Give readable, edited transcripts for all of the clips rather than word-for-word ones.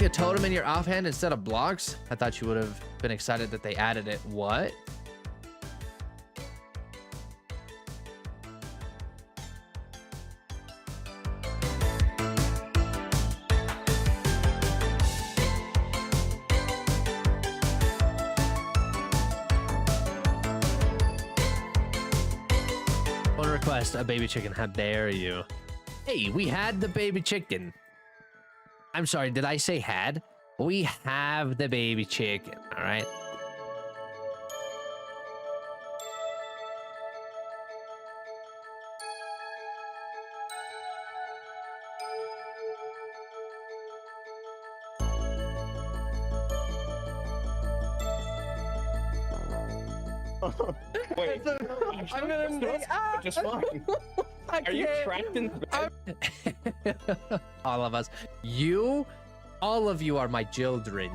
A totem in your offhand instead of blocks? I thought you would have been excited that they added it. What? One request, a baby chicken. How dare you? Hey, we had the baby chicken. I'm sorry, did I say had? We have the baby chicken, all right? Wait, I'm gonna make just fine. Are you trapped in bed? all of us. All of you are my children.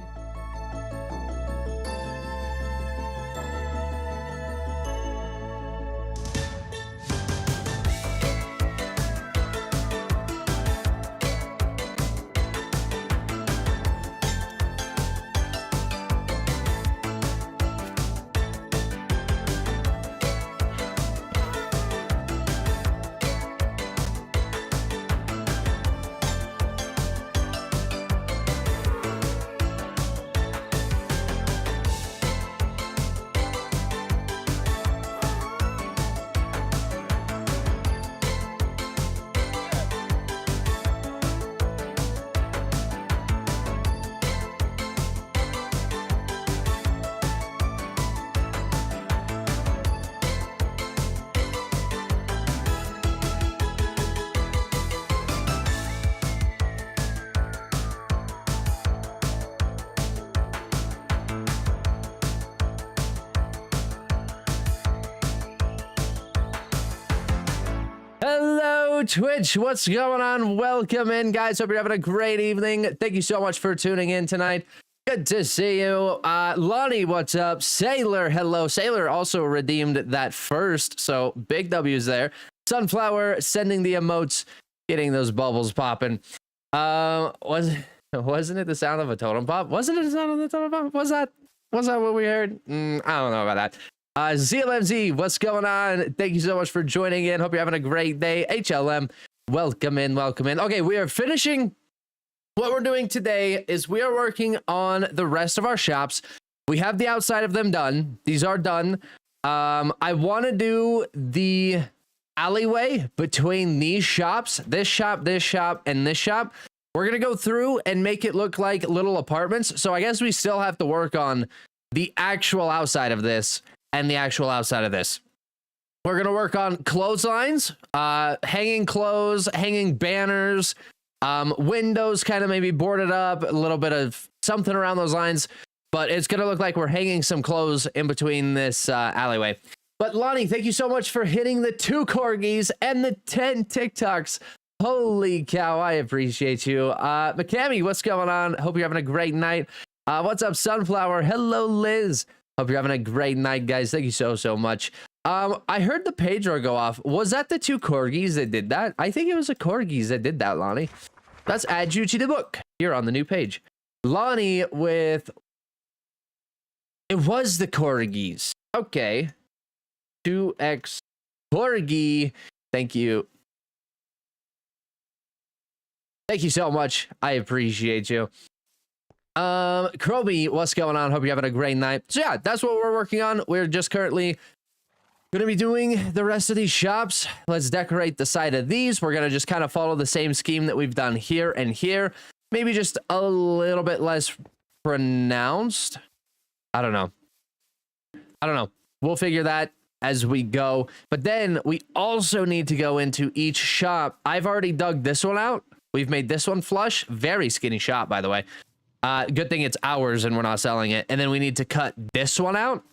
Hello, Twitch. What's going on? Welcome in, guys. Hope you're having a great evening. Thank you so much for tuning in tonight. Good to see you. Lonnie, what's up? Sailor, hello. Sailor also redeemed that first, so big W's there. Sunflower sending the emotes, getting those bubbles popping. Wasn't it the sound of a totem pop? Wasn't it the sound of the totem pop? Was that what we heard? I don't know about that. ZLMZ, what's going on? Thank you so much for joining in. Hope you're having a great day. HLM, welcome in, welcome in. Okay, we are finishing. What we're doing today is we are working on the rest of our shops. We have the outside of them done. These are done. I want to do the alleyway between these shops, this shop, and this shop. We're going to go through and make it look like little apartments. So I guess we still have to work on the actual outside of this and the actual outside of this. We're going to work on clotheslines, hanging clothes, hanging banners, windows kind of maybe boarded up, a little bit of something around those lines, but it's going to look like we're hanging some clothes in between this alleyway. But Lonnie, thank you so much for hitting the 2 corgis and the 10 TikToks. Holy cow, I appreciate you. McCammy, what's going on? Hope you're having a great night. What's up, Sunflower? Hello, Liz. Hope you're having a great night, guys. Thank you so much. I heard the pager go off. Was that the 2 corgis that did that? I think it was the corgis that did that, Lonnie. Let's add you to the book here on the new page. Lonnie with... It was the corgis. Okay. 2x corgi. Thank you. Thank you so much. I appreciate you. Kroby, what's going on? Hope you're having a great night. So yeah, that's what we're working on. We're just currently going to be doing the rest of these shops. Let's decorate the side of these. We're going to just kind of follow the same scheme that we've done here and here. Maybe just a little bit less pronounced. I don't know. We'll figure that as we go. But then we also need to go into each shop. I've already dug this one out. We've made this one flush. Very skinny shop, by the way. Good thing it's ours and we're not selling it. And then we need to cut this one out.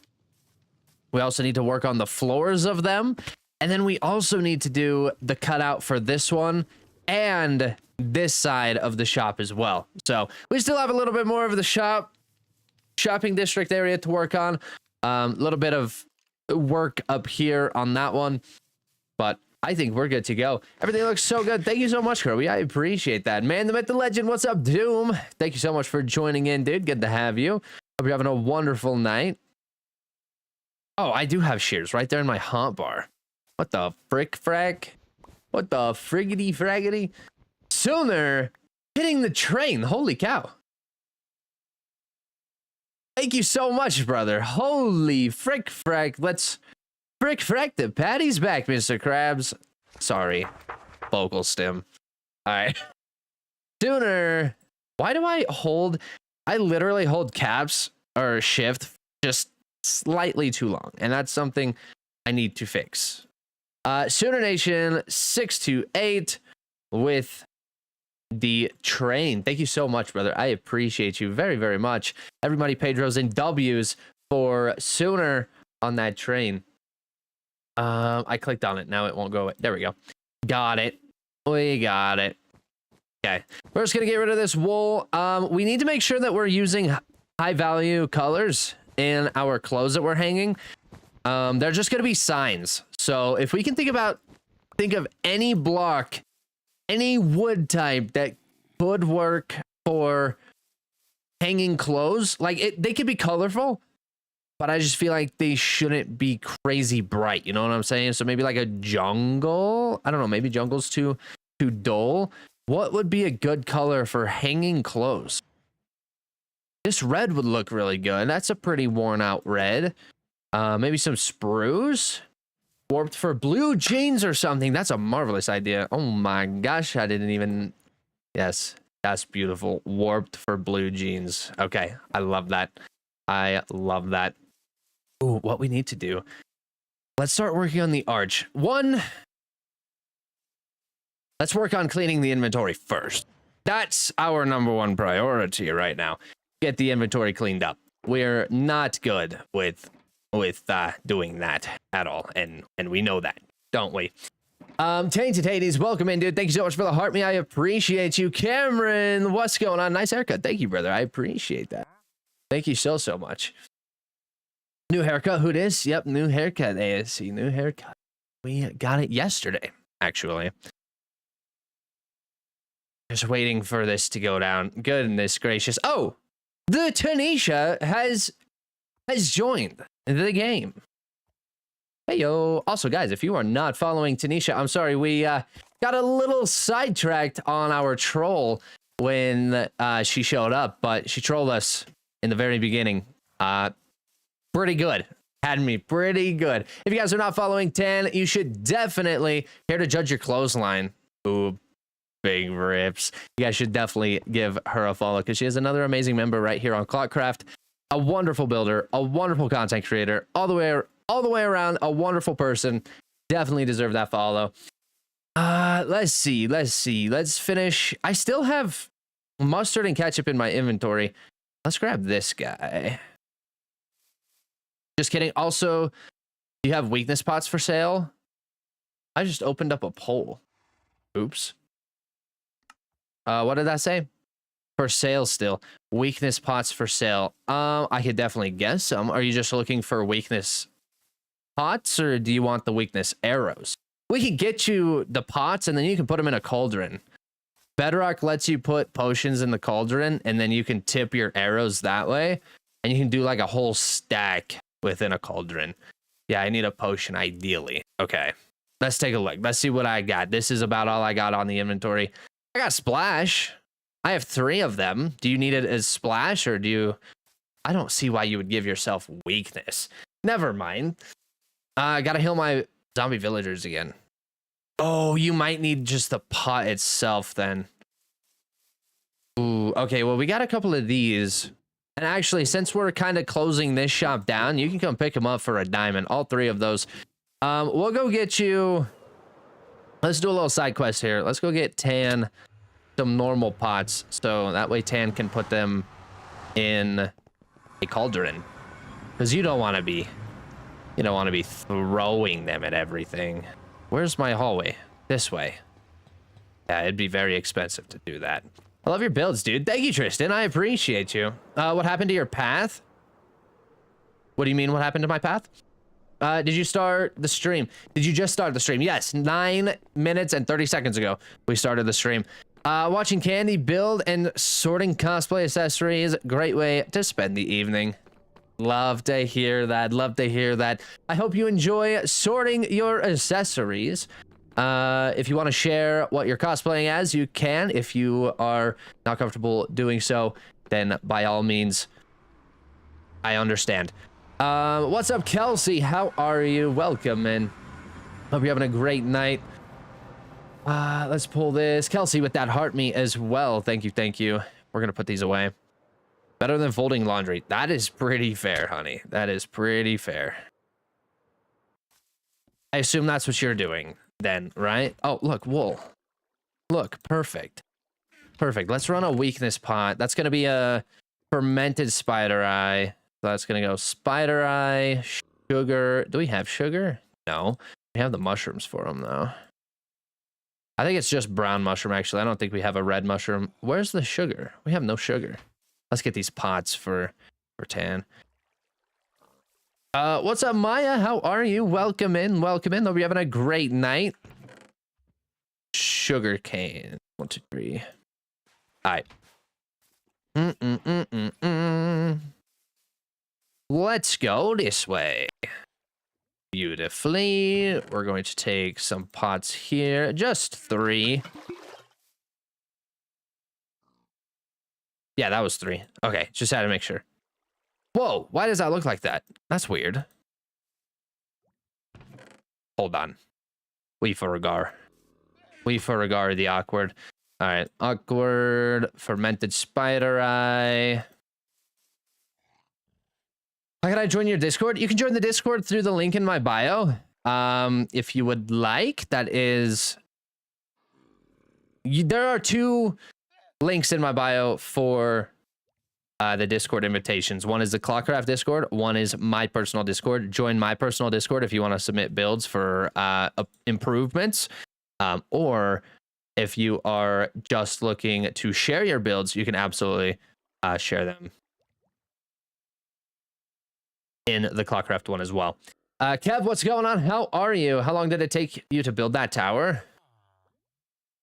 We also need to work on the floors of them. And then we also need to do the cutout for this one and this side of the shop as well. So we still have a little bit more of the shopping district area to work on. A little bit of work up here on that one. But I think we're good to go. Everything looks so good. Thank you so much, Kirby. I appreciate that. Man, the myth, the legend. What's up, Doom? Thank you so much for joining in, dude. Good to have you. Hope you're having a wonderful night. Oh, I do have shears right there in my hotbar. What the frick frack? What the friggity fraggity? Sooner hitting the train. Holy cow. Thank you so much, brother. Holy frick frack. Let's frick frack the patty's back, Mr. Krabs. Sorry. Vocal stem. All right. Sooner. Why do I hold? I literally hold caps or shift just slightly too long. And that's something I need to fix. Sooner Nation 628 with the train. Thank you so much, brother. I appreciate you very, very much. Everybody Pedros and W's for Sooner on that train. I clicked on it. Now it won't go away. There we go. Got it. We got it. Okay. We're just going to get rid of this wool. We need to make sure that we're using high value colors in our clothes that we're hanging. They're just going to be signs. So if we can think of any block, any wood type that could work for hanging clothes, like they could be colorful, but I just feel like they shouldn't be crazy bright. You know what I'm saying? So maybe like a jungle. I don't know. Maybe jungle's too dull. What would be a good color for hanging clothes? This red would look really good. That's a pretty worn out red. Maybe some spruce. Warped for blue jeans or something. That's a marvelous idea. Oh my gosh, I didn't even... Yes, that's beautiful. Warped for blue jeans. Okay, I love that. I love that. Ooh, what we need to do. Let's start working on the arch. Let's work on cleaning the inventory first. That's our number one priority right now. Get the inventory cleaned up. We're not good with doing that at all, and we know that, don't we? Tainted Hades, welcome in, dude. Thank you so much for the heart me. I appreciate you. Cameron, what's going on? Nice haircut. Thank you, brother. I appreciate that. Thank you so much. New haircut. Who dis? Yep, new haircut. ASC, new haircut. We got it yesterday, actually. Just waiting for this to go down. Goodness gracious. Oh, the Tanisha has joined the game. Hey yo. Also, guys, if you are not following Tanisha, I'm sorry, we got a little sidetracked on our troll when she showed up, but she trolled us in the very beginning. Pretty good. Had me pretty good. If you guys are not following Tan, you should definitely here to judge your clothesline. Ooh, big rips. You guys should definitely give her a follow because she is another amazing member right here on ClockCraft. A wonderful builder, a wonderful content creator, all the way around, a wonderful person. Definitely deserve that follow. Let's see. Let's finish. I still have mustard and ketchup in my inventory. Let's grab this guy. Just kidding. Also, do you have weakness pots for sale? I just opened up a poll. Oops. What did that say? For sale still. Weakness pots for sale. I could definitely guess some. Are you just looking for weakness pots or do you want the weakness arrows? We can get you the pots and then you can put them in a cauldron. Bedrock lets you put potions in the cauldron and then you can tip your arrows that way. And you can do like a whole stack within a cauldron. Yeah, I need a potion ideally. Okay, let's take a look. Let's see what I got. This is about all I got on the inventory. I got splash. I have 3 of them. Do you need it as splash or do you... I don't see why you would give yourself weakness. Never mind. I gotta heal my zombie villagers again. Oh, you might need just the pot itself then. Ooh, okay, well, we got a couple of these. And actually, since we're kind of closing this shop down, you can come pick them up for a diamond. All 3 of those. We'll go get you... Let's do a little side quest here. Let's go get Tan some normal pots. So that way Tan can put them in a cauldron. Because you don't want to be... You don't want to be throwing them at everything. Where's my hallway? This way. Yeah, it'd be very expensive to do that. I love your builds, dude. Thank you, Tristan. I appreciate you. What happened to your path? What do you mean, what happened to my path? Did you start the stream? Did you just start the stream? Yes, 9 minutes and 30 seconds ago, we started the stream. Watching Candy build and sorting cosplay accessories. Great way to spend the evening. Love to hear that. Love to hear that. I hope you enjoy sorting your accessories. If you want to share what you're cosplaying as, you can. If you are not comfortable doing so, then by all means, I understand. What's up, Kelsey? How are you? Welcome, and hope you're having a great night. Let's pull this. Kelsey with that heart me as well. Thank you, thank you. We're gonna put these away. Better than folding laundry. That is pretty fair, honey. That is pretty fair. I assume that's what you're doing then, right? Oh, look, wool. Look, perfect. Perfect. Let's run a weakness pot. That's gonna be a fermented spider eye. So that's gonna go spider eye, sugar. Do we have sugar? No. We have the mushrooms for them though. I think it's just brown mushroom, actually. I don't think we have a red mushroom. Where's the sugar? We have no sugar. Let's get these pots for tan. What's up, Maya? How are you? Welcome in. Welcome in. Hope you're having a great night. Sugar cane. 1, 2, 3. All right. Let's go this way. Beautifully. We're going to take some pots here. Just 3. Yeah, that was 3. Okay, just had to make sure. Whoa, why does that look like that? That's weird. Hold on. We for regard. We for regard the awkward. All right, awkward, fermented spider eye. How can I join your Discord? You can join the Discord through the link in my bio. If you would like, that is... there are 2 links in my bio for the Discord invitations. One is the ClockCraft Discord. One is my personal Discord. Join my personal Discord if you want to submit builds for improvements. Or if you are just looking to share your builds, you can absolutely share them in the ClockCraft one as well. Kev, what's going on? How are you? How long did it take you to build that tower?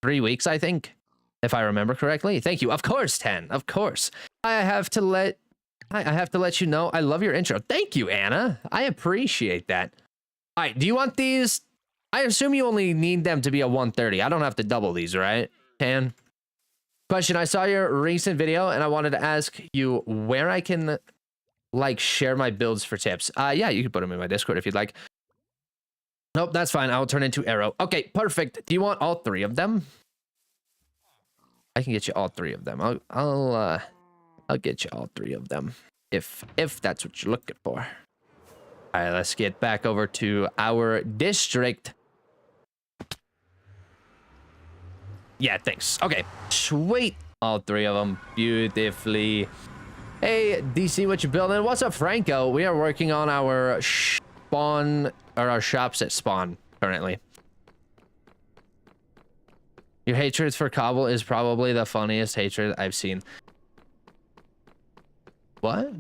3 weeks, I think, if I remember correctly. Thank you. Of course, 10. Of course. I have to let you know I love your intro. Thank you, Anna. I appreciate that. All right, do you want these? I assume you only need them to be a 130. I don't have to double these, right? 10. Question, I saw your recent video and I wanted to ask you where I can like share my builds for tips. Yeah, you can put them in my Discord if you'd like. Nope, that's fine. I'll turn into Arrow. Okay, perfect. Do you want all 3 of them? I can get you all 3 of them. I'll get you all 3 of them if that's what you're looking for. All right, let's get back over to our district. Yeah, thanks. Okay, sweet. All 3 of them beautifully. Hey, DC, what you building? What's up, Franco? We are working on our spawn, or our shops at spawn currently. Your hatred for Cobble is probably the funniest hatred I've seen. What?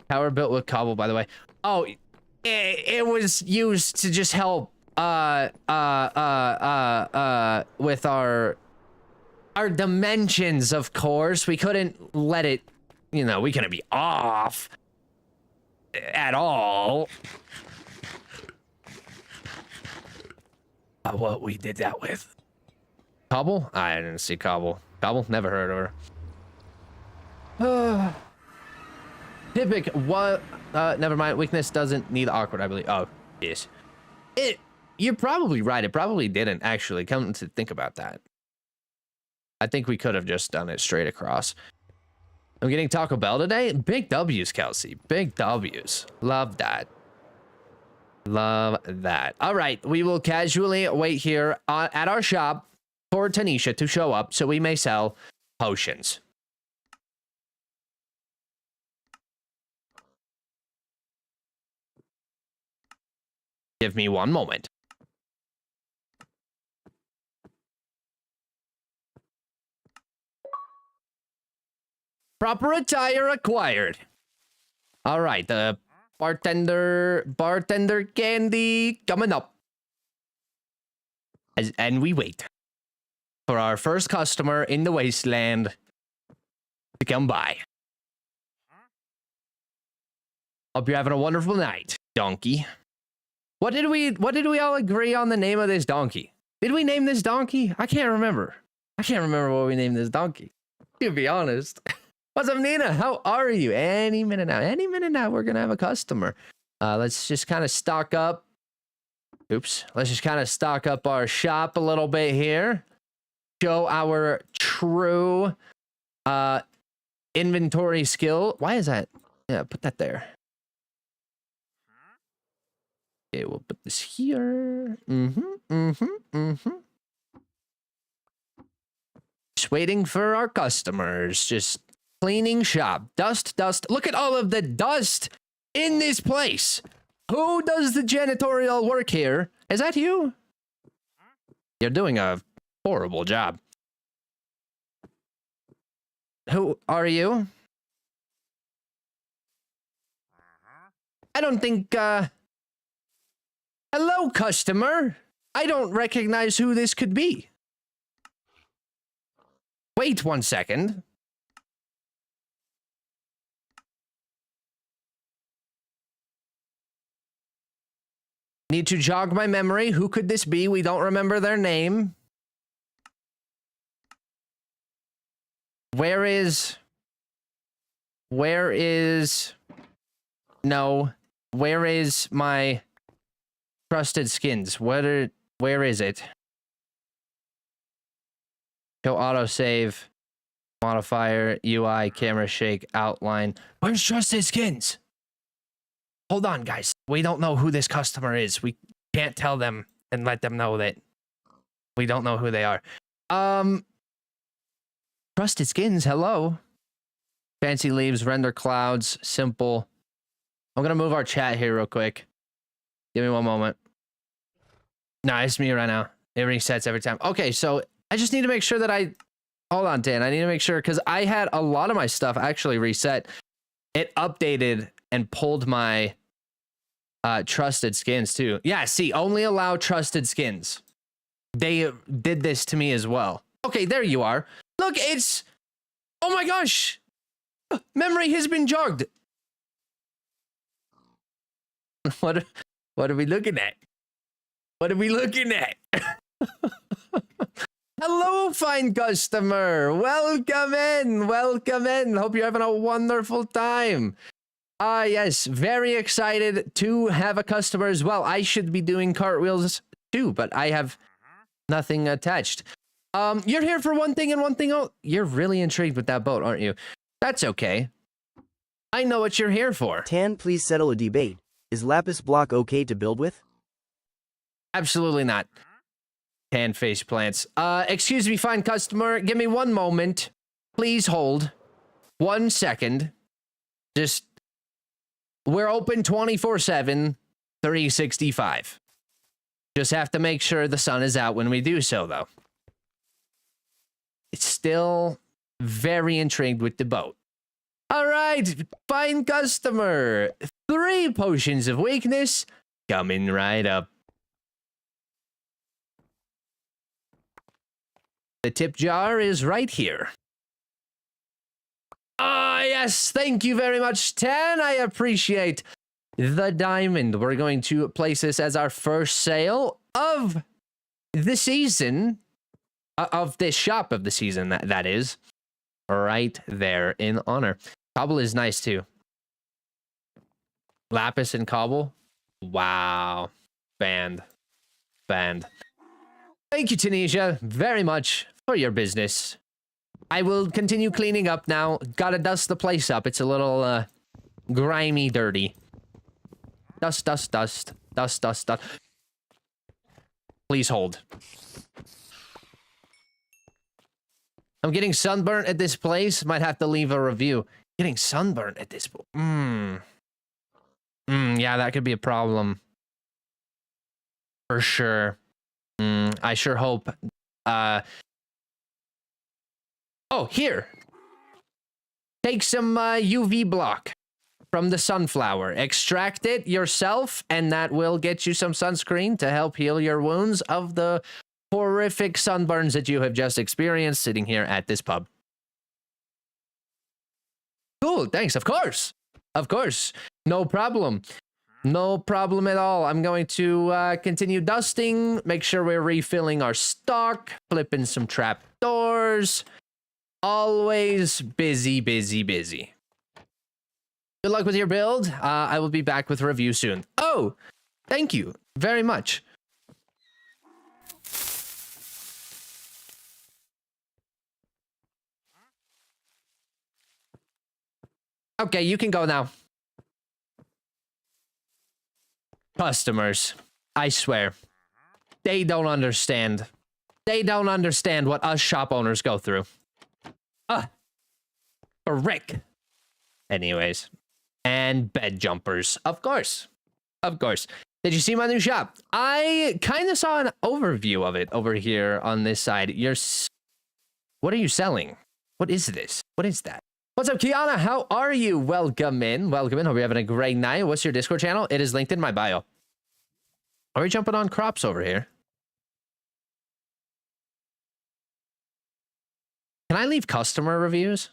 Tower built with Cobble, by the way. Oh, it was used to just help with our dimensions, of course. We couldn't let it, you know, we couldn't be off at all. What we did that with? Cobble? I didn't see Cobble. Cobble? Never heard of her. Typic, what? Never mind. Weakness doesn't need awkward, I believe. Oh, yes. You're probably right. It probably didn't, actually. Come to think about that. I think we could have just done it straight across. I'm getting Taco Bell today. Big W's, Kelsey. Big W's. Love that. Love that. All right. We will casually wait here at our shop for Tanisha to show up so we may sell potions. Give me one moment. Proper attire acquired. All right, the Bartender Candy coming up. And we wait for our first customer in the wasteland to come by. Hope you're having a wonderful night, donkey. What did we all agree on the name of this donkey? Did we name this donkey? I can't remember. I can't remember what we named this donkey, to be honest. What's up, Nina? How are you? Any minute now, we're gonna have a customer. Let's just kind of stock up. Oops. Let's just kind of stock up our shop a little bit here. Show our true inventory skill. Why is that? Yeah, put that there. Okay, we'll put this here. Just waiting for our customers. Just cleaning shop. Dust. Look at all of the dust in this place. Who does the janitorial work here? Is that you? You're doing a horrible job. Who are you? I don't think, hello, customer. I don't recognize who this could be. Wait 1 second. Need to jog my memory. Who could this be? We don't remember their name. Where is my trusted skins? Where is it? Show autosave, modifier, UI, camera shake, outline. Where's trusted skins? Hold on, guys. We don't know who this customer is. We can't tell them and let them know that we don't know who they are. Trusted skins, hello. Fancy leaves, render clouds, simple. I'm gonna move our chat here real quick. Give me 1 moment. Nah, it's me right now. It resets every time. Okay, so I just need to make sure that hold on, Dan. I need to make sure because I had a lot of my stuff actually reset. It updated and pulled my trusted skins too. Yeah, see, only allow trusted skins. They did this to me as well. Okay, there you are. Look, it's... Oh my gosh! Memory has been jogged. What are we looking at? What are we looking at? Hello, fine customer. Welcome in. Welcome in. Hope you're having a wonderful time. Yes, very excited to have a customer as well. I should be doing cartwheels too, but I have nothing attached. You're here for one thing and one thing only. You're really intrigued with that boat, aren't you? That's okay. I know what you're here for. Tan, please settle a debate. Is lapis block okay to build with? Absolutely not. Tan face plants. Excuse me, fine customer. Give me 1 moment. Please hold. 1 second. Just... We're open 24/7, 365. Just have to make sure the sun is out when we do so, though. It's still very intrigued with the boat. All right, fine customer. 3 potions of weakness coming right up. The tip jar is right here. Ah, yes, thank you very much, Tan. I appreciate the diamond. We're going to place this as our first sale of the season, of this shop of the season, that is. Right there in honor. Cobble is nice, too. Lapis and cobble. Wow. Banned. Thank you, Tunisia, very much for your business. I will continue cleaning up now. Gotta dust the place up. It's a little, grimy, dirty. Dust. Please hold. I'm getting sunburnt at this place. Might have to leave a review. Getting sunburnt at this point. Yeah, that could be a problem. For sure. I sure hope. Oh, here. Take some UV block. from the sunflower. Extract it yourself, and that will get you some sunscreen to help heal your wounds of the horrific sunburns that you have just experienced sitting here at this pub. Cool, thanks. Of course. Of course. No problem. No problem at all. I'm going to continue dusting, make sure we're refilling our stock, flipping some trap doors. Always busy, busy, busy. Good luck with your build. I will be back with a review soon. Oh, thank you very much. Okay, you can go now. Customers, I swear, they don't understand. They don't understand what us shop owners go through. Frick. Anyways, and bed jumpers, of course. Of course. Did you see my new shop? I kind of saw an overview of it over here on this side. What are you selling? What is this? What is that? What's up, Kiana? How are you? Welcome in. Welcome in. Hope you're having a great night. What's your Discord channel? It is linked in my bio. Are we jumping on crops over here? Can I leave customer reviews?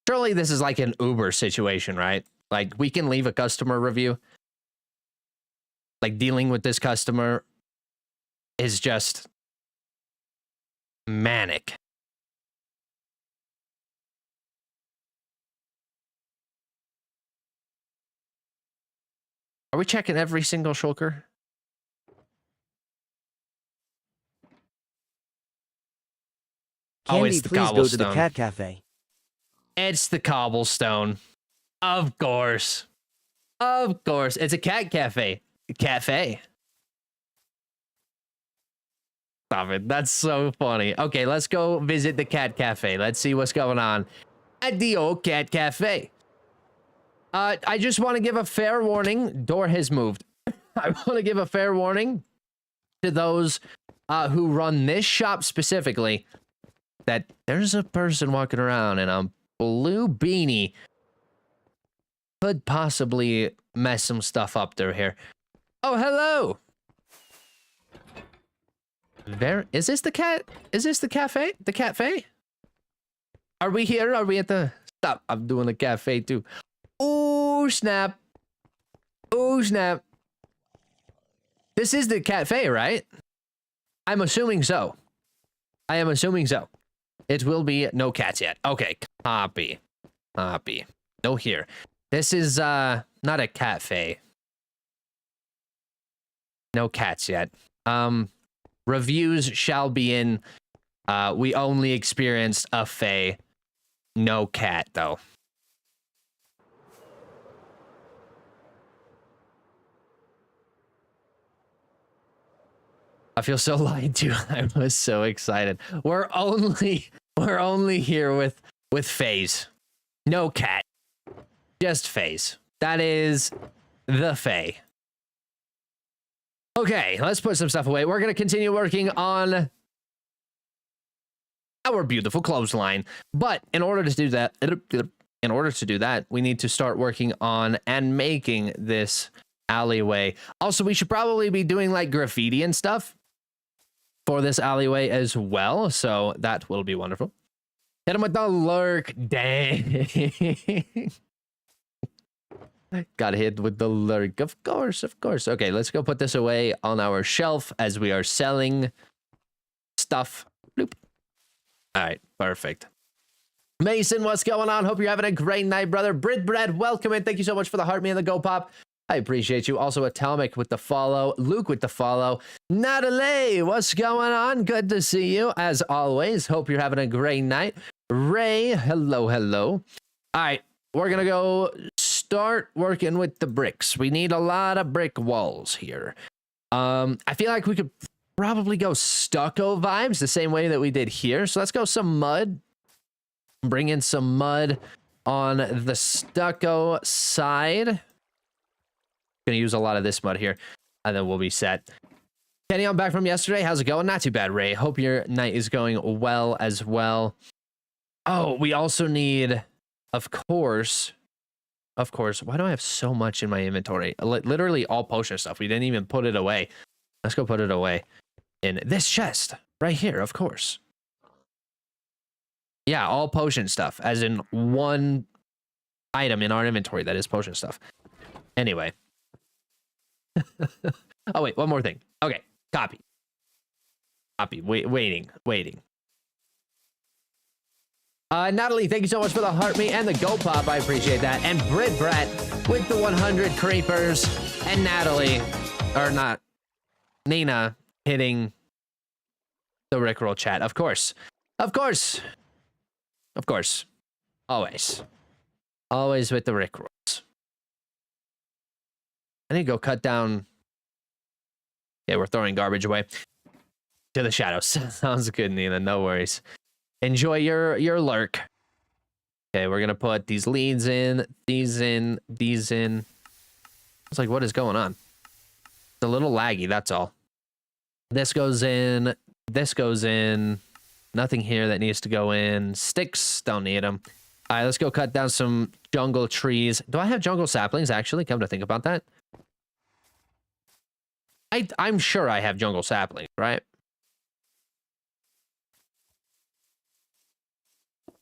Surely this is like an Uber situation, right? Like, we can leave a customer review. Like, dealing with this customer is just manic. Are we checking every single shulker? Candy, it's the please go to the cobblestone. cat cafe. It's the cobblestone. Of course. Of course. It's a cat cafe. Cafe. Stop it. That's so funny. Okay, let's go visit the cat cafe. Let's see what's going on at the old cat cafe. I just want to give a fair warning. Door has moved. I want to give a fair warning to those who run this shop specifically that there's a person walking around in a blue beanie. Could possibly mess some stuff up through here. Oh, hello. Is this the cat? Is this the cafe? The cafe? Are we here? Are we at the... Stop. I'm doing the cafe too. Oh, snap. Oh, snap. This is the cafe, right? I'm assuming so. I am assuming so. It will be no cats yet. Okay, copy. Copy. No here. This is not a cafe. No cats yet. Reviews shall be in. We only experienced a fae. No cat, though. I feel so lied to. I was so excited. We're only here with fays. No cat. Just fays. That is the fae. Okay, let's put some stuff away. We're going to continue working on our beautiful clothesline. But in order to do that, we need to start working on and making this alleyway. Also, we should probably be doing like graffiti and stuff for this alleyway as well. So that will be wonderful. Hit him with the lurk. Dang. Got hit with the lurk. Of course, of course. Okay, let's go put this away on our shelf as we are selling stuff. Bloop. All right, perfect. Mason, what's going on? Hope you're having a great night, brother. Brit Bread, welcome in. Thank you so much for the heart me and the go pop. I appreciate you. Also, Atomic with the follow. Luke with the follow. Natalie, what's going on? Good to see you, as always. Hope you're having a great night. Ray, hello, hello. All right, we're going to go start working with the bricks. We need a lot of brick walls here. I feel like we could probably go stucco vibes the same way that we did here. So let's go some mud. Bring in some mud on the stucco side. Gonna use a lot of this mud here, and then we'll be set. Kenny, I'm back from yesterday. How's it going? Not too bad, Ray. Hope your night is going well as well. Oh, we also need Of course. Why do I have so much in my inventory? Literally all potion stuff. We didn't even put it away. Let's go put it away in this chest right here, of course. Yeah, all potion stuff, as in one item in our inventory that is potion stuff. Anyway. Oh, wait, one more thing. Okay, copy. Waiting. Natalie, thank you so much for the heart me and the go pop. I appreciate that. And Brit Brett with the 100 creepers. And Natalie, or not, Nina hitting the Rickroll chat. Of course. Always with the Rickrolls. I need to go cut down. Yeah, we're throwing garbage away to the shadows. Sounds good, Nina. No worries. Enjoy your lurk. Okay, we're gonna put these leads in, these in. It's like, what is going on? It's a little laggy, that's all. This goes in. Nothing here that needs to go in. Sticks, don't need them. All right, let's go cut down some jungle trees. Do I have jungle saplings, actually? Come to think about that. I'm sure I have jungle saplings, right?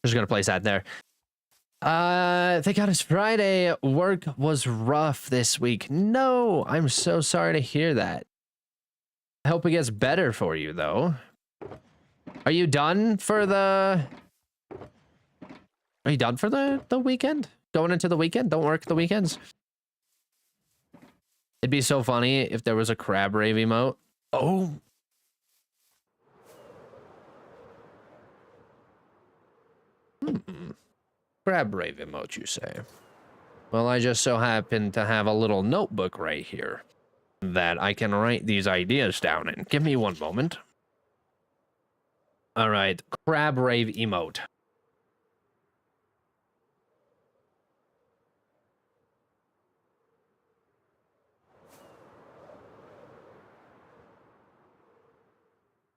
Just gonna place that there. Thank God it's Friday. Work was rough this week. No, I'm so sorry to hear that. I hope it gets better for you, though. Are you done for the... Are you done for the weekend? Going into the weekend? Don't work the weekends? It'd be so funny if there was a crab rave emote. Oh. Crab rave emote, you say? Well, I just so happen to have a little notebook right here that I can write these ideas down in. Give me one moment. All right, crab rave emote.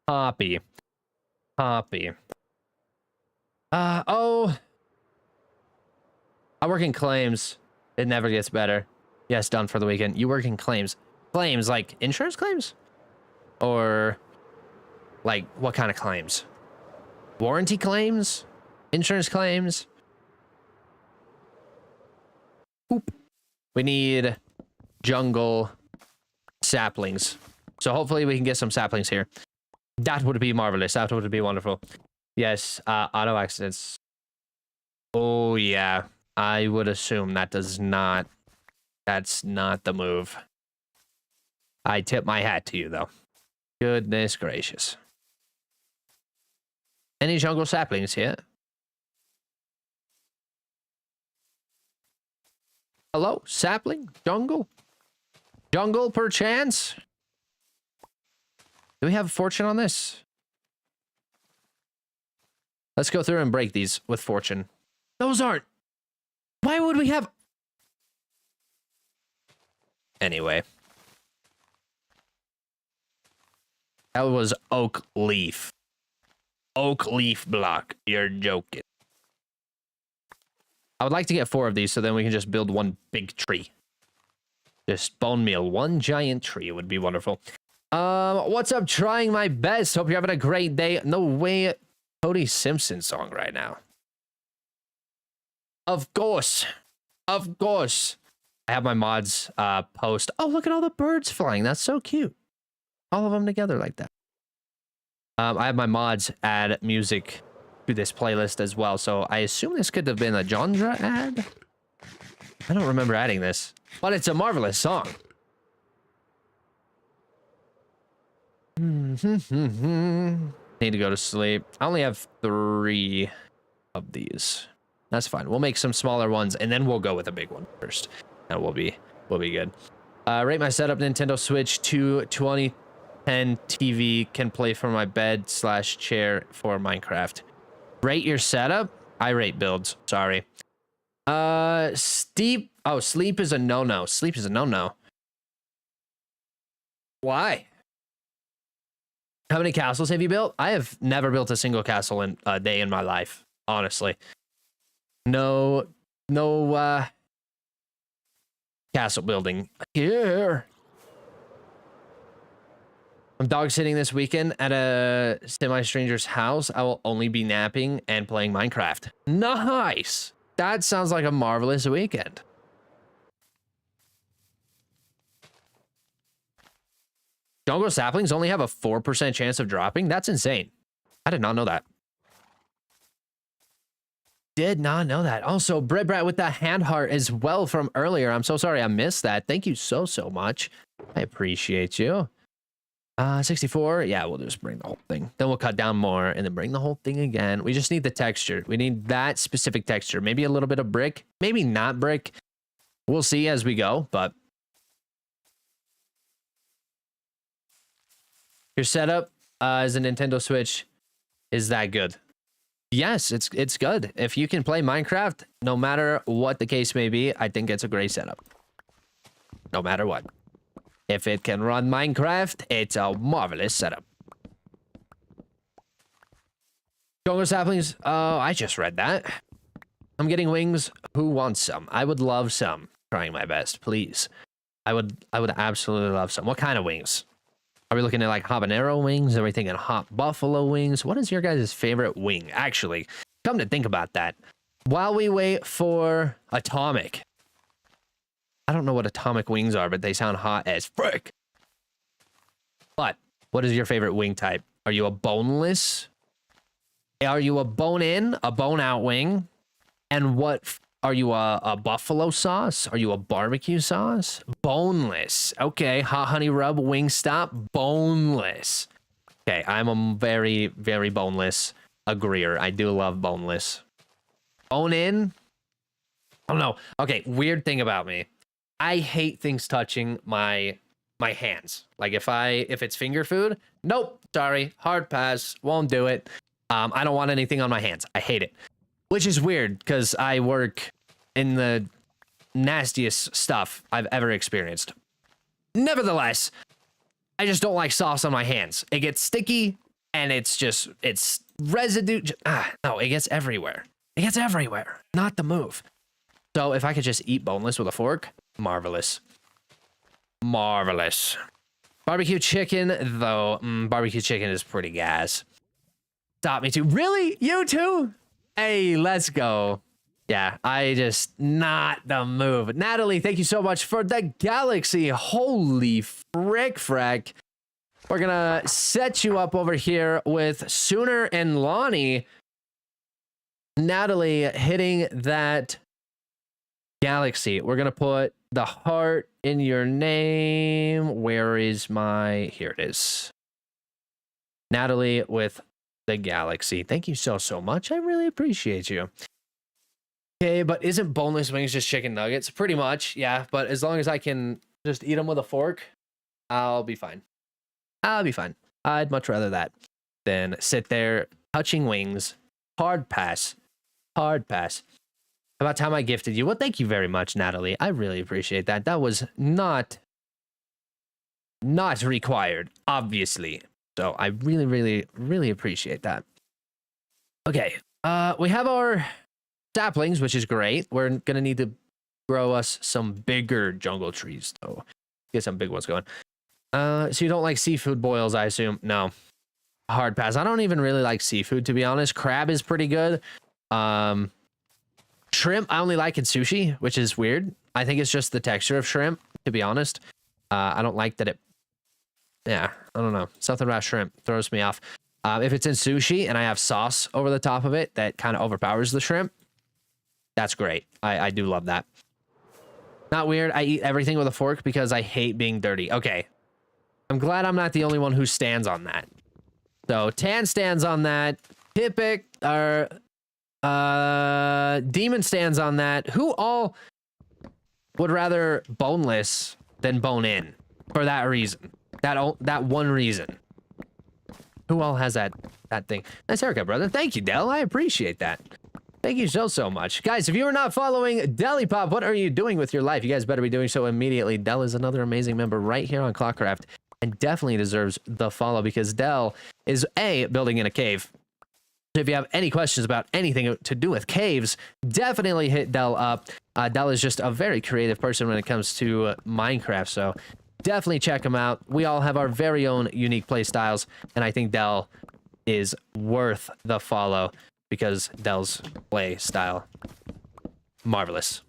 Copy. Oh. I work in claims. It never gets better. Yes, done for the weekend. You work in claims. Claims, like insurance claims? Or, like, what kind of claims? Warranty claims? Insurance claims? Oop. We need jungle saplings. So hopefully we can get some saplings here. That would be marvelous. That would be wonderful. Yes, auto accidents. Oh, yeah. I would assume that's not the move. I tip my hat to you, though. Goodness gracious. Any jungle saplings here? Hello? Sapling? Jungle? Jungle, perchance? Do we have a fortune on this? Let's go through and break these with fortune. Those aren't. Why would we have... Anyway. That was oak leaf. Oak leaf block. You're joking. I would like to get 4 of these so then we can just build one big tree. Just bone meal. One giant tree would be wonderful. What's up? Trying my best. Hope you're having a great day. No way. Cody Simpson song right now. Of course. Of course. I have my mods post. Oh, look at all the birds flying. That's so cute. All of them together like that. I have my mods add music to this playlist as well. So I assume this could have been a genre ad. I don't remember adding this, but it's a marvelous song. Need to go to sleep. I only have 3 of these. That's fine. We'll make some smaller ones and then we'll go with a big one first. And we'll be good. Rate my setup. Nintendo Switch 2 2010 TV can play from my bed / chair for Minecraft. Rate your setup? I rate builds. Sorry. Steep. Oh, sleep is a no-no. Sleep is a no-no. Why? How many castles have you built? I have never built a single castle in a day in my life, honestly. No, no castle building here. I'm dog sitting this weekend at a semi-stranger's house. I will only be napping and playing Minecraft. Nice. That sounds like a marvelous weekend. Jungle saplings only have a 4% chance of dropping? That's insane. I did not know that. Did not know that. Also, Bread Brat with the hand heart as well from earlier. I'm so sorry I missed that. Thank you so much. I appreciate you. 64. Yeah, we'll just bring the whole thing. Then we'll cut down more and then bring the whole thing again. We just need the texture. We need that specific texture. Maybe a little bit of brick. Maybe not brick. We'll see as we go, but your setup as a Nintendo Switch is that good? Yes, it's good. If you can play Minecraft, no matter what the case may be, I think it's a great setup. No matter what. If it can run Minecraft, it's a marvelous setup. Jungle saplings. Oh, I just read that. I'm getting wings. Who wants some? I would love some. Trying my best, please. I would absolutely love some. What kind of wings? Are we looking at like habanero wings? Are we thinking hot buffalo wings? What is your guys' favorite wing? Actually, come to think about that. While we wait for Atomic. I don't know what atomic wings are, but they sound hot as frick. But what is your favorite wing type? Are you a boneless? Are you a bone-in, a bone-out wing? And what are you, a buffalo sauce? Are you a barbecue sauce? Boneless. Okay, hot honey rub, Wingstop, boneless. Okay, I'm a very, very boneless agreeer. I do love boneless. Bone-in? I don't know. Okay, weird thing about me. I hate things touching my hands. Like if it's finger food, nope, sorry, hard pass, won't do it. I don't want anything on my hands. I hate it. Which is weird because I work in the nastiest stuff I've ever experienced. Nevertheless, I just don't like sauce on my hands. It gets sticky and it's residue. No, it gets everywhere. It gets everywhere. Not the move. So if I could just eat boneless with a fork, marvelous. Marvelous. Barbecue chicken, though. Barbecue chicken is pretty gas. Stop me too. Really? You too? Hey, let's go. Yeah, not the move. Natalie, thank you so much for the galaxy. Holy frack. We're gonna set you up over here with Sooner and Lonnie. Natalie hitting that galaxy. We're gonna put the heart in your name. Where is my... Here it is. Natalie with the galaxy. Thank you so much. I really appreciate you. Okay, but isn't boneless wings just chicken nuggets? Pretty much, yeah. But as long as I can just eat them with a fork, I'll be fine. I'll be fine. I'd much rather that than sit there touching wings. Hard pass. Hard pass. About time I gifted you. Well, thank you very much, Natalie. I really appreciate that. That was not required, obviously. So I really appreciate that. Okay. We have our saplings, which is great. We're gonna need to grow us some bigger jungle trees, though. Get some big ones going. So you don't like seafood boils, I assume? No. Hard pass. I don't even really like seafood, to be honest. Crab is pretty good. Shrimp, I only like in sushi, which is weird. I think it's just the texture of shrimp, to be honest. I don't like that it... Yeah, I don't know. Something about shrimp throws me off. If it's in sushi and I have sauce over the top of it that kind of overpowers the shrimp, that's great. I do love that. Not weird. I eat everything with a fork because I hate being dirty. Okay. I'm glad I'm not the only one who stands on that. So, Tan stands on that. Pipic, or... Demon stands on that. Who all would rather boneless than bone in for that reason? That one reason. Who all has that thing? Nice haircut, brother. Thank you, Del. I appreciate that. Thank you so much. Guys, if you are not following Deli Pop, what are you doing with your life? You guys better be doing so immediately. Del is another amazing member right here on ClockCraft and definitely deserves the follow because Del is A, building in a cave. So if you have any questions about anything to do with caves, definitely hit Dell up. Dell is just a very creative person when it comes to Minecraft, so definitely check him out. We all have our very own unique play styles, and I think Dell is worth the follow because Dell's play style, marvelous.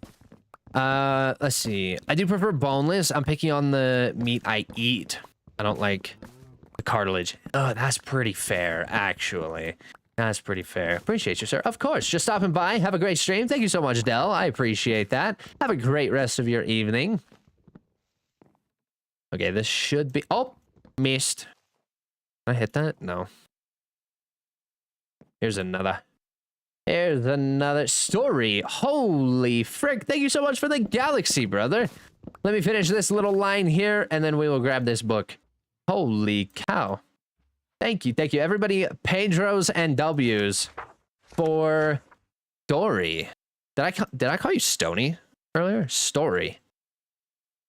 Let's see. I do prefer boneless. I'm picking on the meat I eat. I don't like the cartilage. Oh, that's pretty fair, actually. That's pretty fair. Appreciate you, sir. Of course. Just stopping by. Have a great stream. Thank you so much, Dell. I appreciate that. Have a great rest of your evening. Okay, this should be... Oh, missed. Did I hit that? No. Here's another. Here's another story. Holy frick. Thank you so much for the galaxy, brother. Let me finish this little line here, and then we will grab this book. Holy cow. Thank you. Thank you. Everybody, Pedros and W's for Dory. Did I call you Stony earlier? Story.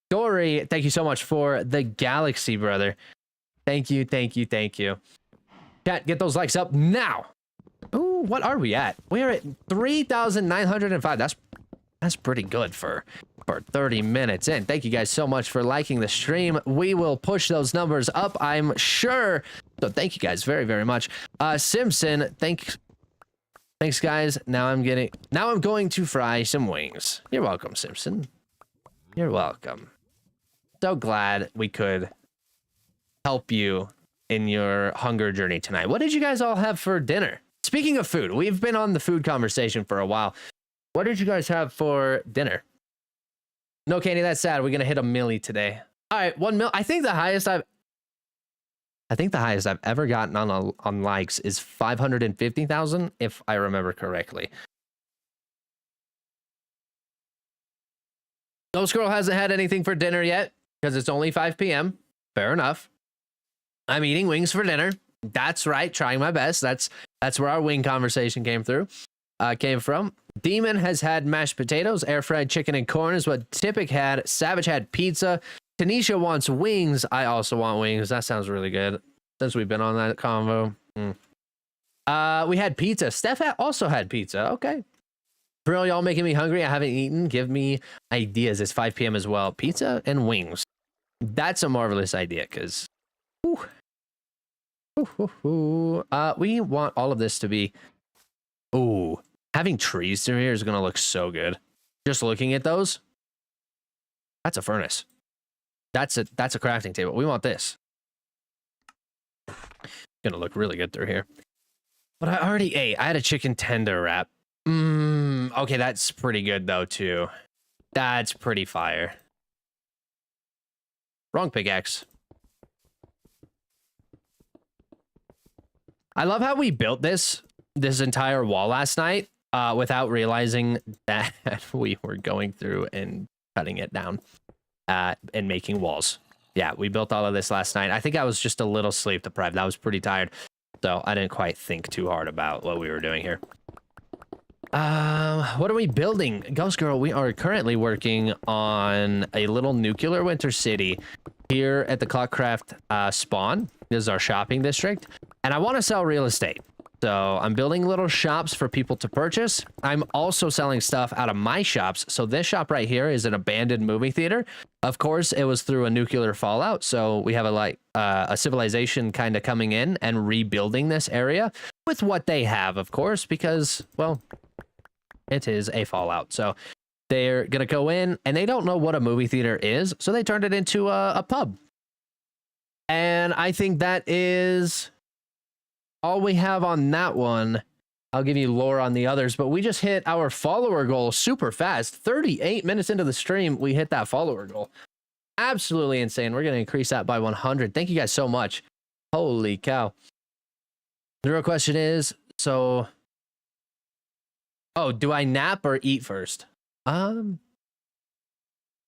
Dory, thank you so much for the galaxy, brother. Thank you. Thank you. Thank you. Chat, get those likes up now. Ooh, what are we at? We're at 3,905. That's pretty good for 30 minutes in. Thank you guys so much for liking the stream. We will push those numbers up, I'm sure. So thank you guys very, very much. Simpson, thanks guys. Now I'm going to fry some wings. You're welcome, Simpson. You're welcome. So glad we could help you in your hunger journey tonight. What did you guys all have for dinner? Speaking of food, we've been on the food conversation for a while. What did you guys have for dinner? No, Candy, that's sad. We're gonna hit a milli today. All right, 1 mil. I think the highest I've ever gotten on likes is 550,000, if I remember correctly. No Squirrel hasn't had anything for dinner yet because it's only 5 p.m. Fair enough. I'm eating wings for dinner. That's right, trying my best. That's where our wing conversation came from. Demon has had mashed potatoes. Air fried chicken and corn is what Tipic had. Savage had pizza. Tanisha wants wings. I also want wings. That sounds really good. Since we've been on that combo. We had pizza. Steph also had pizza. Okay. Bro, y'all making me hungry. I haven't eaten. Give me ideas. It's 5 p.m. as well. Pizza and wings. That's a marvelous idea because we want all of this to be... Ooh. Having trees through here is going to look so good. Just looking at those. That's a furnace. That's a crafting table. We want this. Going to look really good through here. But I already ate. I had a chicken tender wrap. Okay, that's pretty good though too. That's pretty fire. Wrong pickaxe. I love how we built this entire wall last night without realizing that we were going through and cutting it down and making walls. Yeah, we built all of this last night. I think I was just a little sleep deprived. I was pretty tired, so I didn't quite think too hard about what we were doing here. What are we building? Ghost Girl, we are currently working on a little nuclear winter city here at the ClockCraft spawn. This is our shopping district, and I want to sell real estate. So I'm building little shops for people to purchase. I'm also selling stuff out of my shops. So this shop right here is an abandoned movie theater. Of course, it was through a nuclear fallout. So we have a civilization kind of coming in and rebuilding this area with what they have, of course, because, well, it is a fallout. So they're going to go in and they don't know what a movie theater is. So they turned it into a pub. And I think that is all we have on that one. I'll give you lore on the others, but we just hit our follower goal super fast. 38 minutes into the stream, we hit that follower goal. Absolutely insane. We're going to increase that by 100. Thank you guys so much. Holy cow. The real question is, so... Oh, do I nap or eat first? I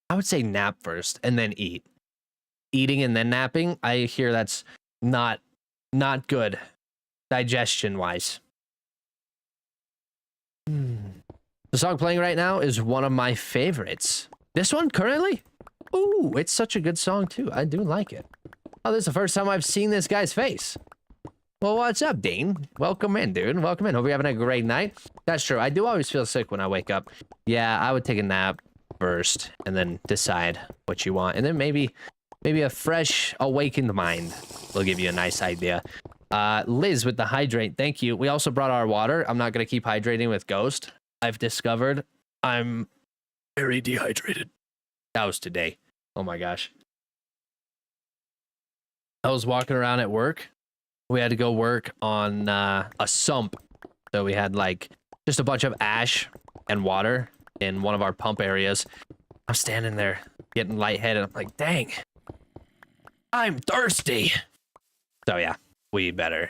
would say nap first and then eat. Eating and then napping, I hear that's not good digestion wise. The song playing right now is one of my favorites. This one currently? Ooh, it's such a good song too. I do like it. Oh, this is the first time I've seen this guy's face. Well, what's up, Dean? Welcome in, dude. Welcome in. Hope you're having a great night. That's true. I do always feel sick when I wake up. Yeah, I would take a nap first and then decide what you want. And then maybe a fresh, awakened mind will give you a nice idea. Liz with the hydrate. Thank you. We also brought our water. I'm not going to keep hydrating with Ghost. I've discovered I'm very dehydrated. That was today. Oh my gosh. I was walking around at work. We had to go work on a sump. So we had like just a bunch of ash and water in one of our pump areas. I'm standing there getting lightheaded. I'm like, dang, I'm thirsty. So yeah, we better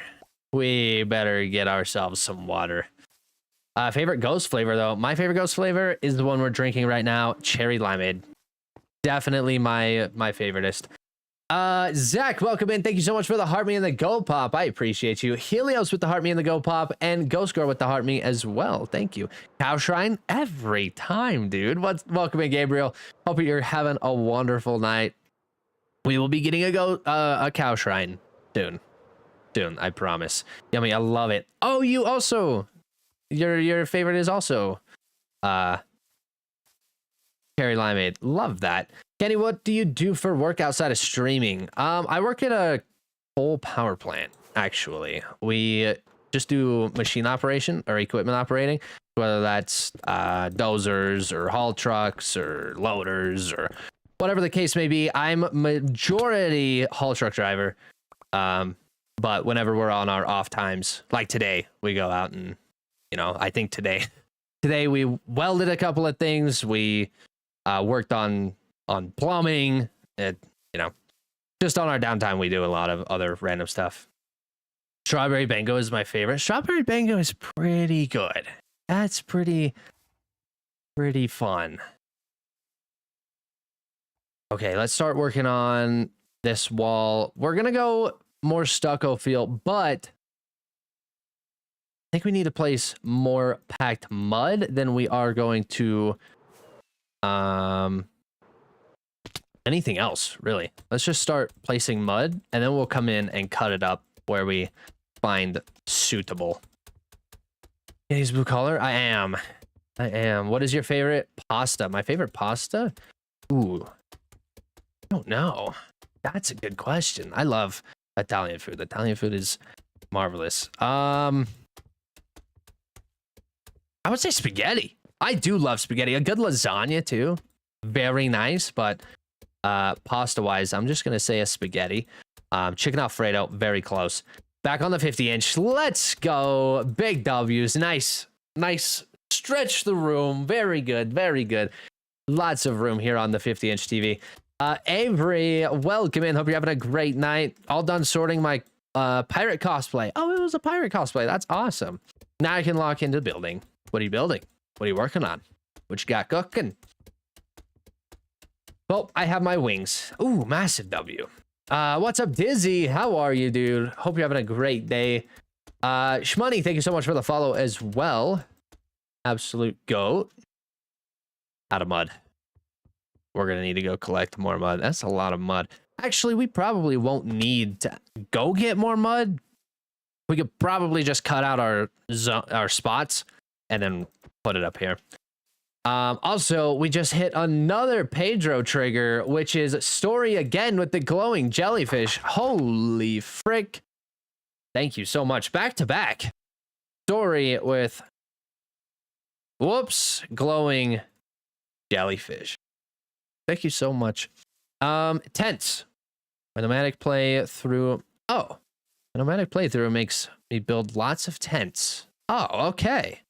get ourselves some water. Favorite Ghost flavor though. My favorite Ghost flavor is the one we're drinking right now, cherry limeade. Definitely my favoriteest. Zach, welcome in. Thank you so much for the heart me and the gold pop. I appreciate you. Helios with the heart me and the gold pop, and Ghost Girl with the heart me as well. Thank you. Cow Shrine every time, dude. Welcome in, Gabriel. Hope you're having a wonderful night. We will be getting a Cow Shrine soon. Soon, I promise. Yummy, I love it. Oh, you also, your favorite is also cherry limeade. Love that. Kenny, what do you do for work outside of streaming? I work at a coal power plant, actually. We just do machine operation or equipment operating, whether that's dozers or haul trucks or loaders or whatever the case may be. I'm majority haul truck driver. But whenever we're on our off times, like today, we go out and, I think today we welded a couple of things. We worked on plumbing. Just on our downtime, we do a lot of other random stuff. Strawberry Bango is my favorite. Strawberry Bango is pretty good. That's pretty fun. Okay, let's start working on this wall. We're gonna go more stucco feel, but I think we need to place more packed mud than we are going to anything else, really. Let's just start placing mud, and then we'll come in and cut it up where we find suitable. Kenny's blue collar? I am. What is your favorite pasta? My favorite pasta? Ooh. I don't know. That's a good question. I love Italian food. Italian food is marvelous. I would say spaghetti. I do love spaghetti. A good lasagna too. Very nice, but pasta wise, I'm just gonna say a spaghetti. Chicken Alfredo, very close. Back on the 50-inch. Let's go. Big W's. Nice. Stretch the room. Very good. Lots of room here on the 50-inch TV. Avery, welcome in. Hope you're having a great night. All done sorting my pirate cosplay. Oh, it was a pirate cosplay. That's awesome. Now I can lock into building. What are you building? What are you working on? What you got cooking? Well, I have my wings. Ooh, massive W. What's up, Dizzy? How are you, dude? Hope you're having a great day. Shmoney, thank you so much for the follow as well. Absolute goat. Out of mud. We're going to need to go collect more mud. That's a lot of mud. Actually, we probably won't need to go get more mud. We could probably just cut out our spots and then put it up here. Also, we just hit another Pedro trigger, which is story again with the glowing jellyfish. Holy frick. Thank you so much. Back to back. Story with glowing jellyfish. Thank you so much. Tents. My nomadic playthrough. Oh, a nomadic playthrough makes me build lots of tents. Oh, okay.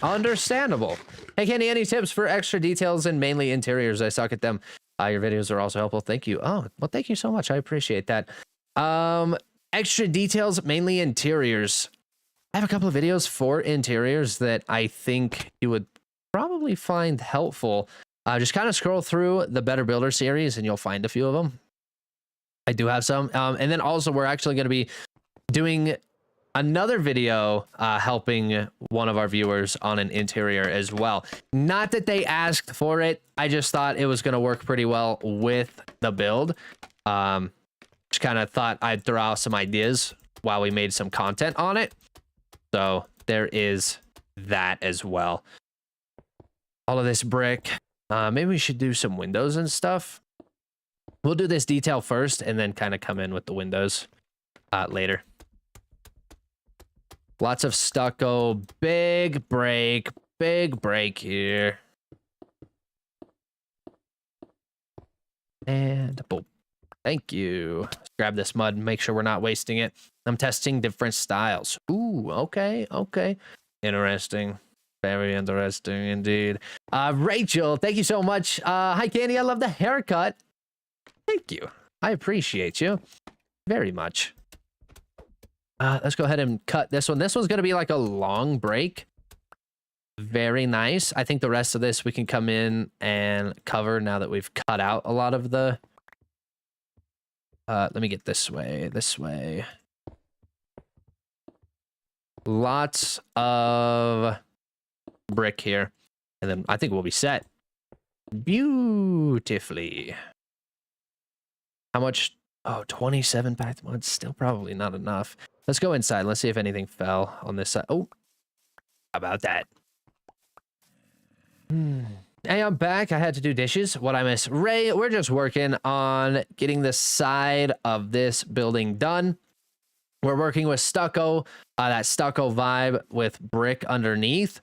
Understandable. Hey, Kenny, any tips for extra details and mainly interiors? I suck at them. Your videos are also helpful. Thank you. Oh, well, thank you so much. I appreciate that. Extra details, mainly interiors. I have a couple of videos for interiors that I think you would probably find helpful. Just kind of scroll through the Better Builder series and you'll find a few of them. I do have some. And then also we're actually going to be doing another video helping one of our viewers on an interior as well. Not that they asked for it. I just thought it was going to work pretty well with the build. Just kind of thought I'd throw out some ideas while we made some content on it. So there is that as well. All of this brick. Maybe we should do some windows and stuff. We'll do this detail first and then kind of come in with the windows later. Lots of stucco. Big break here. And boom. Thank you. Let's grab this mud and make sure we're not wasting it. I'm testing different styles. Ooh, okay. Interesting. Very interesting indeed. Rachel, thank you so much. Hi, Candy. I love the haircut. Thank you. I appreciate you very much. Let's go ahead and cut this one. This one's going to be like a long break. Very nice. I think the rest of this we can come in and cover now that we've cut out a lot of the... let me get this way. Lots of brick here. And then I think we'll be set beautifully. How much? Oh, 27 packed mud. Still probably not enough. Let's go inside. Let's see if anything fell on this side. Oh, how about that? Hey, I'm back. I had to do dishes. What I miss? Ray, we're just working on getting the side of this building done. We're working with stucco, that stucco vibe with brick underneath.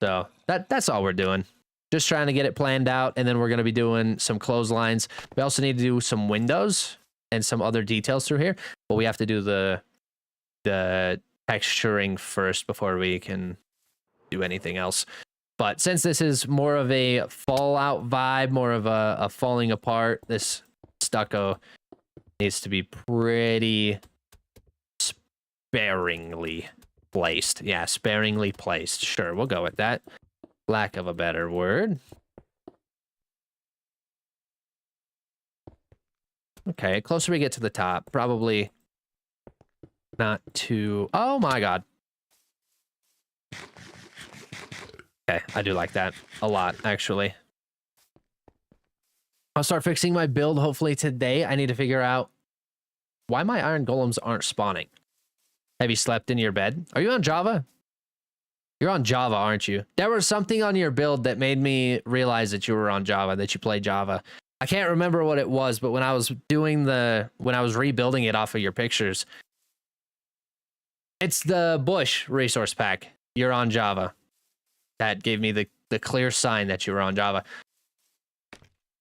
So that's all we're doing. Just trying to get it planned out, and then we're going to be doing some clotheslines. We also need to do some windows and some other details through here, but we have to do the texturing first before we can do anything else. But since this is more of a fallout vibe, more of a falling apart, this stucco needs to be pretty sparingly placed. Yeah, sparingly placed. Sure, we'll go with that. Lack of a better word. Okay, closer we get to the top, probably not too... Oh my god. Okay, I do like that a lot, actually. I'll start fixing my build hopefully today. I need to figure out why my iron golems aren't spawning. Have you slept in your bed? Are you on Java? You're on Java, aren't you? There was something on your build that made me realize that you were on Java, that you play Java. I can't remember what it was, but when I was rebuilding it off of your pictures, it's the bush resource pack. You're on Java. That gave me the clear sign that you were on Java.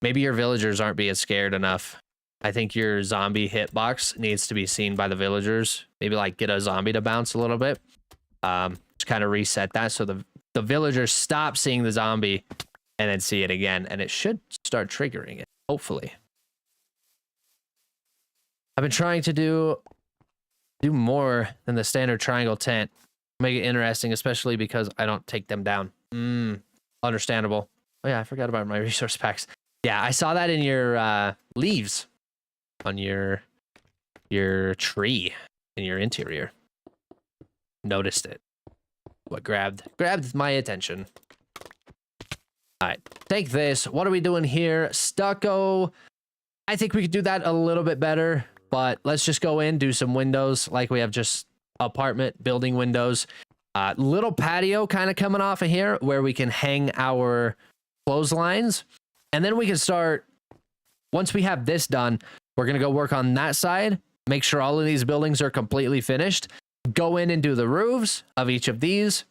Maybe your villagers aren't being scared enough. I think your zombie hitbox needs to be seen by the villagers. Maybe like get a zombie to bounce a little bit. Just kind of reset that so the villagers stop seeing the zombie and then see it again, and it should start triggering it, hopefully. I've been trying to do more than the standard triangle tent. Make it interesting, especially because I don't take them down. Understandable. Oh yeah, I forgot about my resource packs. Yeah, I saw that in your leaves on your tree in your interior. Noticed it. What grabbed my attention. All right, take this. What are we doing here? Stucco. I think we could do that a little bit better, but let's just go in, do some windows like we have just apartment building windows. Little patio kind of coming off of here where we can hang our clotheslines. And then we can start, once we have this done, we're going to go work on that side, make sure all of these buildings are completely finished, go in and do the roofs of each of these,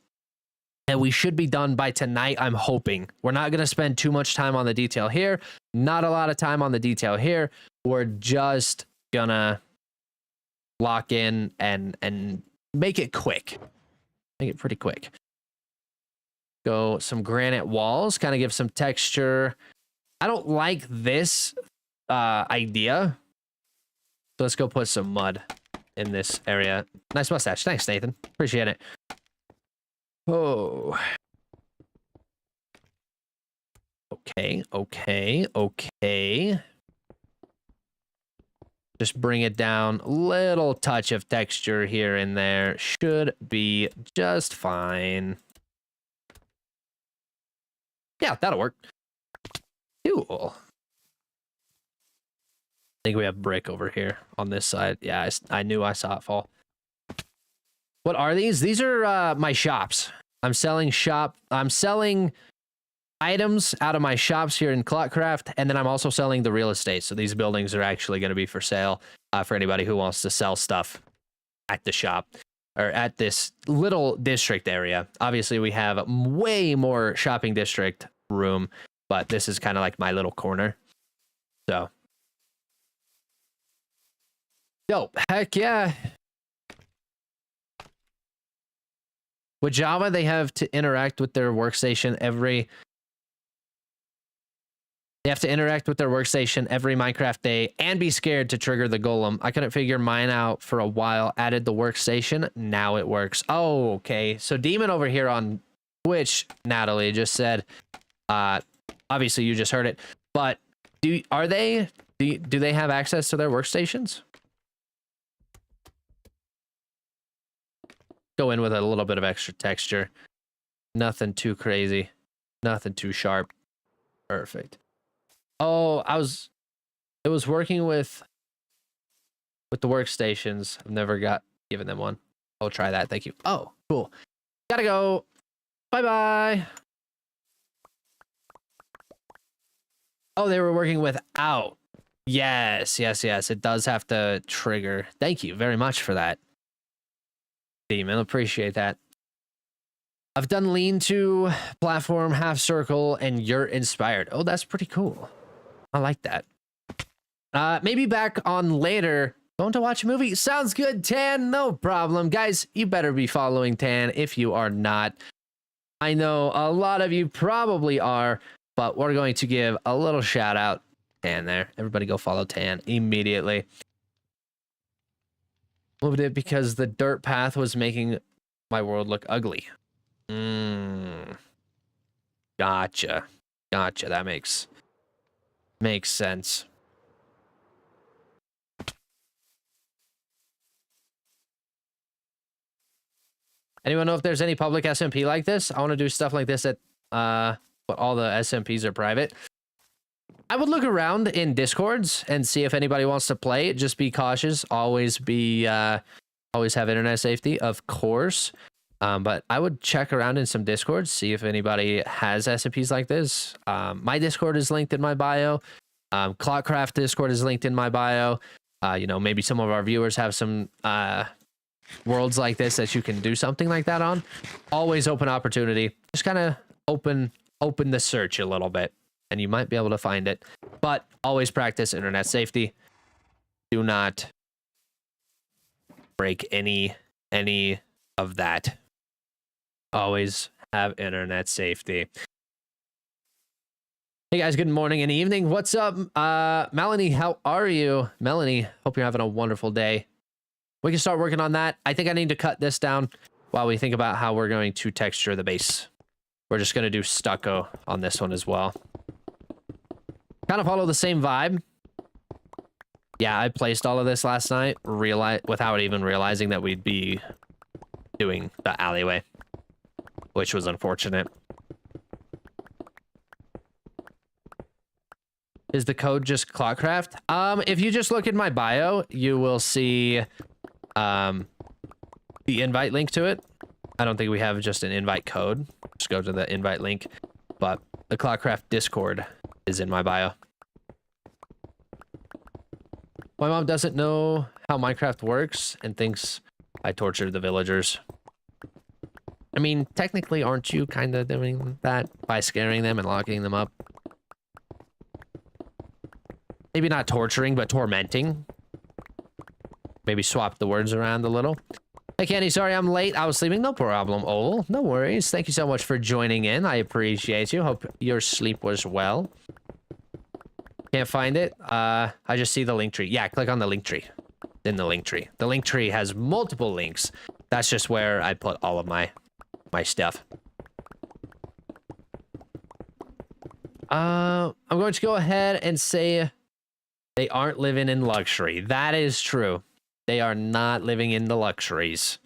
and we should be done by tonight, I'm hoping. We're not going to spend too much time on the detail here, not a lot of time on the detail here. We're just going to lock in and make it quick. Make it pretty quick. Go some granite walls, kind of give some texture. I don't like this idea. So let's go put some mud in this area. Nice mustache. Thanks, Nathan. Appreciate it. Oh. Okay. Just bring it down. Little touch of texture here and there. Should be just fine. Yeah, that'll work. Cool. think we have brick over here on this side. Yeah, I knew I saw it fall. What are these? These are my shops. I'm selling items out of my shops here in ClockCraft, and then I'm also selling the real estate. So these buildings are actually going to be for sale for anybody who wants to sell stuff at the shop or at this little district area. Obviously, we have way more shopping district room, but this is kind of like my little corner. So, dope. Heck yeah. With Java, they have to interact with their workstation every Minecraft day and be scared to trigger the golem. I couldn't figure mine out for a while. Added the workstation. Now it works. Oh, okay. So Demon over here on Twitch, Natalie, just said, obviously you just heard it, but do they have access to their workstations? Go in with a little bit of extra texture. Nothing too crazy. Nothing too sharp. Perfect. Oh, it was working with the workstations. I've never given them one. I'll try that. Thank you. Oh, cool. Gotta go. Bye-bye. Oh, they were working without. Yes. It does have to trigger. Thank you very much for that. Demon, appreciate that. I've done lean to platform, half circle, and you're inspired. Oh, that's pretty cool. I like that. Maybe back on later. Going to watch a movie? Sounds good, Tan. No problem. Guys, you better be following Tan if you are not. I know a lot of you probably are, but we're going to give a little shout out. Tan there. Everybody go follow Tan immediately. Moved it because the dirt path was making my world look ugly. Gotcha. That makes sense. Anyone know if there's any public SMP like this? I want to do stuff like this at but all the SMPs are private. I would look around in Discords and see if anybody wants to play. Just be cautious. Always have internet safety, of course. But I would check around in some Discords, see if anybody has SMPs like this. My Discord is linked in my bio. ClockCraft Discord is linked in my bio. Maybe some of our viewers have some worlds like this that you can do something like that on. Always open opportunity. Just kind of open the search a little bit, and you might be able to find it. But always practice internet safety. Do not break any of that. Always have internet safety. Hey guys, good morning and evening. What's up? Melanie, how are you? Melanie, hope you're having a wonderful day. We can start working on that. I think I need to cut this down while we think about how we're going to texture the base. We're just going to do stucco on this one as well. Kind of follow the same vibe. Yeah, I placed all of this last night without even realizing that we'd be doing the alleyway, which was unfortunate. Is the code just ClockCraft? If you just look in my bio, you will see the invite link to it. I don't think we have just an invite code. Just go to the invite link, but the ClockCraft Discord is in my bio. My mom doesn't know how Minecraft works and thinks I tortured the villagers. I mean, technically, aren't you kind of doing that by scaring them and locking them up? Maybe not torturing, but tormenting. Maybe swap the words around a little. Hey, Candy, sorry I'm late. I was sleeping. No problem, Ol. No worries. Thank you so much for joining in. I appreciate you. Hope your sleep was well. Can't find it. I just see the link tree. Yeah, click on the link tree. In the link tree. The link tree has multiple links. That's just where I put all of my stuff. I'm going to go ahead and say they aren't living in luxury. That is true. They are not living in the luxuries.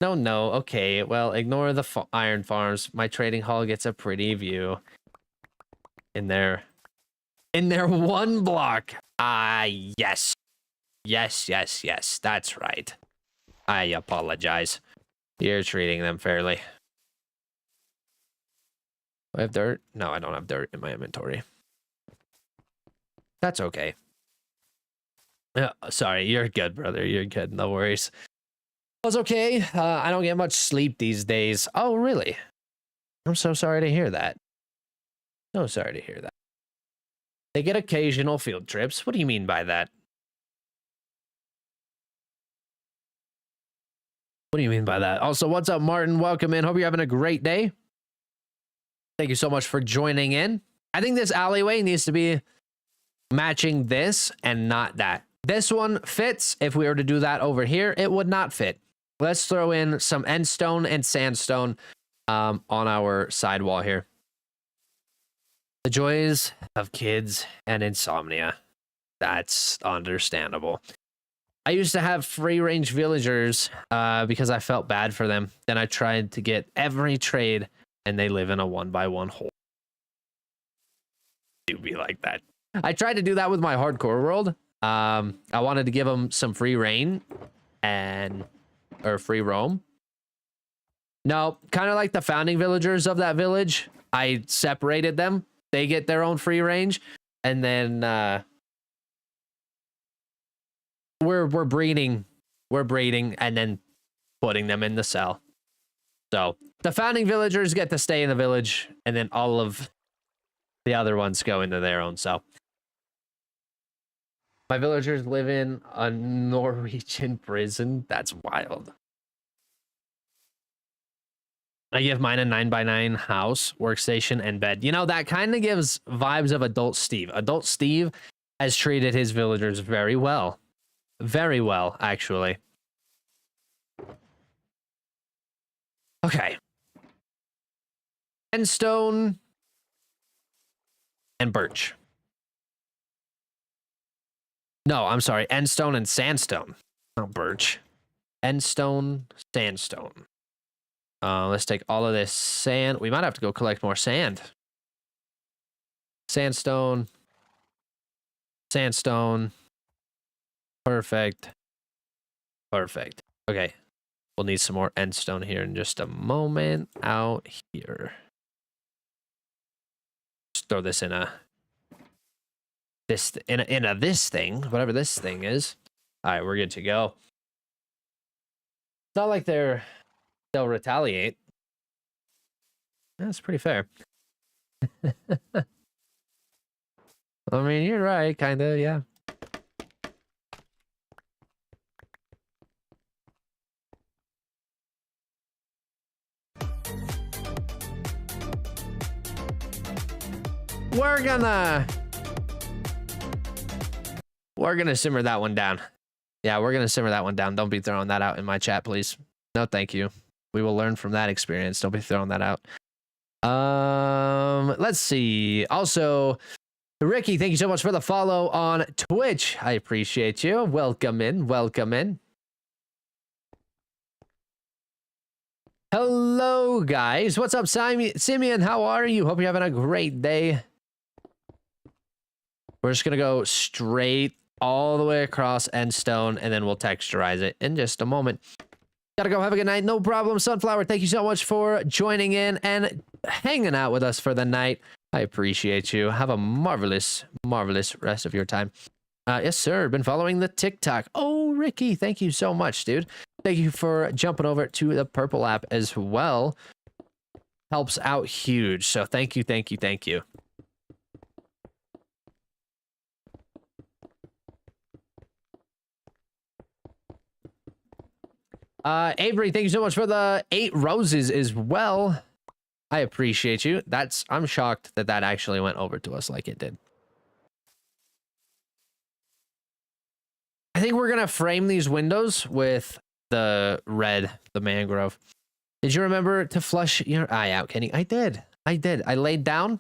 No. Okay, well, ignore the iron farms. My trading hall gets a pretty view in there. in their one block. Yes. Yes. That's right. I apologize. You're treating them fairly. I have dirt? No, I don't have dirt in my inventory. That's okay. Sorry, you're good, brother. You're good. No worries. It's okay. I don't get much sleep these days. Oh, really? I'm so sorry to hear that. So sorry to hear that. They get occasional field trips. What do you mean by that? What do you mean by that? Also, what's up, Martin? Welcome in. Hope you're having a great day. Thank you so much for joining in. I think this alleyway needs to be matching this and not that. This one fits. If we were to do that over here, it would not fit. Let's throw in some end stone and sandstone on our sidewall here. The joys of kids and insomnia. That's understandable. I used to have free-range villagers because I felt bad for them. Then I tried to get every trade, and they live in a 1x1 hole. It would be like that. I tried to do that with my hardcore world. I wanted to give them some free reign or free roam. No, kind of like the founding villagers of that village. I separated them. They get their own free range, and then we're breeding, and then putting them in the cell. So the founding villagers get to stay in the village, and then all of the other ones go into their own cell. My villagers live in a Norwegian prison. That's wild. I give mine a 9x9 house, workstation, and bed. You know, that kind of gives vibes of Adult Steve. Adult Steve has treated his villagers very well. Very well, actually. Okay. Endstone and birch. No, I'm sorry. Endstone and sandstone. Not birch. Endstone, sandstone. Let's take all of this sand. We might have to go collect more sand. Sandstone. Sandstone. Perfect. Perfect. Okay. We'll need some more endstone here in just a moment. Out here. Just throw this in a this thing, whatever this thing is. All right, we're good to go. It's not like they'll retaliate. That's pretty fair. I mean, you're right, kind of, yeah. We're gonna simmer that one down. Yeah, we're gonna simmer that one down. Don't be throwing that out in my chat, please. No, thank you. We will learn from that experience. Don't be throwing that out. Let's see. Also, Ricky, thank you so much for the follow on Twitch. I appreciate you. Welcome in. Welcome in. Hello, guys. What's up, Simeon? How are you? Hope you're having a great day. We're just going to go straight all the way across Endstone, and then we'll texturize it in just a moment. Gotta go. Have a good night. No problem, Sunflower. Thank you so much for joining in and hanging out with us for the night. I appreciate you. Have a marvelous, marvelous rest of your time. Yes, sir. Been following the TikTok. Oh, Ricky, thank you so much, dude. Thank you for jumping over to the Purple app as well. Helps out huge. So thank you, thank you, thank you. Avery, thank you so much for the 8 roses as well. I appreciate you. I'm shocked that actually went over to us like it did. I think we're gonna frame these windows with the red, the mangrove. Did you remember to flush your eye out, Kenny? I did. I laid down,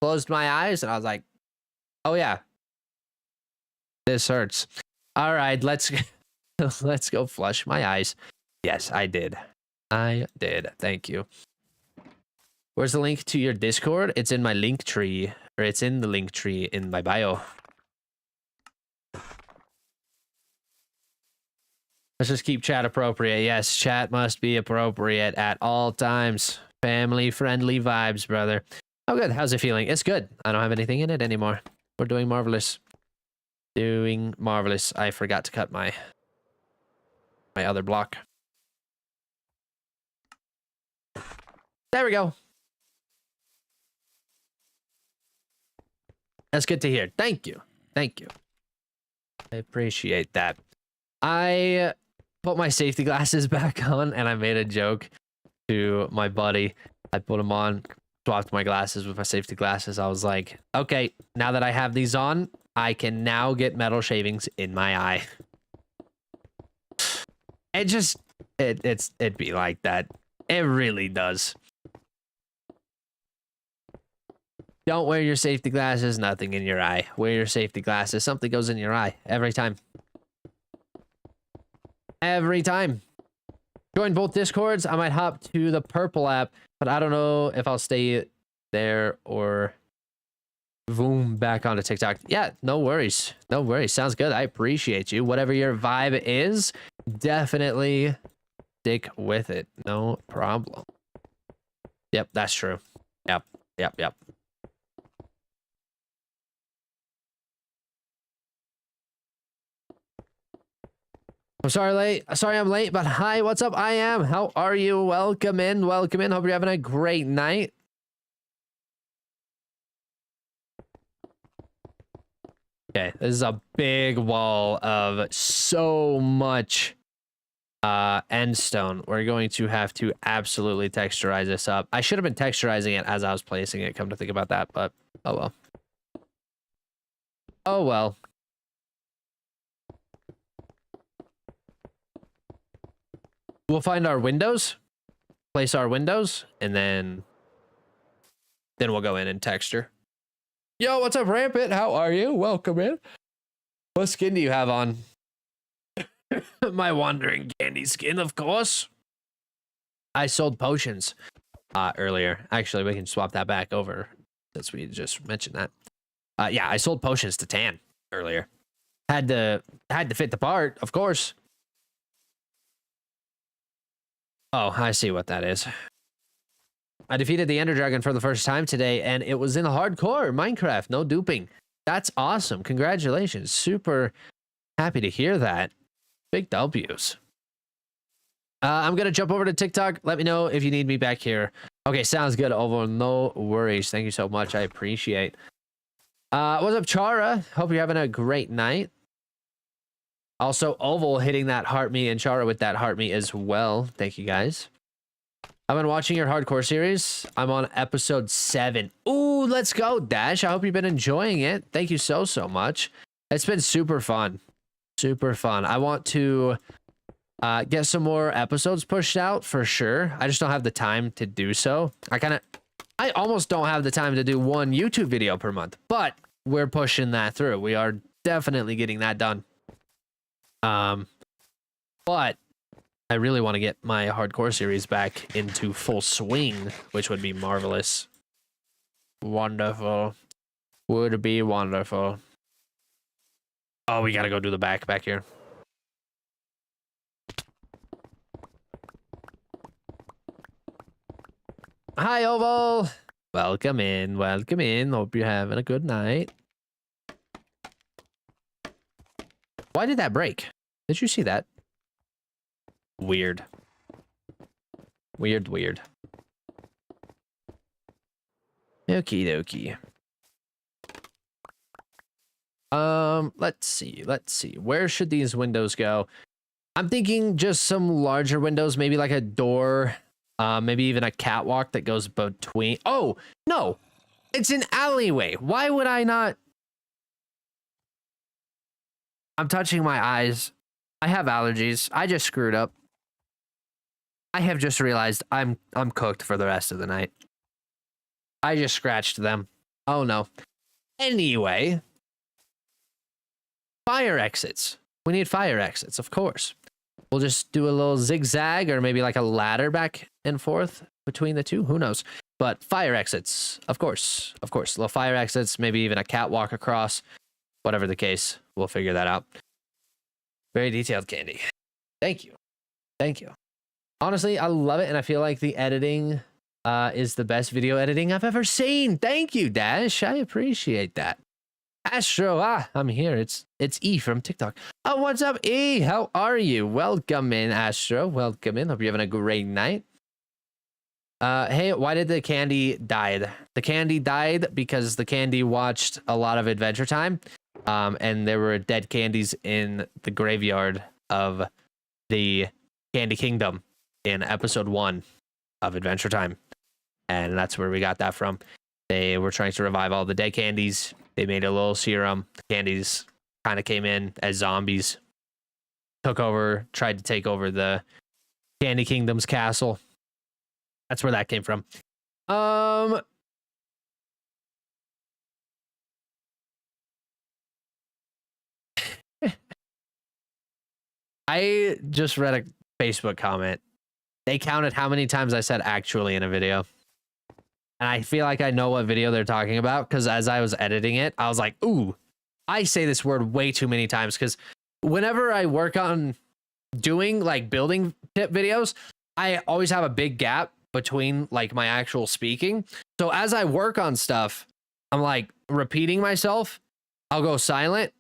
closed my eyes, and I was like, oh yeah, this hurts. All right, let's go flush my eyes. Yes, I did. Thank you. Where's the link to your Discord? It's in my link tree. or it's in the link tree in my bio. Let's just keep chat appropriate. Yes, chat must be appropriate at all times. Family-friendly vibes, brother. Oh, good. How's it feeling? It's good. I don't have anything in it anymore. We're doing marvelous. Doing marvelous. I forgot to cut my other block. There we go. That's good to hear. Thank you. Thank you. I appreciate that. I put my safety glasses back on and I made a joke to my buddy. I put them on, swapped my glasses with my safety glasses. I was like, okay, now that I have these on, I can now get metal shavings in my eye. It'd be like that. It really does. Don't wear your safety glasses, nothing in your eye. Wear your safety glasses, something goes in your eye every time. Every time. Join both Discords. I might hop to the purple app, but I don't know if I'll stay there or boom back onto TikTok. Yeah, no worries. No worries. Sounds good. I appreciate you. Whatever your vibe is, definitely stick with it. No problem. Yep, that's true. Yep. I'm sorry I'm late, but hi, what's up? I am. How are you? Welcome in. Hope you're having a great night. Okay, this is a big wall of so much end stone. We're going to have to absolutely texturize this up. I should have been texturizing it as I was placing it, come to think about that, but oh well. Oh well. We'll find our windows, place our windows, and then we'll go in and texture. Yo, what's up, Rampant? How are you? Welcome in. What skin do you have on? My wandering candy skin, of course. I sold potions earlier. Actually, we can swap that back over since we just mentioned that. Yeah, I sold potions to tan earlier. Had to fit the part, of course. Oh, I see what that is. I defeated the Ender Dragon for the first time today, and it was in hardcore Minecraft. No duping. That's awesome. Congratulations. Super happy to hear that. Big W's. I'm going to jump over to TikTok. Let me know if you need me back here. Okay, sounds good, Ovo. No worries. Thank you so much. I appreciate. What's up, Chara? Hope you're having a great night. Also, Oval hitting that heart me and Chara with that heart me as well. Thank you, guys. I've been watching your hardcore series. I'm on episode 7. Ooh, let's go, Dash. I hope you've been enjoying it. Thank you so much. It's been super fun. Super fun. I want to get some more episodes pushed out for sure. I just don't have the time to do so. I almost don't have the time to do one YouTube video per month, but we're pushing that through. We are definitely getting that done. But I really want to get my hardcore series back into full swing, which would be marvelous. Wonderful. Would be wonderful. Oh, we gotta go do the back here. Hi, Oval. Welcome in. Hope you're having a good night. Why did that break? Did you see that? Weird. Okie dokie. Let's see. Where should these windows go? I'm thinking just some larger windows, maybe like a door, maybe even a catwalk that goes between. Oh, no. It's an alleyway. Why would I not? I'm touching my eyes. I have allergies. I just screwed up. I have just realized I'm cooked for the rest of the night. I just scratched them. Oh no. Anyway, fire exits. We need fire exits, of course. We'll just do a little zigzag or maybe like a ladder back and forth between the two. Who knows? but fire exits, of course, little fire exits, maybe even a catwalk across, whatever the case, we'll figure that out. Very detailed candy. Thank you. Honestly, I love it, and I feel like the editing is the best video editing I've ever seen. Thank you, Dash. I appreciate that. Astro, I'm here. It's E from TikTok. Oh, what's up, E? How are you? Welcome in, Astro. Welcome in. Hope you're having a great night. Hey, why did the candy die? The candy died because the candy watched a lot of Adventure Time, and there were dead candies in the graveyard of the Candy Kingdom in episode 1 of Adventure Time, and that's where we got that from. They were trying to revive all the dead candies. They made a little serum. The candies kind of came in as zombies, took over, tried to take over the Candy Kingdom's castle. That's where that came from. I just read a Facebook comment. They counted how many times I said actually in a video. And I feel like I know what video they're talking about, because as I was editing it, I was like, ooh, I say this word way too many times, because whenever I work on doing like building tip videos, I always have a big gap between like my actual speaking. So as I work on stuff, I'm like repeating myself. I'll go silent,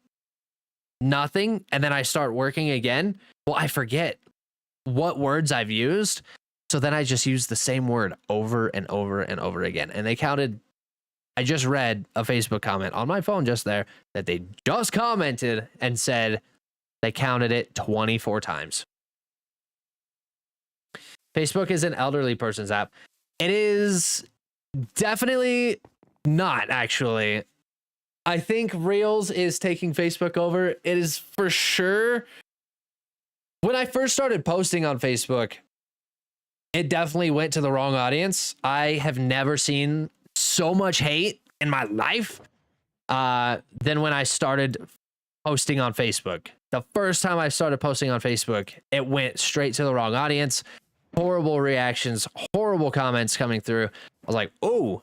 nothing, and then I start working again. Well, I forget what words I've used. So then I just use the same word over and over and over again. And they counted, I just read a Facebook comment on my phone just there that they just commented and said they counted it 24 times. Facebook is an elderly person's app. It is definitely not, actually. I think Reels is taking Facebook over. It is for sure. When I first started posting on Facebook, it definitely went to the wrong audience. I have never seen so much hate in my life than when I started posting on Facebook. The first time I started posting on Facebook, it went straight to the wrong audience. Horrible reactions, horrible comments coming through. I was like, oh,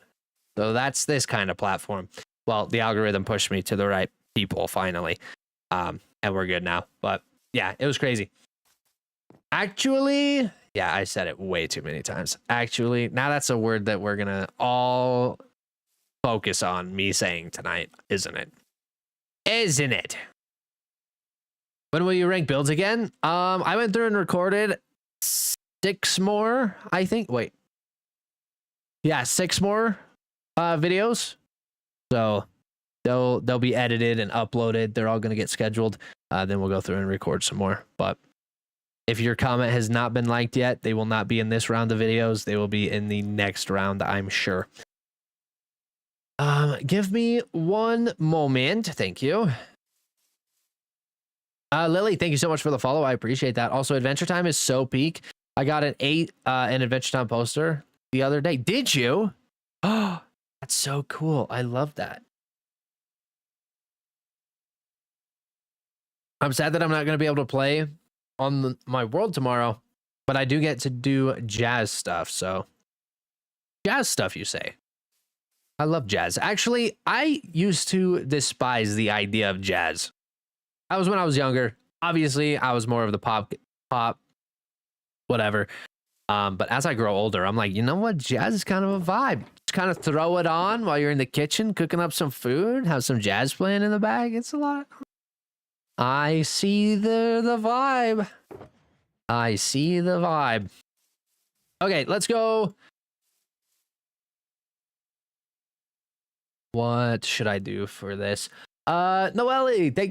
so that's this kind of platform. Well, the algorithm pushed me to the right people finally. And we're good now. But yeah, it was crazy. Actually, yeah, I said it way too many times. Actually, now that's a word that we're going to all focus on me saying tonight, isn't it? Isn't it? When will you rank builds again? I went through and recorded 6 more, I think. Wait. Yeah, 6 more videos. So they'll be edited and uploaded. They're all going to get scheduled. Then we'll go through and record some more. But if your comment has not been liked yet, they will not be in this round of videos. They will be in the next round, I'm sure. Give me one moment. Thank you. Lily, thank you so much for the follow. I appreciate that. Also, Adventure Time is so peak. I got an 8 in Adventure Time poster the other day. Did you? Oh, that's so cool. I love that. I'm sad that I'm not going to be able to play on my world tomorrow, but I do get to do jazz stuff. So jazz stuff, you say? I love jazz. Actually, I used to despise the idea of jazz. That was when I was younger. Obviously, I was more of the pop, whatever. But as I grow older, I'm like, you know what? Jazz is kind of a vibe. Just kind of throw it on while you're in the kitchen, cooking up some food, have some jazz playing in the bag. It's a lot. I see the vibe. I see the vibe. Okay, let's go. What should I do for this? Noelle,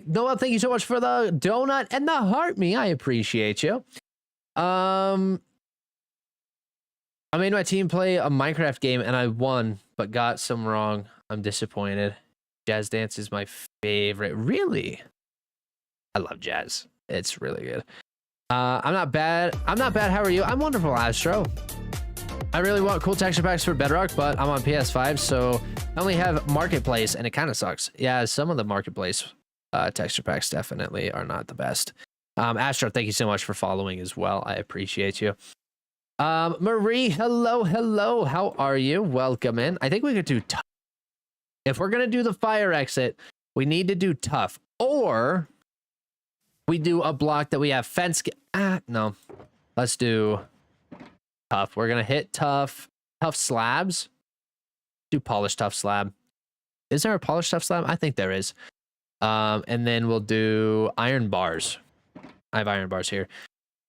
Noelle, thank you so much for the donut and the heart me. I appreciate you. I made my team play a Minecraft game and I won, but got some wrong. I'm disappointed. Jazz dance is my favorite. Really? I love jazz. It's really good. I'm not bad. How are you? I'm wonderful, Astro. I really want cool texture packs for Bedrock, but I'm on PS5, so I only have Marketplace, and it kind of sucks. Yeah, some of the Marketplace texture packs definitely are not the best. Astro, thank you so much for following as well. I appreciate you. Marie, hello, hello. How are you? Welcome in. I think we could do tough. If we're gonna do the fire exit, we need to do tough, or we do a block that we have fence. No, let's do tough. We're gonna hit tough slabs. Do polished tough slab. Is there a polished tough slab? I think there is. And then we'll do iron bars. I have iron bars here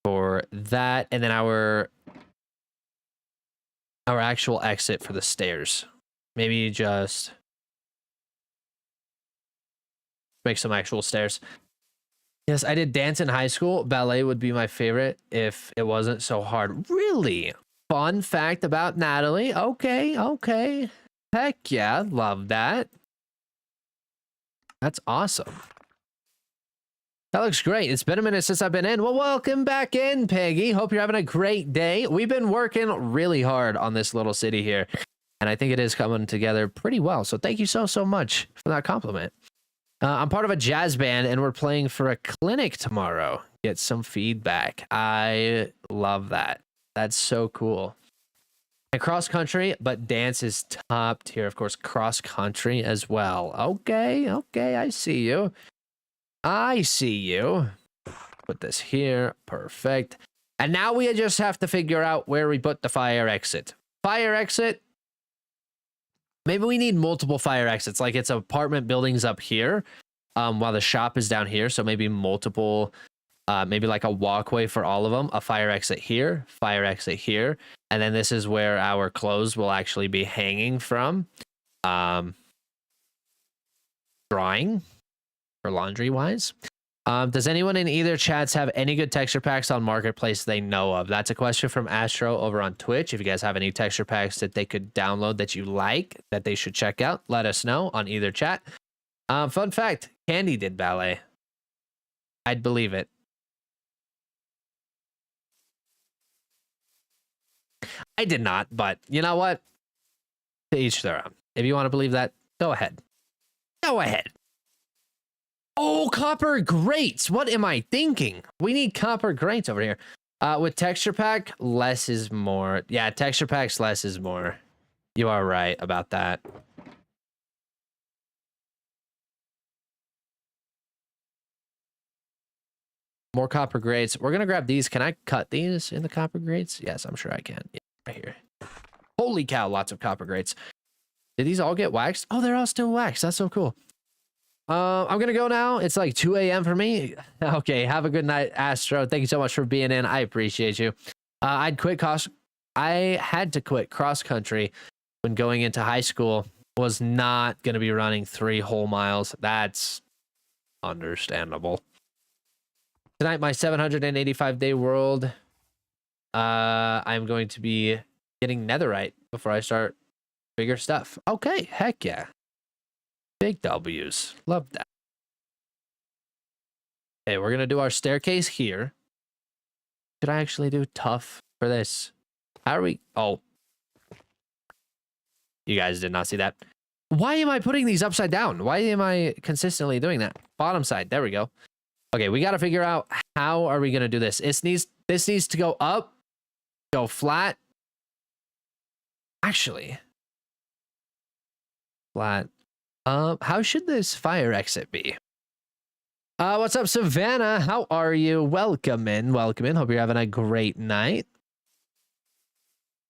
for that, and then our actual exit for the stairs. Maybe just make some actual stairs. Yes, I did dance in high school. Ballet would be my favorite if it wasn't so hard. Really? Fun fact about Natalie. Okay, okay. Heck yeah, love that. That's awesome. That looks great. It's been a minute since I've been in. Well, welcome back in, Peggy. Hope you're having a great day. We've been working really hard on this little city here, and I think it is coming together pretty well. So thank you so much for that compliment. I'm part of a jazz band, and we're playing for a clinic tomorrow. Get some feedback. I love that. That's so cool. And cross country, but dance is top tier. Of course, cross country as well. Okay, okay, I see you. I see you. Put this here. Perfect. And now we just have to figure out where we put the fire exit. Fire exit. Maybe we need multiple fire exits. Like it's apartment buildings up here, while the shop is down here. So maybe multiple, maybe like a walkway for all of them. A fire exit here, and then this is where our clothes will actually be hanging from. Drying for laundry wise. Does anyone in either chats have any good texture packs on Marketplace they know of? That's a question from Astro over on Twitch. If you guys have any texture packs that they could download that you like, that they should check out, let us know on either chat. Fun fact, Candy did ballet. I'd believe it. I did not, but you know what? To each their own. If you want to believe that, go ahead. Go ahead. Oh, copper grates. What am I thinking? We need copper grates over here. With texture pack, less is more. Yeah, texture packs, less is more. You are right about that. More copper grates. We're going to grab these. Can I cut these in the copper grates? Yes, I'm sure I can. Yeah, right here. Holy cow, lots of copper grates. Did these all get waxed? Oh, they're all still waxed. That's so cool. I'm gonna go now. It's like 2 a.m. for me. Okay, have a good night, Astro. Thank you so much for being in. I appreciate you. I had to quit cross country when going into high school. Was not gonna be running 3 whole miles. That's understandable. Tonight, my 785-day world. I'm going to be getting netherite before I start bigger stuff. Okay, heck yeah. Big W's. Love that. Okay, we're going to do our staircase here. Should I actually do tough for this? How are we? Oh. You guys did not see that. Why am I putting these upside down? Why am I consistently doing that? Bottom side. There we go. Okay, we got to figure out how are we going to do this. This needs to go up, go flat. Actually. Flat. How should this fire exit be? What's up, Savannah? How are you? Welcome in. Welcome in. Hope you're having a great night.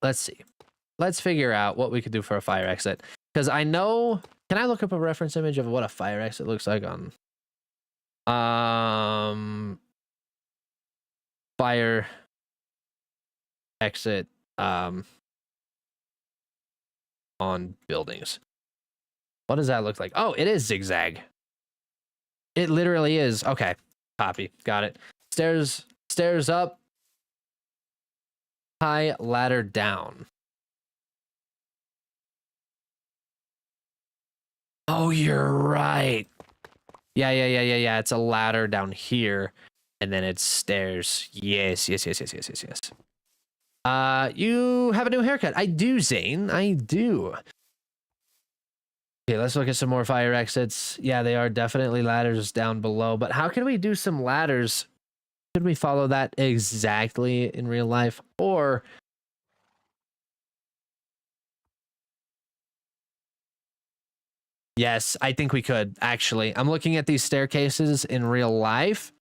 Let's see. Let's figure out what we could do for a fire exit. Because I know... Can I look up a reference image of what a fire exit looks like on... Fire... exit... on buildings. What does that look like? Oh, it is zigzag. It literally is. Okay. Copy. Got it. Stairs up. High ladder down. Oh, you're right. Yeah. It's a ladder down here. And then it's stairs. Yes. You have a new haircut. I do, Zane. I do. Okay, let's look at some more fire exits. Yeah, they are definitely ladders down below. But how can we do some ladders? Should we follow that exactly in real life? Or Yes, I think we could, actually. I'm looking at these staircases in real life.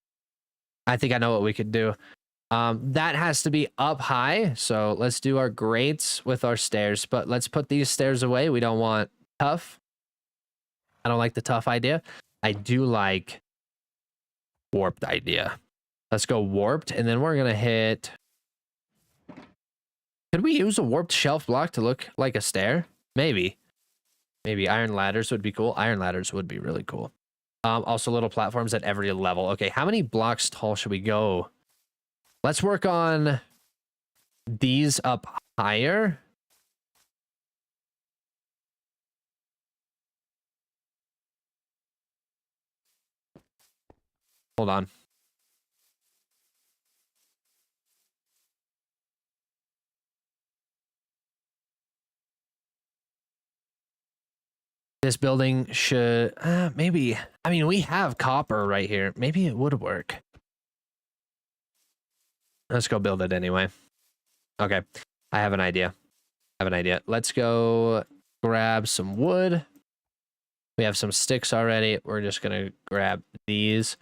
I think I know what we could do. That has to be up high. So let's do our grates with our stairs. But let's put these stairs away. We don't want tough. I don't like the tough idea. I do like warped idea. Let's go warped. And then we're going to hit... Could we use a warped shelf block to look like a stair? Maybe. Maybe iron ladders would be cool. Iron ladders would be really cool. Also little platforms at every level. Okay, how many blocks tall should we go? Let's work on these up higher. Hold on. This building should maybe, I mean, we have copper right here. Maybe it would work. Let's go build it anyway. Okay, I have an idea. Let's go grab some wood. We have some sticks already. We're just gonna grab these.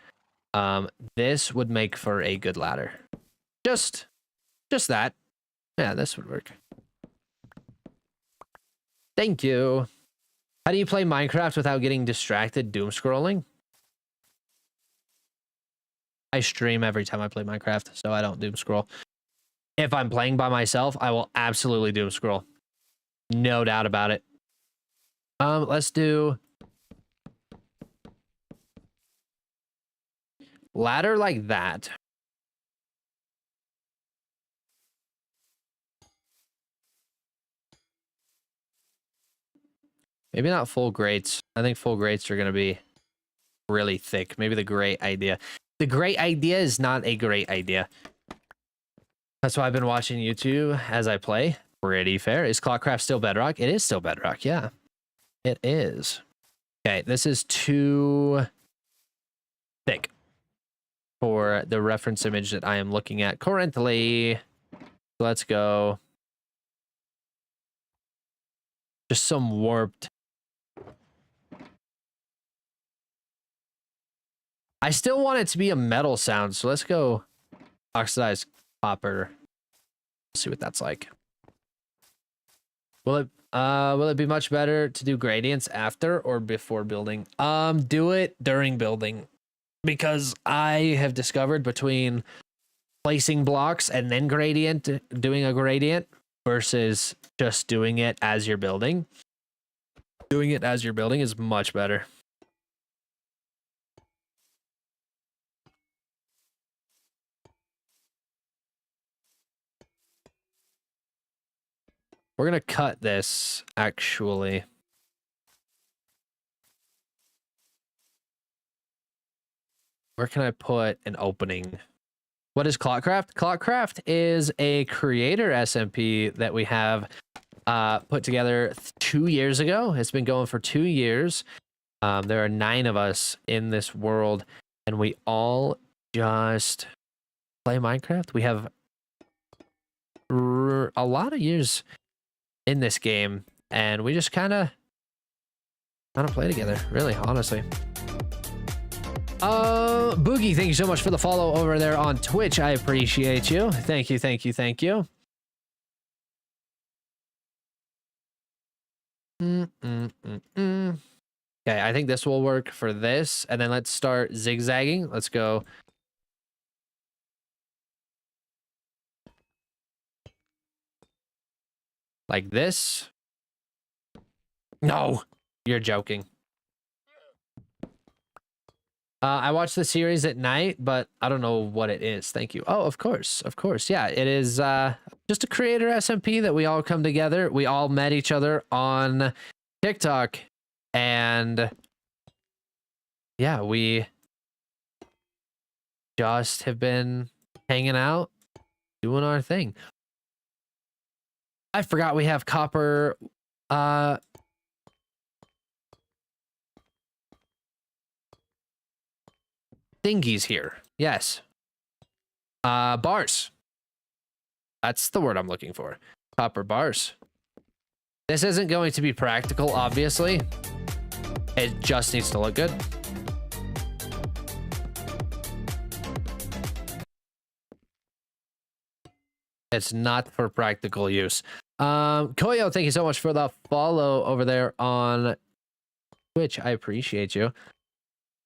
This would make for a good ladder. Just that. Yeah, this would work. Thank you. How do you play Minecraft without getting distracted doom scrolling? I stream every time I play Minecraft, so I don't doom scroll. If I'm playing by myself, I will absolutely doom scroll. No doubt about it. Let's do ladder like that. Maybe not full grates. I think full grates are going to be really thick. Maybe the great idea. The great idea is not a great idea. That's why I've been watching YouTube as I play. Pretty fair. Is ClockCraft still Bedrock? It is still Bedrock, yeah. It is. Okay, this is too thick for the reference image that I am looking at currently. Let's go. Just some warped. I still want it to be a metal sound, so let's go oxidized copper. See what that's like. Will it be much better to do gradients after or before building? Do it during building, because I have discovered between placing blocks and then doing a gradient versus just doing it as you're building. Doing it as you're building is much better. We're going to cut this, actually. Where can I put an opening? What is ClockCraft? ClockCraft is a creator SMP that we have put together 2 years ago. It's been going for 2 years. There are 9 of us in this world, and we all just play Minecraft. We have a lot of years in this game, and we just kind of play together, really, honestly. Boogie, thank you so much for the follow over there on Twitch. I appreciate you. Thank you. Okay, I think this will work for this, and then let's start zigzagging. Let's go. Like this. No, you're joking. I watch the series at night, but I don't know what it is. Thank you. Oh, of course. Yeah, it is just a creator SMP that we all come together. We all met each other on TikTok, and yeah, we just have been hanging out, doing our thing. I forgot we have copper thingies here. Yes. Bars. That's the word I'm looking for. Copper bars. This isn't going to be practical, obviously. It just needs to look good. It's not for practical use. Koyo, thank you so much for the follow over there on Twitch. I appreciate you.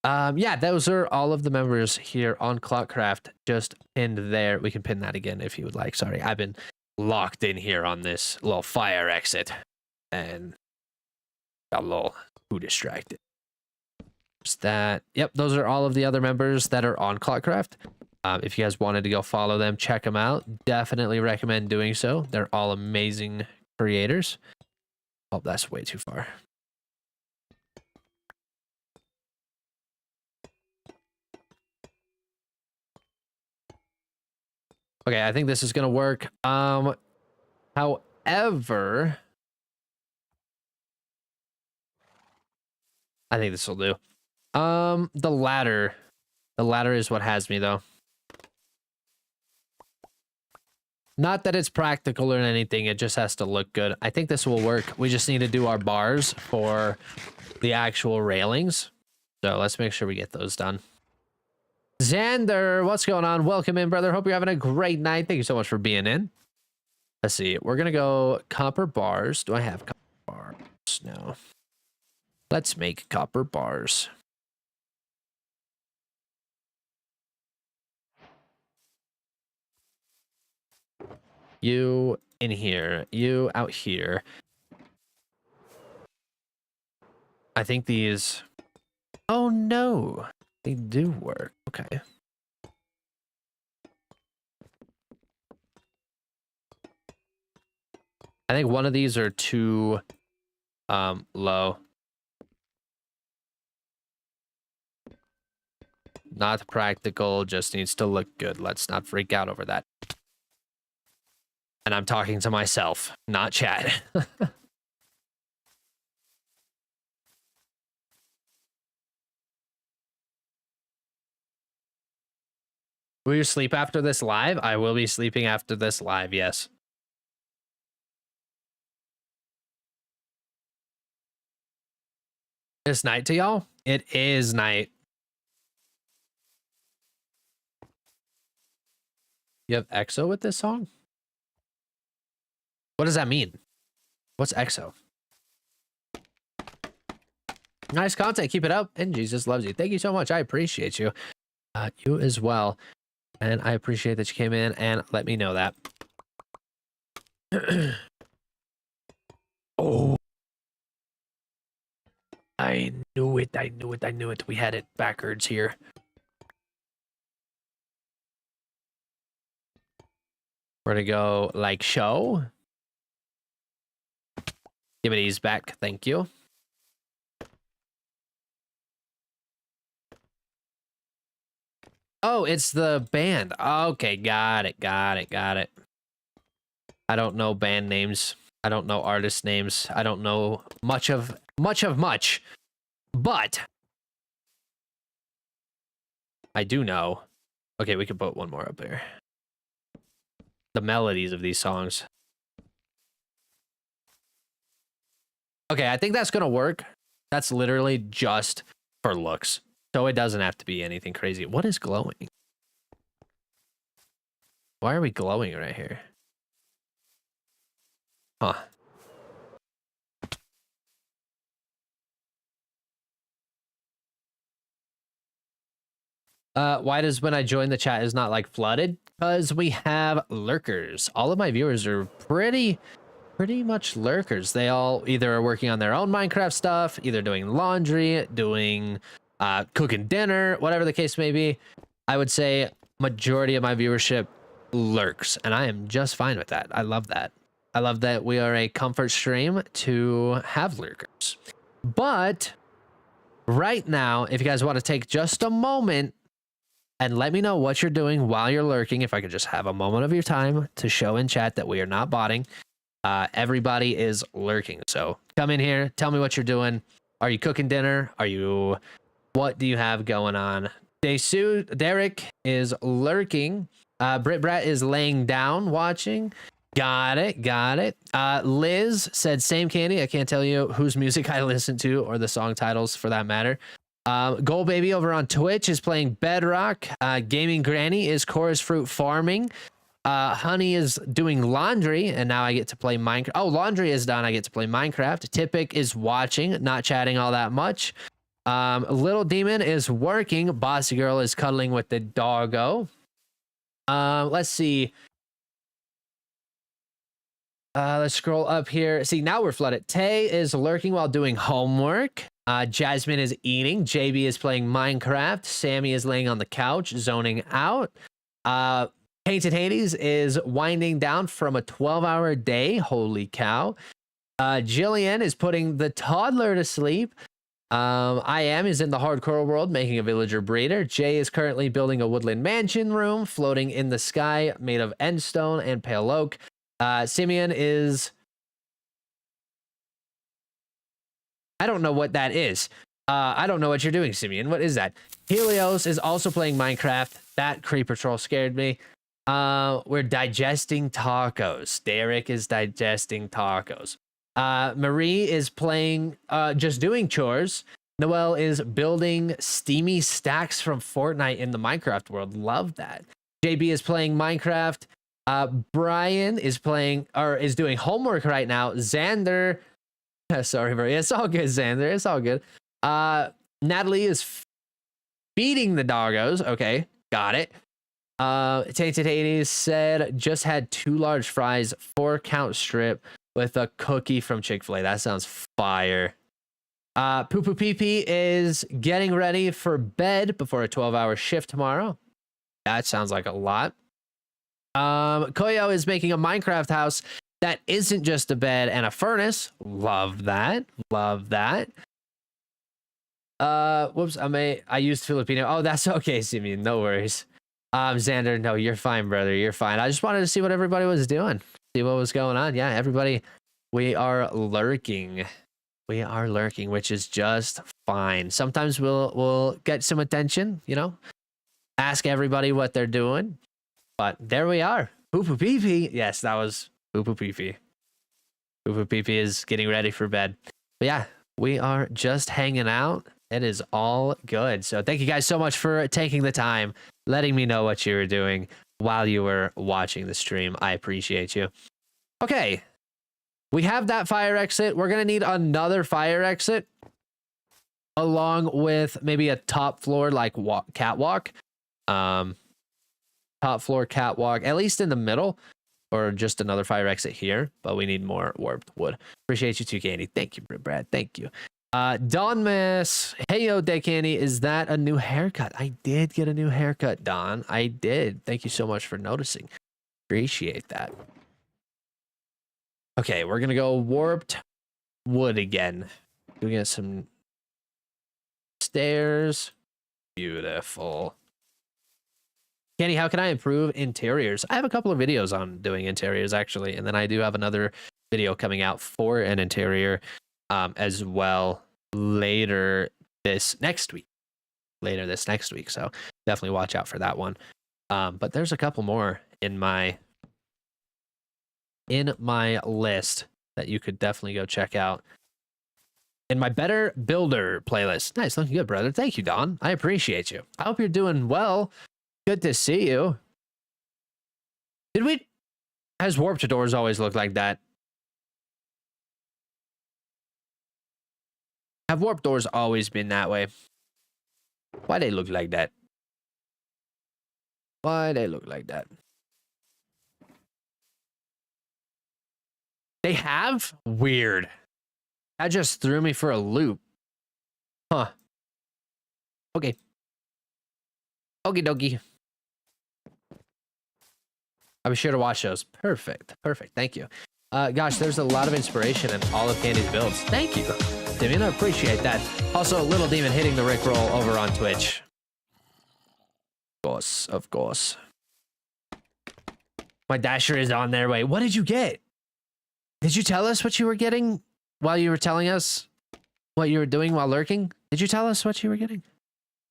Yeah, those are all of the members here on ClockCraft. Just pinned there. We can pin that again if you would like. Sorry, I've been locked in here on this little fire exit and got a little too distracted. Just that. Yep, those are all of the other members that are on ClockCraft. If you guys wanted to go follow them, check them out. Definitely recommend doing so. They're all amazing creators. Oh, that's way too far. Okay, I think this is gonna work. However, I think this will do. The ladder is what has me though. Not that it's practical or anything, it just has to look good. I think this will work. We just need to do our bars for the actual railings. So let's make sure we get those done. Xander, what's going on? Welcome in, brother. Hope you're having a great night. Thank you so much for being in. Let's see. We're going to go copper bars. Do I have copper bars? No. Let's make copper bars. You in here. You out here. I think these... Oh, no. They do work. Okay. I think one of these are too low. Not practical, just needs to look good. Let's not freak out over that. And I'm talking to myself, not chat. Will you sleep after this live? I will be sleeping after this live, yes. It's night to y'all? It is night. You have EXO with this song? What does that mean? What's EXO? Nice content. Keep it up. And Jesus loves you. Thank you so much. I appreciate you. You as well. And I appreciate that you came in and let me know that. Oh. I knew it. I knew it. I knew it. We had it backwards here. We're going to go like show. Give me these back. Thank you. Oh, it's the band. Okay, got it. Got it. Got it. I don't know band names. I don't know artist names. I don't know much of much. But I do know. Okay, we can put one more up there. The melodies of these songs. Okay, I think that's gonna work. That's literally just for looks. So it doesn't have to be anything crazy. What is glowing? Why are we glowing right here? Huh. Why does when I join the chat is not like flooded? Because we have lurkers. All of my viewers are pretty much lurkers. They all either are working on their own Minecraft stuff, either doing laundry, doing cooking dinner, whatever the case may be. I would say majority of my viewership lurks, and I am just fine with that. I love that. I love that we are a comfort stream to have lurkers. But right now, if you guys want to take just a moment and let me know what you're doing while you're lurking, if I could just have a moment of your time to show in chat that we are not botting. Everybody is lurking. So come in here, tell me what you're doing. Are you cooking dinner? What do you have going on? Derek is lurking. Brit Brat is laying down watching. Got it. Got it. Liz said, same Candy. I can't tell you whose music I listen to or the song titles for that matter. Gold Baby over on Twitch is playing Bedrock. Gaming Granny is Chorus Fruit farming. Honey is doing laundry, and now I get to play Minecraft. Oh, laundry is done. I get to play Minecraft. Tipic is watching, not chatting all that much. Little Demon is working. Bossy Girl is cuddling with the doggo. Let's see. Let's scroll up here. See, now we're flooded. Tay is lurking while doing homework. Jasmine is eating. JB is playing Minecraft. Sammy is laying on the couch, zoning out. Painted Hades is winding down from a 12-hour day. Holy cow. Jillian is putting the toddler to sleep. I Am is in the hardcore world making a villager breeder. Jay is currently building a woodland mansion room floating in the sky made of endstone and pale oak. Simeon is... I don't know what that is. I don't know what you're doing, Simeon. What is that? Helios is also playing Minecraft. That creeper troll scared me. We're digesting tacos. Derek is digesting tacos. Marie is playing, just doing chores. Noelle is building steamy stacks from Fortnite in the Minecraft world. Love that. JB is playing Minecraft. Brian is playing, or is doing homework right now. Xander, sorry, bro. It's all good, Xander. It's all good. Natalie is feeding the doggos. Okay, got it. Tainted Hades said, just had 2 large fries, 4-count strip with a cookie from Chick-fil-A. That sounds fire. Poo Poo Pee Pee is getting ready for bed before a 12-hour shift tomorrow. That sounds like a lot. Koyo is making a Minecraft house that isn't just a bed and a furnace. Love that. Love that. Whoops, I used Filipino. Oh, that's okay, Simeon. No worries. Xander, no, you're fine, brother. You're fine. I just wanted to see what everybody was doing. See what was going on. Yeah, everybody, we are lurking. We are lurking, which is just fine. Sometimes we'll get some attention, you know, ask everybody what they're doing. But there we are. Poo Poo Pee Pee. Yes, that was Poo Poo Pee Pee. Poo Poo Pee Pee is getting ready for bed. But yeah, we are just hanging out. It is all good. So thank you guys so much for taking the time, letting me know what you were doing while you were watching the stream. I appreciate you. Okay. We have that fire exit. We're going to need another fire exit along with maybe a top floor like catwalk. Top floor catwalk, at least in the middle, or just another fire exit here. But we need more warped wood. Appreciate you too, Candy. Thank you, Brad. Thank you. Don Miss, hey yo, Day Candy, is that a new haircut? I did get a new haircut, Don. I did. Thank you so much for noticing. Appreciate that. Okay, we're gonna go warped wood again. We get some stairs. Beautiful. Candy, how can I improve interiors? I have a couple of videos on doing interiors actually, and then I do have another video coming out for an interior as well later this next week. So definitely watch out for that one. But there's a couple more in my list that you could definitely go check out in my Better Builder playlist. Nice, looking good, brother. Thank you, Don. I appreciate you. I hope you're doing well. Good to see you. Has warped doors always looked like that? Have warped doors always been that way? Why they look like that? Why they look like that? They have? Weird. That just threw me for a loop. Huh. Okay. Okie dokie. I'll be sure to watch those. Perfect. Perfect. Thank you. Gosh, there's a lot of inspiration in all of Candy's builds. Thank you, Damien. I appreciate that. Also, Little Demon hitting the Rickroll over on Twitch. Of course. My dasher is on their way. What did you get? Did you tell us what you were getting while you were telling us what you were doing while lurking? Did you tell us what you were getting?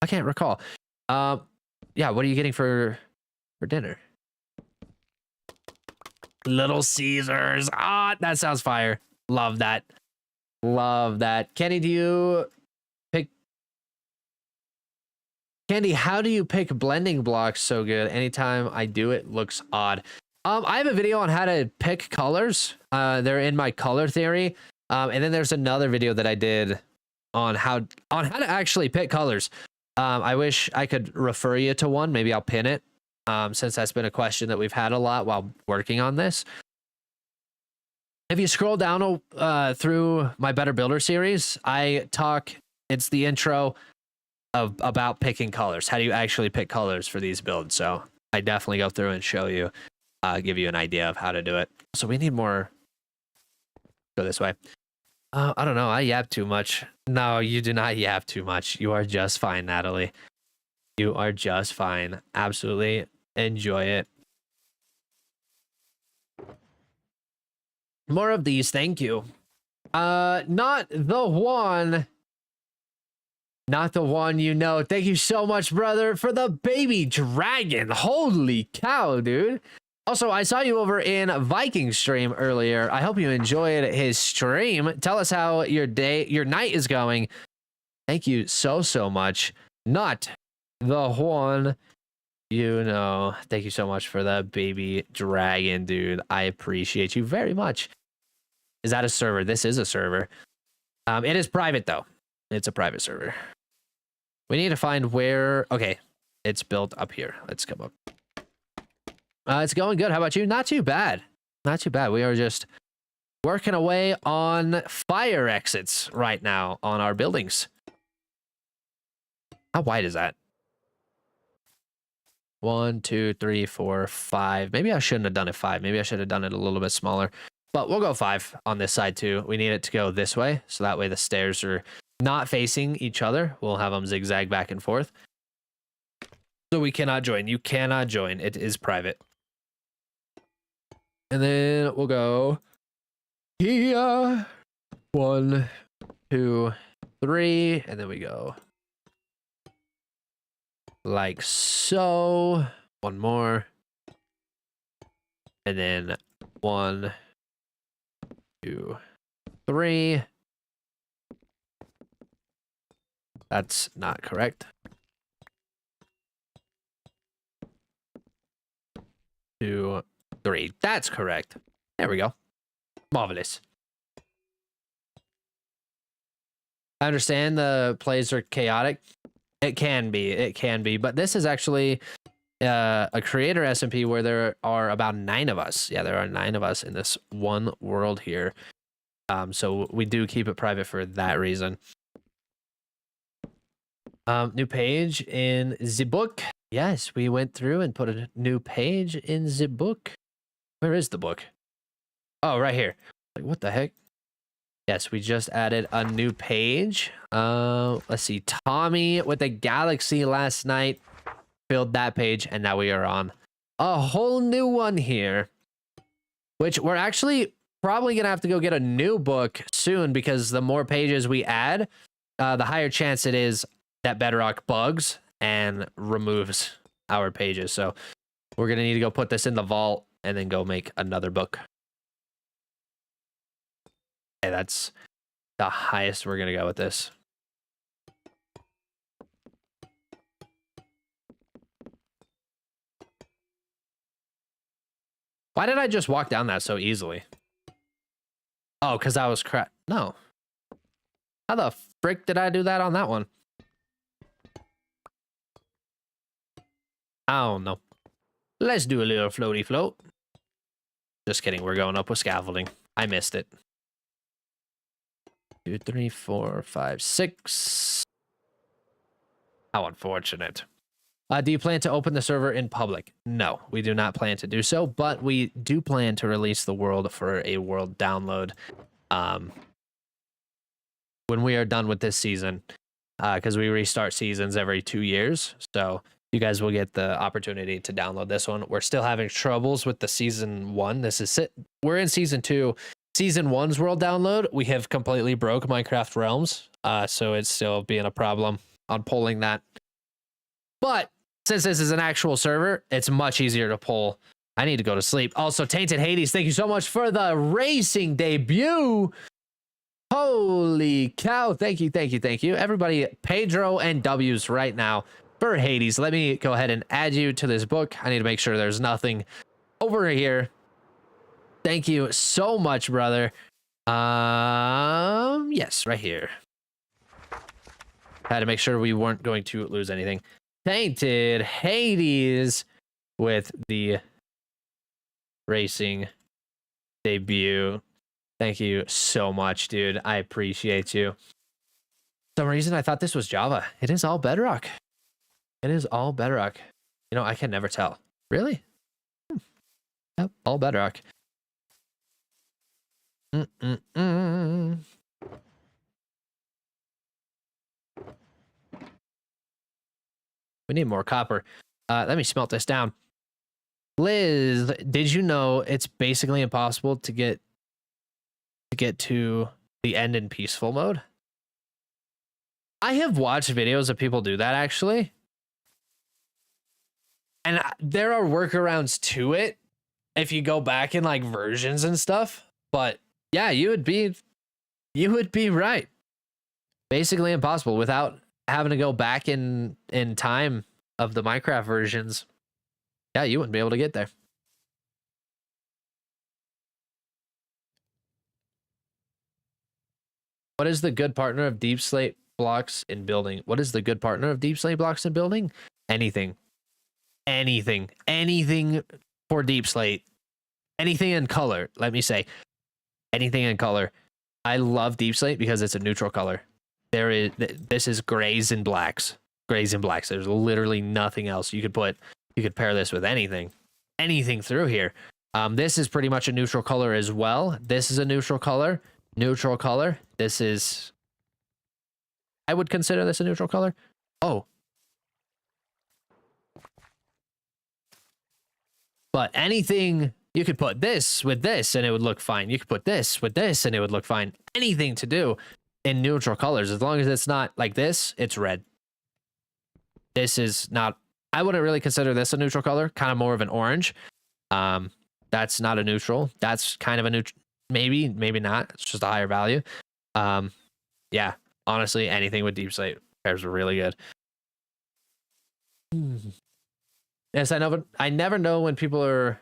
I can't recall. Yeah, what are you getting for dinner? Little Caesars. Ah, that sounds fire. Love that. Love that. Kenny, do you pick... Candy, how do you pick blending blocks so good? Anytime I do it, looks odd. I have a video on how to pick colors. They're in my color theory. And then there's another video that I did on how to actually pick colors. I wish I could refer you to one. Maybe I'll pin it. Since that's been a question that we've had a lot while working on this. If you scroll down through my Better Builder series, I talk, it's the intro about picking colors. How do you actually pick colors for these builds? So I definitely go through and show you, give you an idea of how to do it. So we need more. Go this way. I don't know. I yap too much. No, you do not yap too much. You are just fine, Natalie. You are just fine. Absolutely enjoy it. More of these, thank you. Not the one. Not the one you know. Thank you so much, brother, for the baby dragon. Holy cow, dude. Also, I saw you over in Viking stream earlier. I hope you enjoyed his stream. Tell us how your night is going. Thank you so much. Not the one you know. Thank you so much for the baby dragon, dude. I appreciate you very much. Is that a server? This is a server. It is private, though. It's a private server. We need to find where... Okay, it's built up here. Let's come up. It's going good. How about you? Not too bad. Not too bad. We are just working away on fire exits right now on our buildings. How wide is that? 1, 2, 3, 4, 5. Maybe I shouldn't have done it 5. Maybe I should have done it a little bit smaller. But we'll go 5 on this side too. We need it to go this way. So that way the stairs are not facing each other. We'll have them zigzag back and forth. So we cannot join. You cannot join. It is private. And then we'll go here. 1, 2, 3. And then we go like so. One more. And then 1, 2, 3. That's not correct. 2, 3. That's correct. There we go. Marvelous. I understand the plays are chaotic. It can be, but this is actually a creator SMP where there are about 9 of us. Yeah, there are 9 of us in this one world here. So we do keep it private for that reason. New page in the book. Yes, we went through and put a new page in the book. Where is the book? Oh, right here. Like, what the heck? Yes, we just added a new page. Let's see. Tommy with the Galaxy last night filled that page, and now we are on a whole new one here, which we're actually probably going to have to go get a new book soon because the more pages we add, the higher chance it is that Bedrock bugs and removes our pages. So we're going to need to go put this in the vault and then go make another book. Okay, that's the highest we're going to go with this. Why did I just walk down that so easily? Oh, because I was No. How the frick did I do that on that one? I don't know. Let's do a little floaty float. Just kidding. We're going up with scaffolding. I missed it. 2, 3, 4, 5, 6. How unfortunate. Do you plan to open the server in public? No, we do not plan to do so, but we do plan to release the world for a world download when we are done with this season, because we restart seasons every 2 years. So you guys will get the opportunity to download this one. We're still having troubles with the season 1. This is it. We're in season 2. Season 1's world download, we have completely broke Minecraft Realms, so it's still being a problem on pulling that. But since this is an actual server, it's much easier to pull. I need to go to sleep. Also, Tainted Hades, thank you so much for the racing debut. Holy cow. Thank you, thank you, thank you. Everybody, Pedro and W's right now for Hades. Let me go ahead and add you to this book. I need to make sure there's nothing over here. Thank you so much, brother. Yes, right here. Had to make sure we weren't going to lose anything. Tainted Hades with the racing debut. Thank you so much, dude. I appreciate you. For some reason, I thought this was Java. It is all Bedrock. It is all Bedrock. You know, I can never tell. Really? Yep, all Bedrock. We need more copper. Let me smelt this down. Liz, did you know it's basically impossible to get to the end in peaceful mode? I have watched videos of people do that actually. And there are workarounds to it if you go back in like versions and stuff. But yeah, you would be right. Basically impossible without having to go back in time of the Minecraft versions. Yeah, you wouldn't be able to get there. What is the good partner of deep slate blocks in building? What is the good partner of deep slate blocks in building? Anything. Anything for deep slate. Anything in color, let me say. Anything in color. I love deep slate because it's a neutral color. This is grays and blacks. Grays and blacks. There's literally nothing else you could put. You could pair this with anything through here. This is pretty much a neutral color as well. This is a neutral color. Neutral color. This is, I would consider this a neutral color. Oh. But anything, you could put this with this and it would look fine. You could put this with this and it would look fine. Anything to do in neutral colors. As long as it's not like this, it's red. This is not, I wouldn't really consider this a neutral color. Kind of more of an orange. That's not a neutral. That's kind of a neutral. Maybe not. It's just a higher value. Yeah, honestly, anything with deep slate pairs are really good. Yes, I never know when people are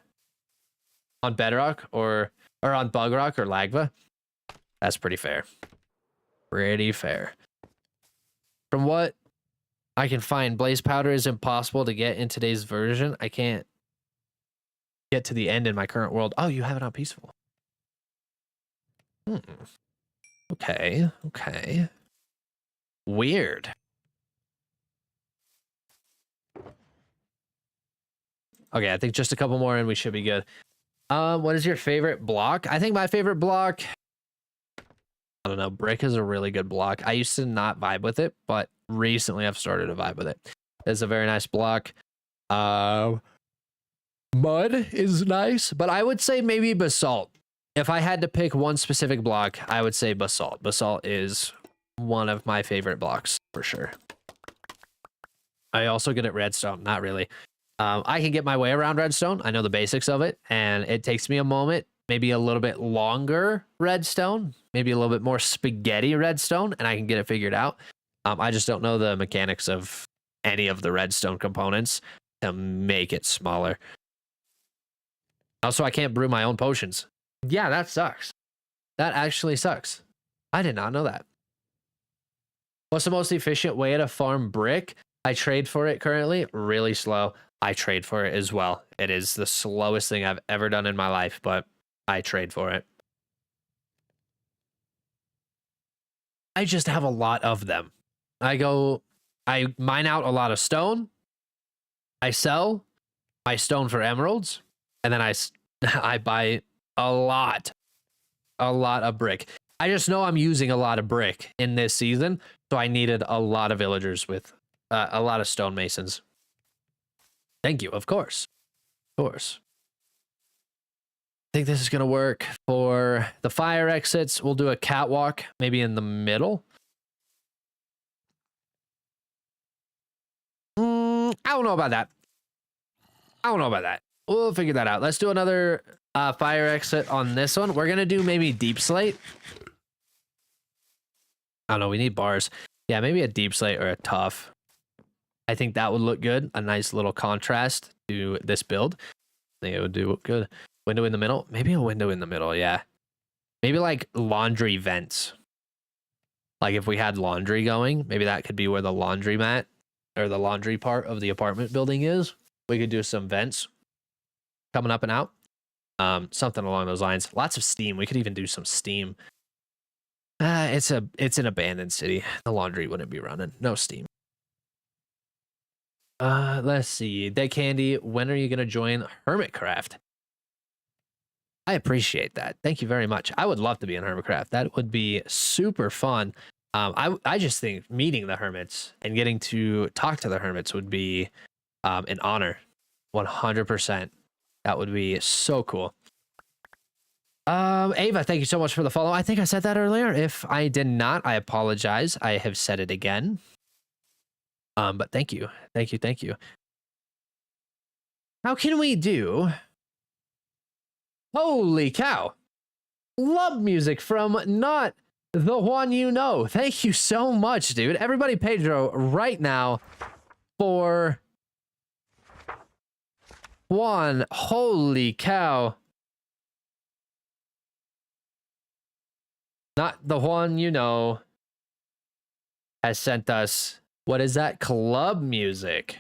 on Bedrock or on Bugrock or Lagva. That's pretty fair. Pretty fair. From what I can find, Blaze Powder is impossible to get in today's version. I can't get to the end in my current world. Oh, you have it on peaceful. Okay. Weird. Okay, I think just a couple more and we should be good. What is your favorite block? I think my favorite block, I don't know, brick is a really good block. I used to not vibe with it, but recently I've started to vibe with it. It's a very nice block. Mud is nice, but I would say maybe basalt. If I had to pick one specific block, I would say basalt. Basalt is one of my favorite blocks for sure. I also get it redstone, not really. I can get my way around redstone. I know the basics of it, and it takes me a moment, maybe a little bit longer redstone, maybe a little bit more spaghetti redstone, and I can get it figured out. I just don't know the mechanics of any of the redstone components to make it smaller. Also, I can't brew my own potions. Yeah, that sucks. That actually sucks. I did not know that. What's the most efficient way to farm brick? I trade for it currently. Really slow. I trade for it as well. It is the slowest thing I've ever done in my life, but I trade for it. I just have a lot of them. I mine out a lot of stone. I sell my stone for emeralds, and then I buy a lot of brick. I just know I'm using a lot of brick in this season, so I needed a lot of villagers with a lot of stonemasons. Thank you, of course. Of course. I think this is going to work for the fire exits. We'll do a catwalk, maybe in the middle. I don't know about that. we'll figure that out. Let's do another fire exit on this one. We're gonna do maybe deep slate. I don't know. We need bars. Yeah, maybe a deep slate or a tough. I think that would look good. A nice little contrast to this build. I think it would do good. Window in the middle. Maybe a window in the middle. Yeah. Maybe like laundry vents. Like if we had laundry going, maybe that could be where the laundry mat or the laundry part of the apartment building is. We could do some vents coming up and out. Something along those lines. Lots of steam. We could even do some steam. It's an abandoned city. The laundry wouldn't be running. No steam. Let's see. Dead Candy, when are you gonna join Hermitcraft? I appreciate that. Thank you very much. I would love to be in Hermitcraft. That would be super fun. I just think meeting the hermits and getting to talk to the hermits would be an honor. 100%. That would be so cool. Ava, thank you so much for the follow. I think I said that earlier. If I did not, I apologize. I have said it again. But thank you. Thank you. Thank you. How can we do? Holy cow. Love music from Not the One You Know. Thank you so much, dude. Everybody, Pedro, right now for Juan. Holy cow. Not the One You Know has sent us, what is that? Club music.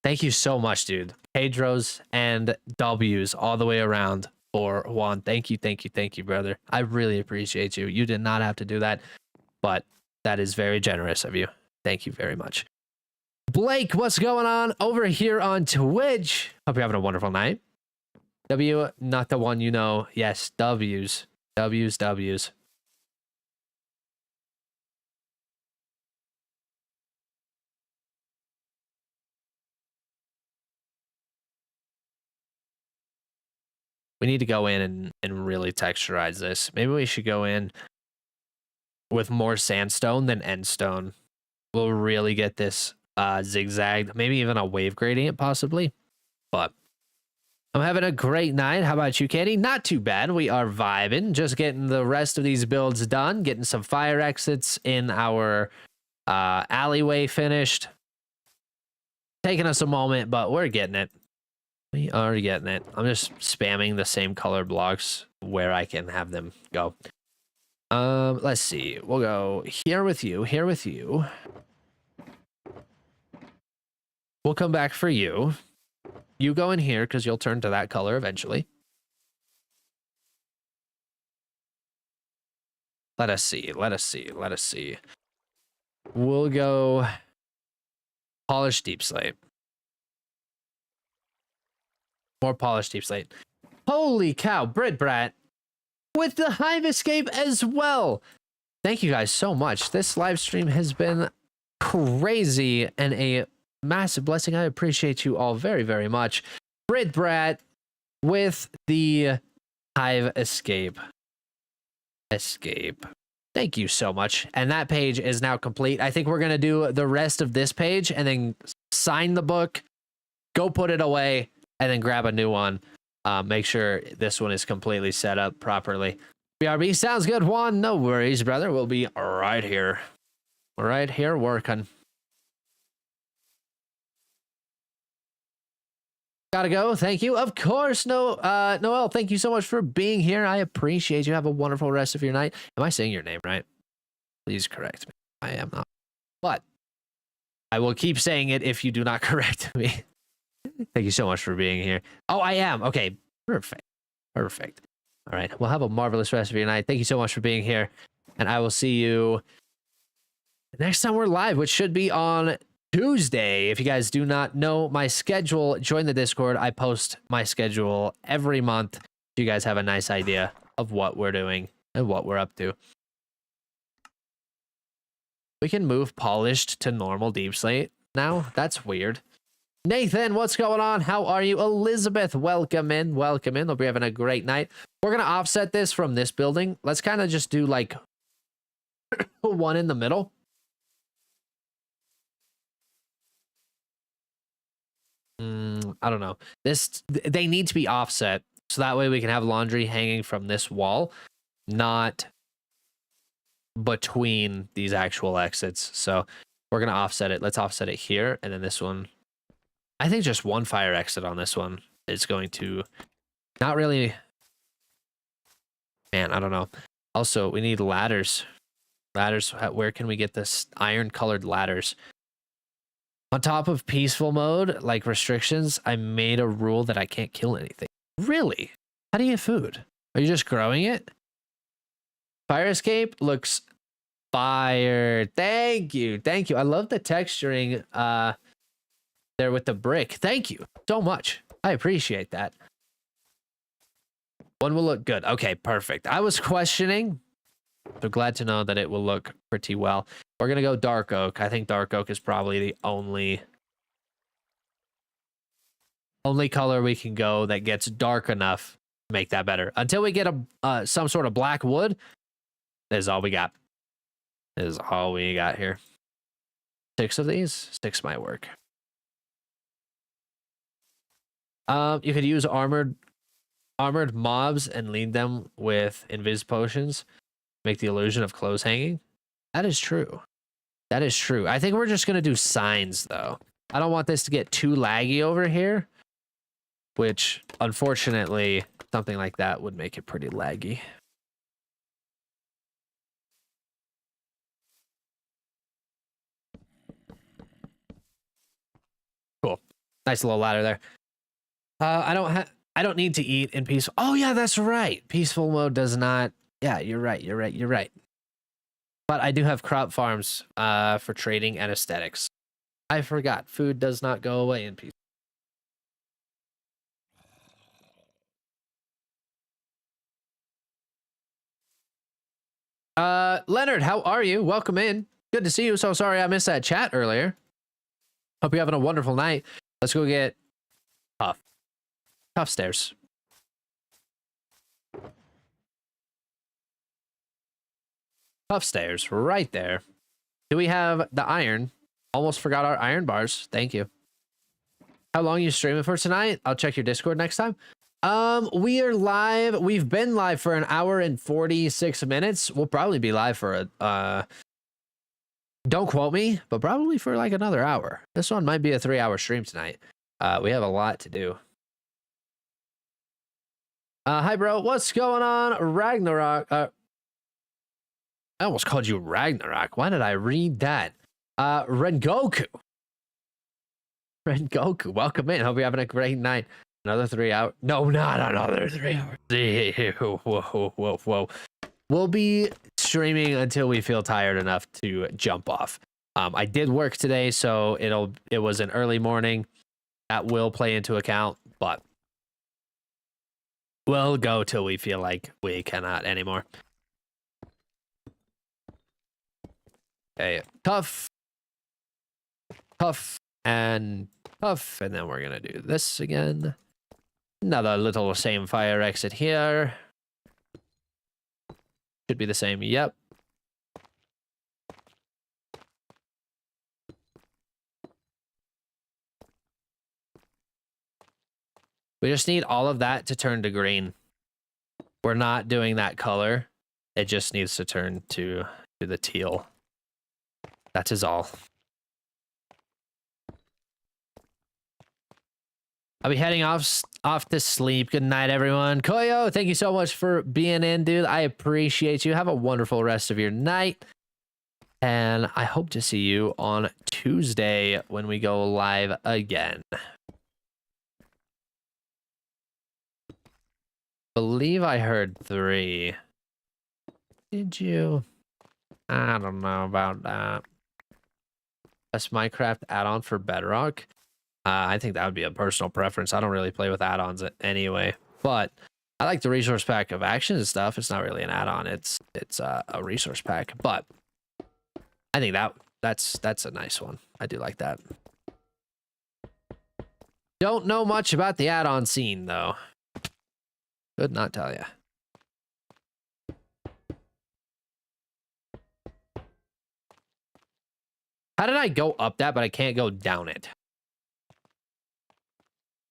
Thank you so much, dude. Pedro's and W's all the way around for Juan. Thank you, thank you, thank you, brother. I really appreciate you. You did not have to do that, but that is very generous of you. Thank you very much. Blake, what's going on over here on Twitch? Hope you're having a wonderful night. W, not the one you know. Yes, W's. W's, W's. We need to go in and really texturize this. Maybe we should go in with more sandstone than endstone. We'll really get this zigzagged, maybe even a wave gradient possibly. But I'm having a great night. How about you, Candy? Not too bad. We are vibing, just getting the rest of these builds done, getting some fire exits in our alleyway finished. Taking us a moment, but we're getting it. We are getting it. I'm just spamming the same color blocks where I can have them go. Let's see. We'll go here with you, here with you. We'll come back for you. You go in here because you'll turn to that color eventually. Let us see. Let us see. Let us see. We'll go polished deep slate. More polished deep slate. Holy cow, Brit Brat with the Hive Escape as well. Thank you guys so much. This live stream has been crazy and a massive blessing. I appreciate you all very, very much. Brit Brat with the Hive Escape. Escape. Thank you so much. And that page is now complete. I think we're going to do the rest of this page and then sign the book, go put it away, and then grab a new one. Make sure this one is completely set up properly. BRB, sounds good, Juan. No worries, brother. We'll be right here. Right here working. Gotta go. Thank you. Of course, Noel, thank you so much for being here. I appreciate you. Have a wonderful rest of your night. Am I saying your name right? Please correct me. I am not. But I will keep saying it if you do not correct me. Thank you so much for being here. Oh, I am. Okay. Perfect. Perfect. All right. Well, have a marvelous rest of your night. Thank you so much for being here. And I will see you next time we're live, which should be on Tuesday. If you guys do not know my schedule, join the Discord. I post my schedule every month. So you guys have a nice idea of what we're doing and what we're up to. We can move polished to normal deep slate now. That's weird. Nathan, what's going on? How are you? Elizabeth, welcome in. Welcome in. Hope you're having a great night. We're going to offset this from this building. Let's kind of just do like one in the middle. I don't know. They need to be offset so that way we can have laundry hanging from this wall, not between these actual exits. So we're gonna offset it. Let's offset it here, and then this one. I think just one fire exit on this one is going to not really. Man, I don't know. Also, we need ladders. Ladders. Where can we get this iron colored ladders? On top of peaceful mode, like restrictions, I made a rule that I can't kill anything. Really? How do you get food? Are you just growing it? Fire escape looks fire. Thank you. Thank you. I love the texturing there with the brick. Thank you so much. I appreciate that. One will look good. Okay, perfect. I was questioning. So glad to know that it will look pretty well. We're going to go dark oak. I think dark oak is probably the only color we can go that gets dark enough to make that better. Until we get some sort of black wood, this is all we got. This is all we got here. 6 of these. 6 might work. You could use armored mobs and lead them with invis potions. Make the illusion of clothes hanging. That is true. That is true. I think we're just going to do signs, though. I don't want this to get too laggy over here, which, unfortunately, something like that would make it pretty laggy. Cool. Nice little ladder there. I don't need to eat in peaceful. Oh, yeah, that's right. Peaceful mode does not. Yeah, you're right. You're right. You're right. But I do have crop farms for trading and aesthetics. I forgot. Food does not go away in peace. Leonard, how are you? Welcome in. Good to see you. So sorry I missed that chat earlier. Hope you're having a wonderful night. Let's go get Tough stairs. Tough stairs right there. Do we have the iron? Almost forgot our iron bars. Thank you. How long are you streaming for tonight? I'll check your Discord next time. We are live. We've been live for 1 hour and 46 minutes. We'll probably be live for don't quote me, but probably for like another hour. This one might be a 3-hour stream tonight. We have a lot to do. Hi, bro. What's going on? Ragnarok. I almost called you Ragnarok. Why did I read that? Rengoku. Rengoku, welcome in. Hope you're having a great night. Another 3 hours. No, not another 3 hours. Whoa. We'll be streaming until we feel tired enough to jump off. I did work today, so it was an early morning. That will play into account, but we'll go till we feel like we cannot anymore. Okay, tough, and tough, and then we're gonna do this again. Another little same fire exit here. Should be the same. Yep. We just need all of that to turn to green. We're not doing that color. It just needs to turn to the teal. That is all. I'll be heading off to sleep. Good night, everyone. Koyo, thank you so much for being in, dude. I appreciate you. Have a wonderful rest of your night. And I hope to see you on Tuesday when we go live again. Believe I heard 3. Did you? I don't know about that. Best Minecraft add-on for Bedrock. I think that would be a personal preference. I don't really play with add-ons anyway, but I like the resource pack of action and stuff. It's not really an add-on. It's a resource pack, but I think that's a nice one. I do like that. Don't know much about the add-on scene though. Could not tell you. How did I go up that, but I can't go down it?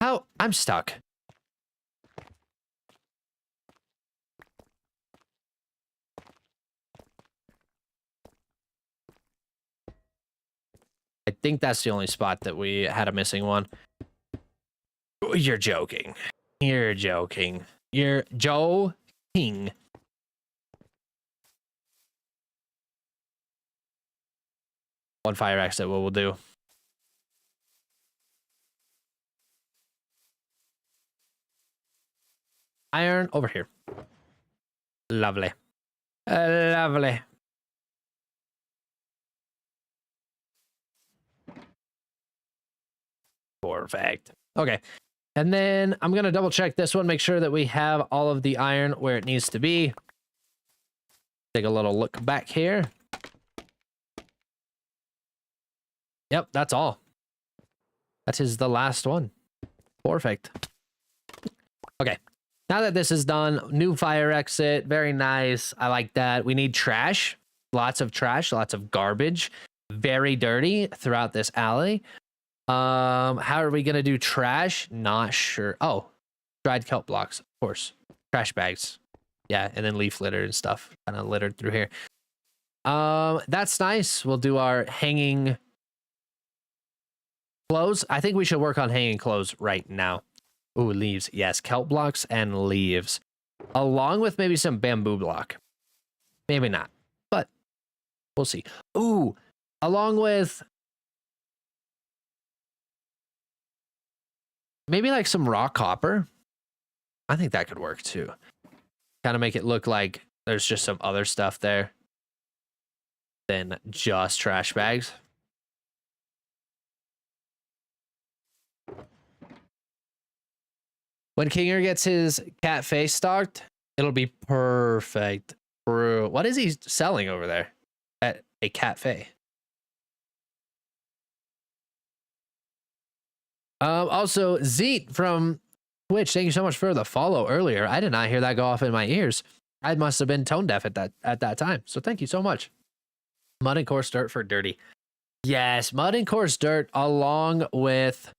How? I'm stuck. I think that's the only spot that we had a missing one. You're joking. You're joking. You're joking. One fire exit, what we'll do. Iron over here. Lovely. Lovely. Perfect. Okay. And then I'm going to double check this one, make sure that we have all of the iron where it needs to be. Take a little look back here. Yep, that's all. That is the last one. Perfect. Okay. Now that this is done, new fire exit. Very nice. I like that. We need trash. Lots of trash, lots of garbage. Very dirty throughout this alley. How are we gonna do trash? Not sure. Oh, dried kelp blocks, of course. Trash bags. Yeah, and then leaf litter and stuff kind of littered through here. That's nice. We'll do our hanging clothes. I think we should work on hanging clothes right now. Ooh, leaves. Yes, kelp blocks and leaves. Along with maybe some bamboo block. Maybe not, but we'll see. Ooh, along with maybe like some raw copper. I think that could work too. Kind of make it look like there's just some other stuff there than just trash bags. When Kinger gets his cat face stocked, it'll be perfect. Bro, what is he selling over there at a cafe? Also, Zeet from Twitch, thank you so much for the follow earlier. I did not hear that go off in my ears. I must have been tone deaf at that time. So thank you so much. Mud and coarse dirt for dirty. Yes, mud and coarse dirt along with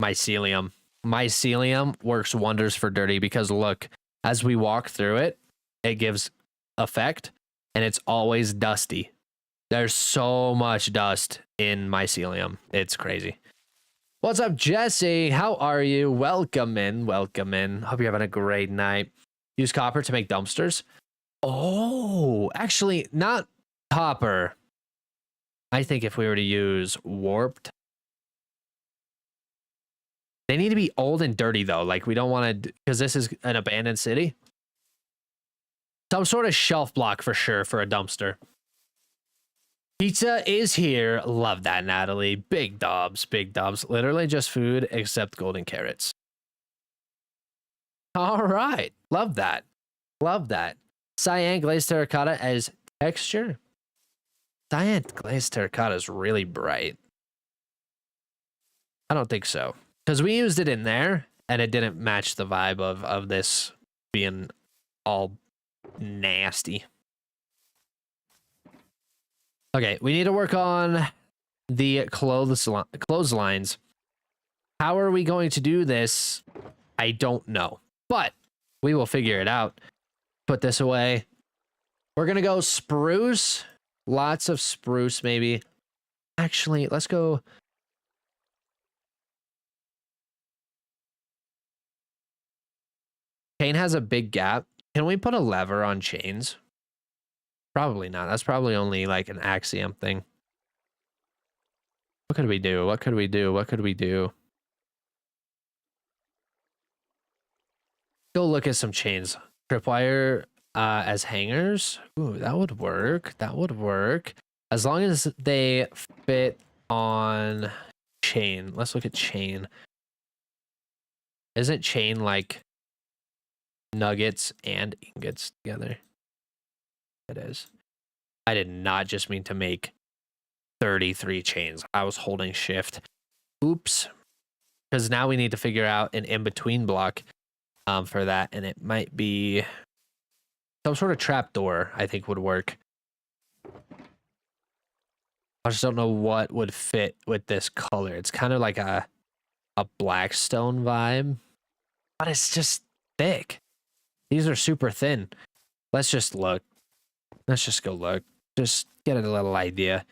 mycelium. Mycelium works wonders for dirty because look, as we walk through it, it gives effect and it's always dusty. There's so much dust in mycelium. It's crazy. What's up, Jesse? How are you? Welcome in. Welcome in. Hope you're having a great night. Use copper to make dumpsters. Oh, actually, not copper. I think if we were to use warped. They need to be old and dirty, though. Like, we don't want to, because this is an abandoned city. Some sort of shelf block for sure for a dumpster. Pizza is here. Love that, Natalie. Big dobs, big dobs. Literally just food except golden carrots. All right. Love that. Love that. Cyan glazed terracotta as texture. Cyan glazed terracotta is really bright. I don't think so. Because we used it in there and it didn't match the vibe of this being all nasty. Okay, we need to work on the clotheslines. How are we going to do this? I don't know, but we will figure it out. Put this away. We're going to go spruce. Lots of spruce, maybe. Actually, let's go. Chain has a big gap. Can we put a lever on chains? Probably not. That's probably only like an axiom thing. What could we do? What could we do? What could we do? Go look at some chains. Tripwire as hangers. Ooh, that would work. That would work. As long as they fit on chain. Let's look at chain. Isn't chain like nuggets and ingots together? It is. I did not just mean to make 33 chains. I was holding shift. Oops. Because now we need to figure out an in-between block for that. And it might be some sort of trapdoor, I think would work. I just don't know what would fit with this color. It's kind of like a blackstone vibe, but it's just thick. These are super thin. Let's just look. Let's just go look. Just get a little idea.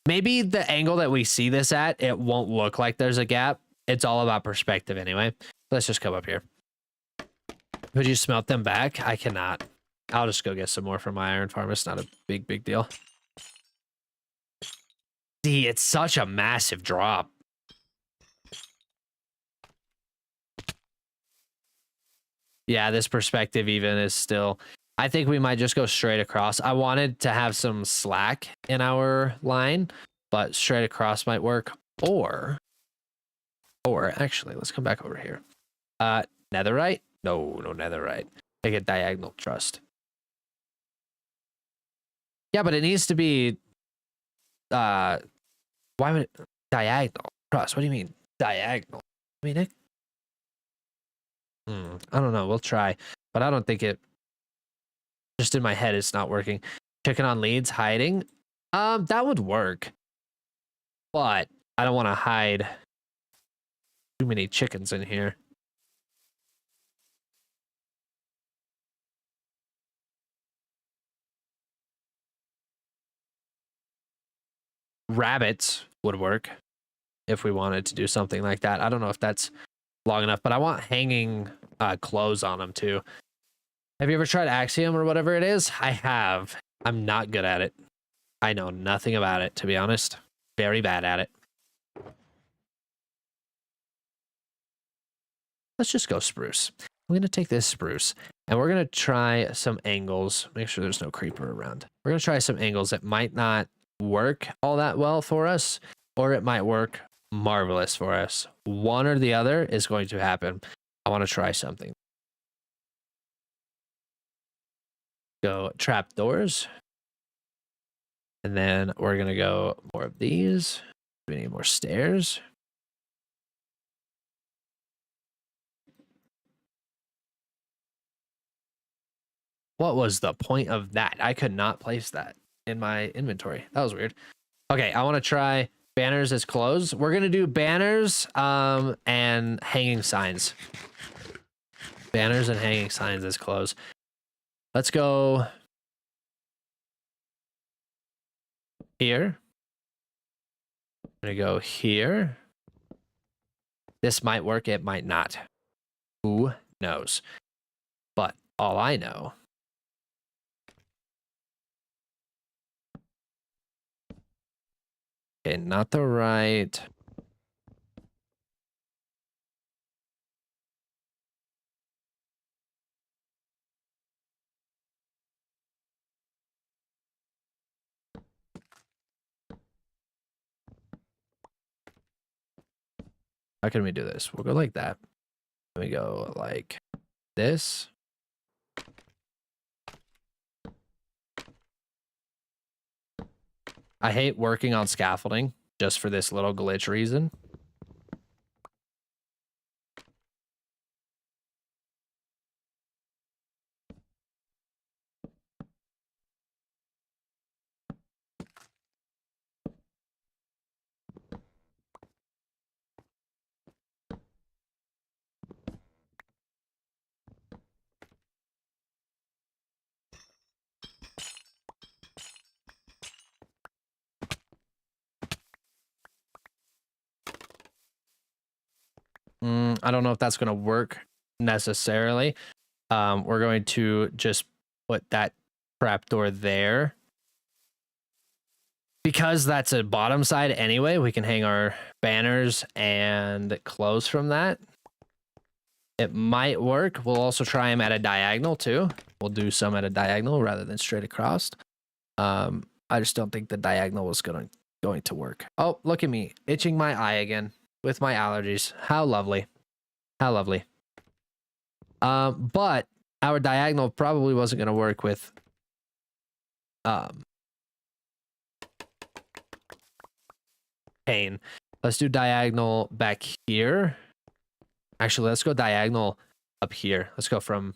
Maybe the angle that we see this at, it won't look like there's a gap. It's all about perspective anyway. Let's just come up here. Could you smelt them back? I cannot. I'll just go get some more from my iron farm. It's not a big deal. See, it's such a massive drop. Yeah, this perspective even is still... I think we might just go straight across. I wanted to have some slack in our line, but straight across might work. Or actually, let's come back over here. Netherite? No netherite. Take a diagonal trust. Yeah, but it needs to be... why would it... Diagonal trust? What do you mean diagonal? I mean, I don't know. We'll try, but I don't think it... Just in my head, it's not working. Chicken on leads, hiding. That would work. But I don't want to hide too many chickens in here. Rabbits would work if we wanted to do something like that. I don't know if that's long enough, but I want hanging clothes on them too. Have you ever tried Axiom or whatever it is? I have. I'm not good at it. I know nothing about it, to be honest. Very bad at it. Let's just go spruce. I'm going to take this spruce and we're going to try some angles. Make sure there's no creeper around. We're going to try some angles that might not work all that well for us, or it might work marvelous for us. One or the other is going to happen. I want to try something. Go trapdoors. And then we're going to go more of these. We need more stairs. What was the point of that? I could not place that in my inventory. That was weird. Okay, I want to try banners as clothes. We're going to do banners and hanging signs. Banners and hanging signs as clothes. Let's go here. I'm going to go here. This might work. It might not. Who knows? But all I know... Okay, not the right. How can we do this? We'll go like that. We go like this. I hate working on scaffolding just for this little glitch reason. I don't know if that's going to work necessarily. We're going to just put that trapdoor there. Because that's a bottom side anyway, we can hang our banners and clothes from that. It might work. We'll also try them at a diagonal too. We'll do some at a diagonal rather than straight across. I just don't think the diagonal was going to work. Oh, look at me, itching my eye again with my allergies. How lovely. How lovely. But our diagonal probably wasn't going to work with pane. Let's do diagonal back here. Actually, let's go diagonal up here. Let's go from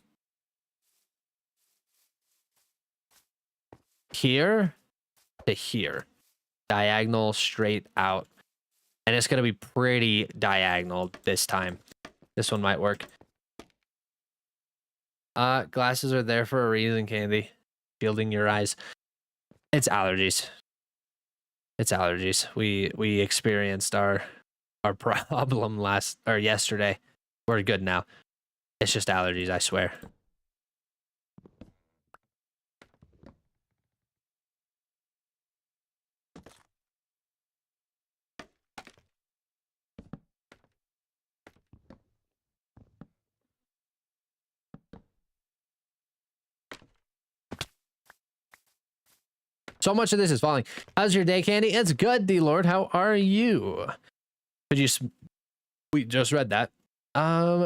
here to here. diagonal straight out. And it's going to be pretty diagonal this time. This one might work. Glasses are there for a reason, Candy. Shielding your eyes. It's allergies. It's allergies. We experienced our problem yesterday. We're good now. It's just allergies, I swear. So much of this is falling. How's your day, Candy? It's good, D-Lord. How are you? Could you... We just read that.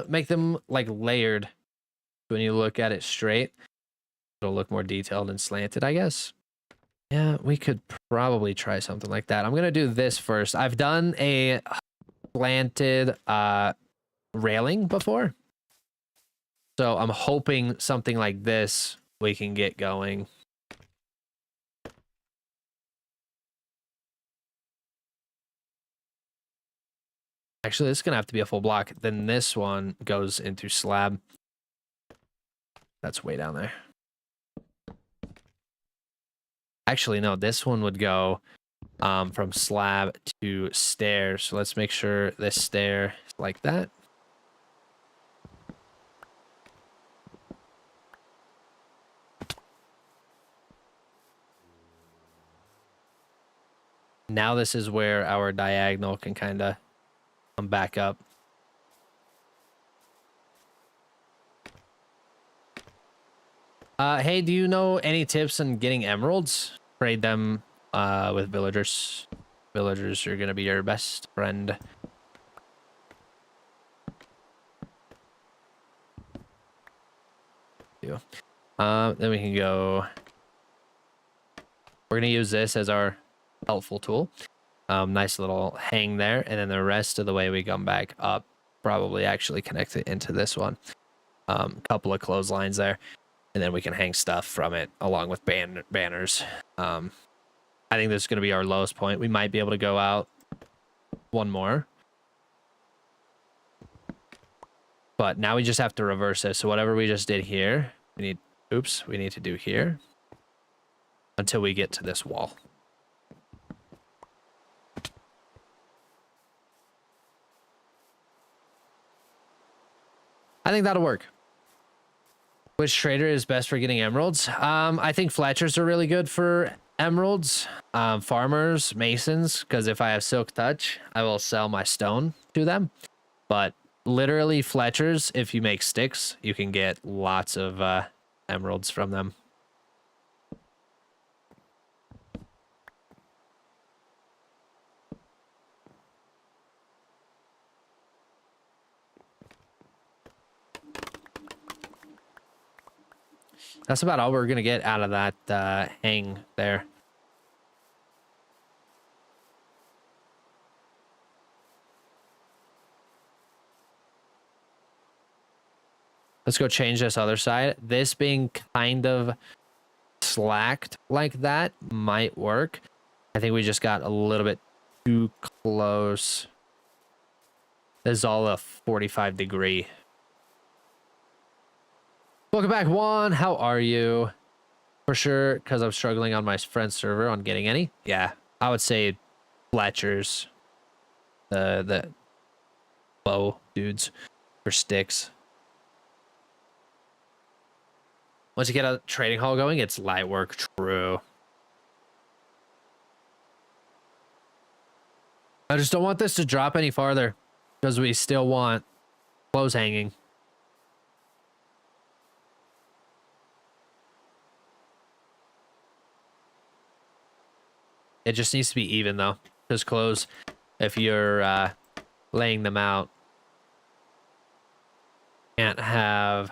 Make them, like, layered. When you look at it straight, it'll look more detailed and slanted, I guess. Yeah, we could probably try something like that. I'm going to do this first. I've done a slanted railing before. So I'm hoping something like this we can get going. Actually, this is going to have to be a full block. Then this one goes into slab. That's way down there. Actually, no, this one would go from slab to stair. So let's make sure this stair is like that. Now this is where our diagonal can kind of come back up. Hey, do you know any tips on getting emeralds? Trade them with villagers. Villagers are gonna be your best friend. Then we can go. We're gonna use this as our helpful tool. Nice little hang there, and then the rest of the way we come back up, probably actually connect it into this one. Couple of clotheslines there, and then we can hang stuff from it along with banners. I think this is going to be our lowest point. We might be able to go out one more, but now we just have to reverse it. So whatever we just did here, we need to do here until we get to this wall. I think that'll work. Which trader is best for getting emeralds? I think Fletchers are really good for emeralds. Farmers, masons, because if I have silk touch, I will sell my stone to them. But literally Fletchers, if you make sticks, you can get lots of emeralds from them. That's about all we're going to get out of that hang there. Let's go change this other side. This being kind of slacked like that might work. I think we just got a little bit too close. This is all a 45-degree. Welcome back, Juan. How are you? For sure, because I'm struggling on my friend's server on getting any. Yeah, I would say Fletchers, the bow dudes for sticks. Once you get a trading hall going, it's light work. True. I just don't want this to drop any farther because we still want clothes hanging. It just needs to be even though, because clothes, if you're laying them out, can't have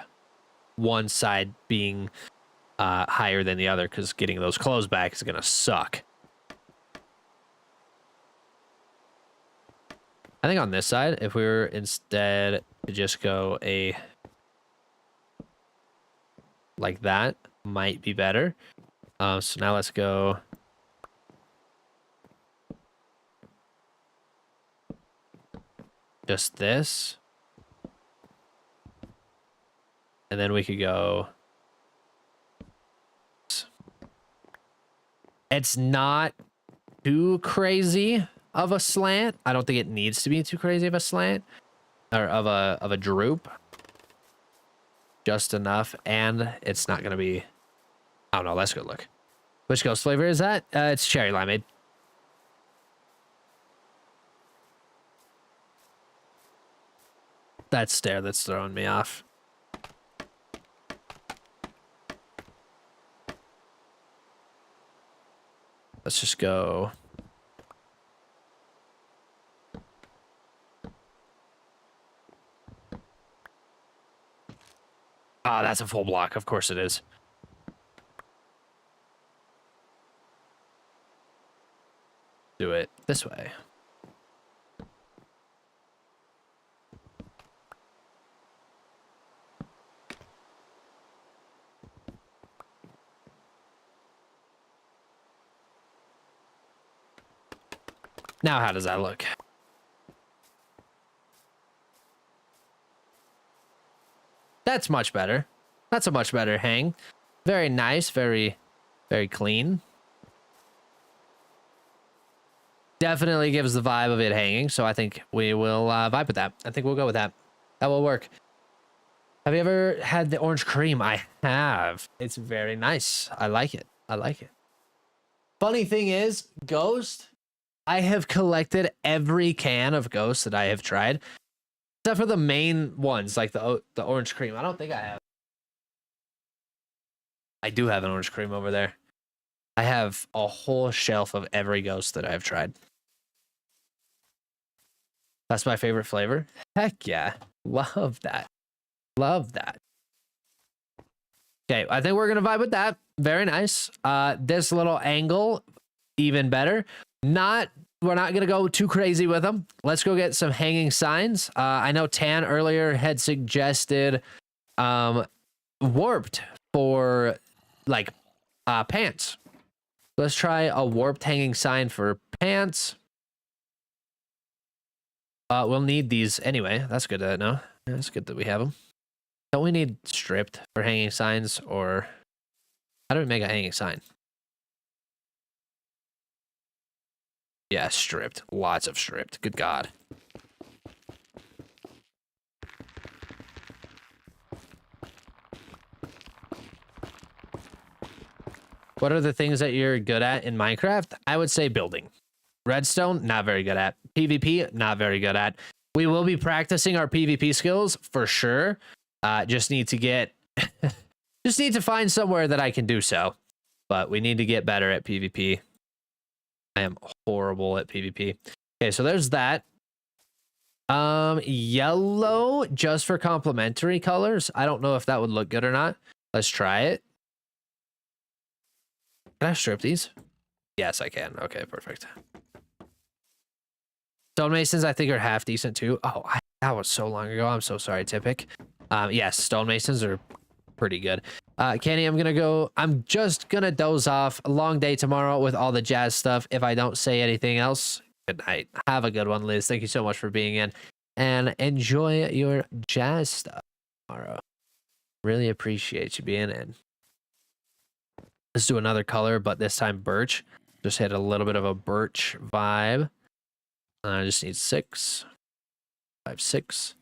one side being higher than the other, because getting those clothes back is gonna suck. I think on this side, if we were instead to just go like that, might be better. So now let's go just this. And then we could go. It's not too crazy of a slant. I don't think it needs to be too crazy of a slant or of a droop. Just enough, and it's not gonna be. I don't know. Let's go look. Which ghost flavor is that? It's cherry limeade. That stare that's throwing me off. Let's just go. Ah, that's a full block. Of course it is. Do it this way. Now, how does that look? That's much better. That's a much better hang. Very nice, very clean. Definitely gives the vibe of it hanging, so I think we will vibe with that. I think we'll go with that. That will work. Have you ever had the orange cream? I have. It's very nice. I like it. I like it. Funny thing is, Ghost, I have collected every can of Ghost that I have tried, except for the main ones, like the orange cream. I don't think I have. I do have an orange cream over there. I have a whole shelf of every Ghost that I've tried. That's my favorite flavor. Heck yeah. Love that. Love that. Okay, I think we're going to vibe with that. Very nice. This little angle, even better. We're not going to go too crazy with them. Let's go get some hanging signs. I know Tan earlier had suggested warped for like pants. Let's try a warped hanging sign for pants. We'll need these anyway. That's good to know. That's good that we have them. Don't we need stripped for hanging signs, or how do we make a hanging sign? Yeah, stripped. Lots of stripped. Good God. What are the things that you're good at in Minecraft? I would say building. Redstone, not very good at. PvP, not very good at. We will be practicing our PvP skills for sure. Just need to get, just need to find somewhere that I can do so. But we need to get better at PvP. I am horrible at PvP. Okay, so there's that. Yellow just for complementary colors. I don't know if that would look good or not. Let's try it. Can I strip these? Yes, I can. Okay, perfect. Stonemasons, I think, are half decent too. Oh, that was so long ago. I'm so sorry, Typic. Yes, stonemasons are pretty good. Kenny, I'm just gonna doze off. A long day tomorrow with all the jazz stuff. If I don't say anything else, good night. Have a good one, Liz. Thank you so much for being in, and enjoy your jazz stuff tomorrow. Really appreciate you being in. Let's do another color, but this time birch. Just hit a little bit of a birch vibe. I just need 6. 5, 6.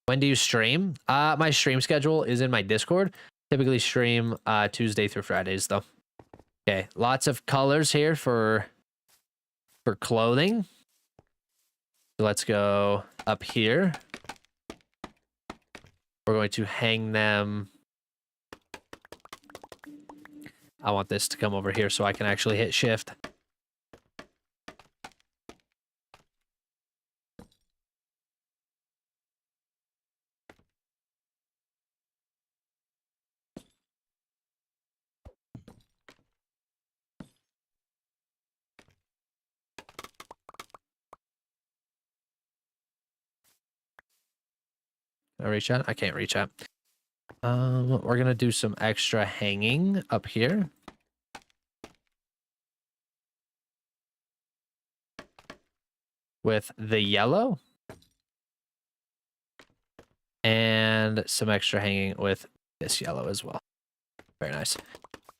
When do you stream? My stream schedule is in my Discord. Typically stream Tuesday through Fridays though. Okay, lots of colors here for clothing. So let's go up here. We're going to hang them. I want this to come over here so I can actually hit shift. Can I reach out? I can't reach out. We're gonna do some extra hanging up here. with the yellow. And some extra hanging with this yellow as well. Very nice.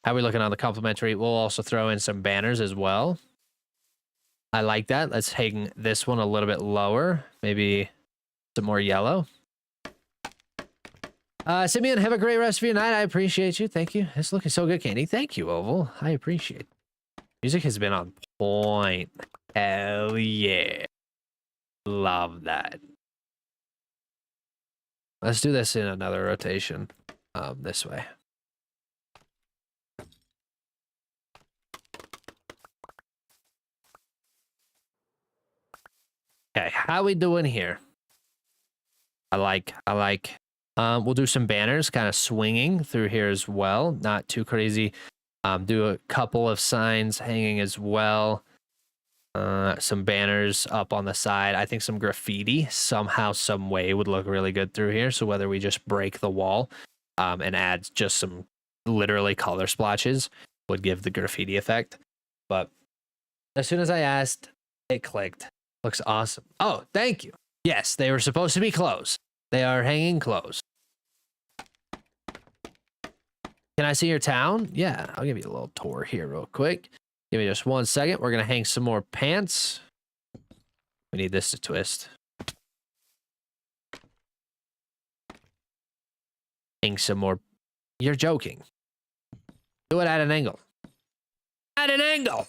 How are we looking on the complementary? We'll also throw in some banners as well. I like that. Let's hang this one a little bit lower. Maybe some more yellow. Simeon, have a great rest of your night. I appreciate you. Thank you. It's looking so good, Candy. Thank you, Oval. I appreciate it. Music has been on point. Hell yeah. Love that. Let's do this in another rotation. This way. Okay, how we doing here? I like. We'll do some banners kind of swinging through here as well. Not too crazy. Do a couple of signs hanging as well. Some banners up on the side. I think some graffiti somehow, some way would look really good through here. So whether we just break the wall and add just some literally color splotches would give the graffiti effect. But as soon as I asked, it clicked. Looks awesome. Oh, thank you. Yes, they were supposed to be closed. They are hanging closed. Can I see your town? Yeah, I'll give you a little tour here real quick. Give me just 1 second. We're going to hang some more pants. We need this to twist. Hang some more. You're joking. Do it at an angle. At an angle.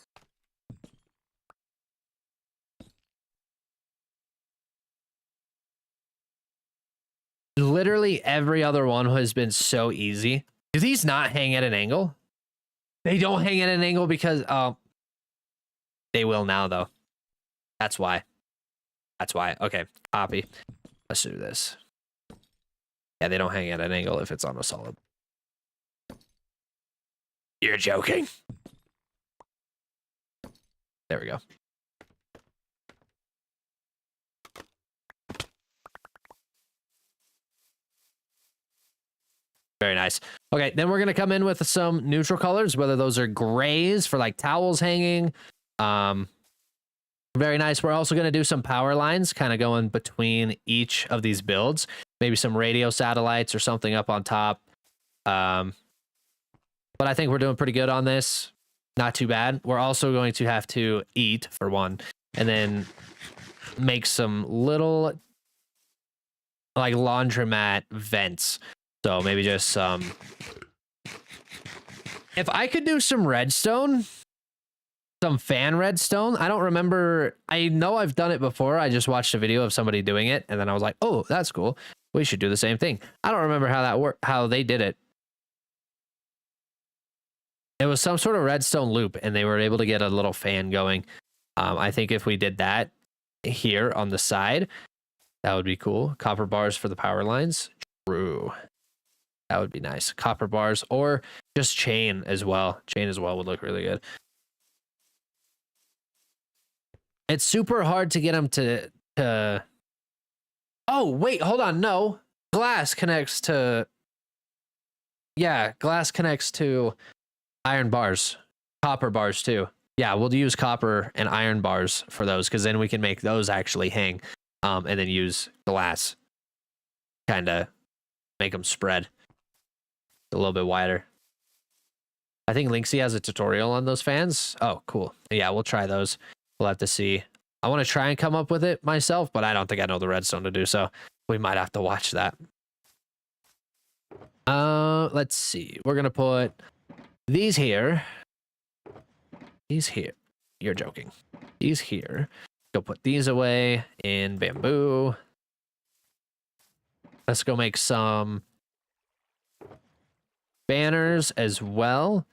Literally every other one has been so easy. Do these not hang at an angle? They don't hang at an angle because they will now though. That's why. That's why. Okay, copy. Let's do this. Yeah, they don't hang at an angle if it's on a solid. You're joking. There we go. Very nice. Okay, then we're going to come in with some neutral colors, whether those are grays for like towels hanging. Very nice. We're also going to do some power lines kind of going between each of these builds. Maybe some radio satellites or something up on top. But I think we're doing pretty good on this. Not too bad. We're also going to have to eat for one and then make some little like laundromat vents. So maybe just some. If I could do some redstone, some fan redstone. I don't remember. I know I've done it before. I just watched a video of somebody doing it, and then I was like, "Oh, that's cool. We should do the same thing." I don't remember how that worked. How they did it. It was some sort of redstone loop, and they were able to get a little fan going. I think if we did that here on the side, that would be cool. Copper bars for the power lines. True. That would be nice. Copper bars or just chain as well. Chain as well would look really good. It's super hard to get them to... Oh, wait, hold on. No. Glass connects to... Yeah, glass connects to iron bars. Copper bars too. Yeah, we'll use copper and iron bars for those because then we can make those actually hang and then use glass. Kind of make them spread a little bit wider. I think Linksy has a tutorial on those fans. Oh, cool. Yeah, we'll try those. We'll have to see. I want to try and come up with it myself, but I don't think I know the redstone to do so. We might have to watch that. Let's see. We're gonna put these here. These here. You're joking. These here. Go put these away in bamboo. Let's go make some banners as well.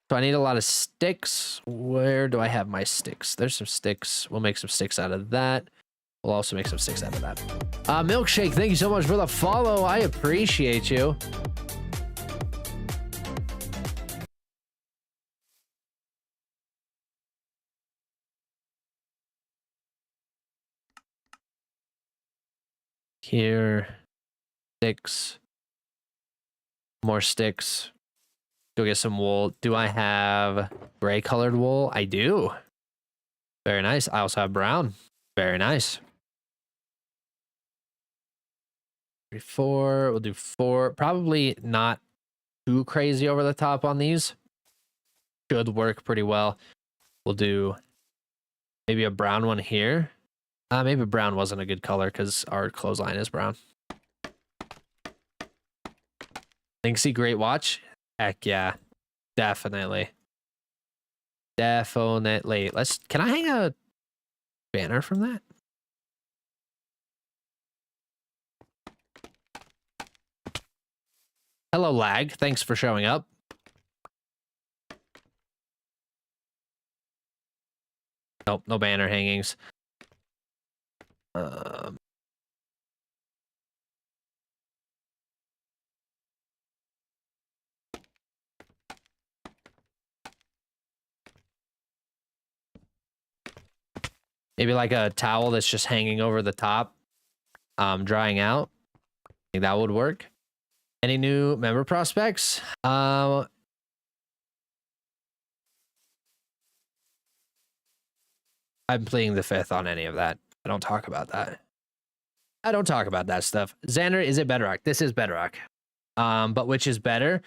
So I need a lot of sticks. Where do I have my sticks? There's some sticks. We'll make some sticks out of that. We'll also make some sticks out of that. Milkshake, thank you so much for the follow. I appreciate you. Here. Sticks. More sticks. Go get some wool. Do I have gray colored wool? I do. Very nice. I also have brown. Very nice. 3, 4. We'll do 4. Probably not too crazy over the top on these. Should work pretty well. We'll do maybe a brown one here. Maybe brown wasn't a good color because our clothesline is brown. Thanksy Great Watch. Heck yeah. Definitely. Definitely. Can I hang a banner from that? Hello, lag. Thanks for showing up. Nope, no banner hangings. Maybe like a towel that's just hanging over the top, drying out. I think that would work. Any new member prospects? I'm pleading the fifth on any of that. I don't talk about that. I don't talk about that stuff. Xander, is it Bedrock? This is Bedrock. But which is better?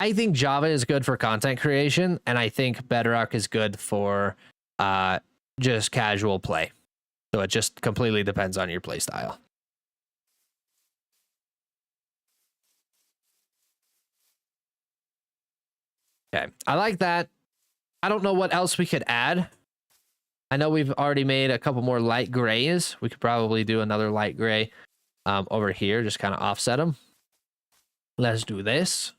I think Java is good for content creation, and I think Bedrock is good for just casual play. So it just completely depends on your play style. Okay, I like that. I don't know what else we could add. I know we've already made a couple more light grays. We could probably do another light gray over here, just kind of offset them. Let's do this.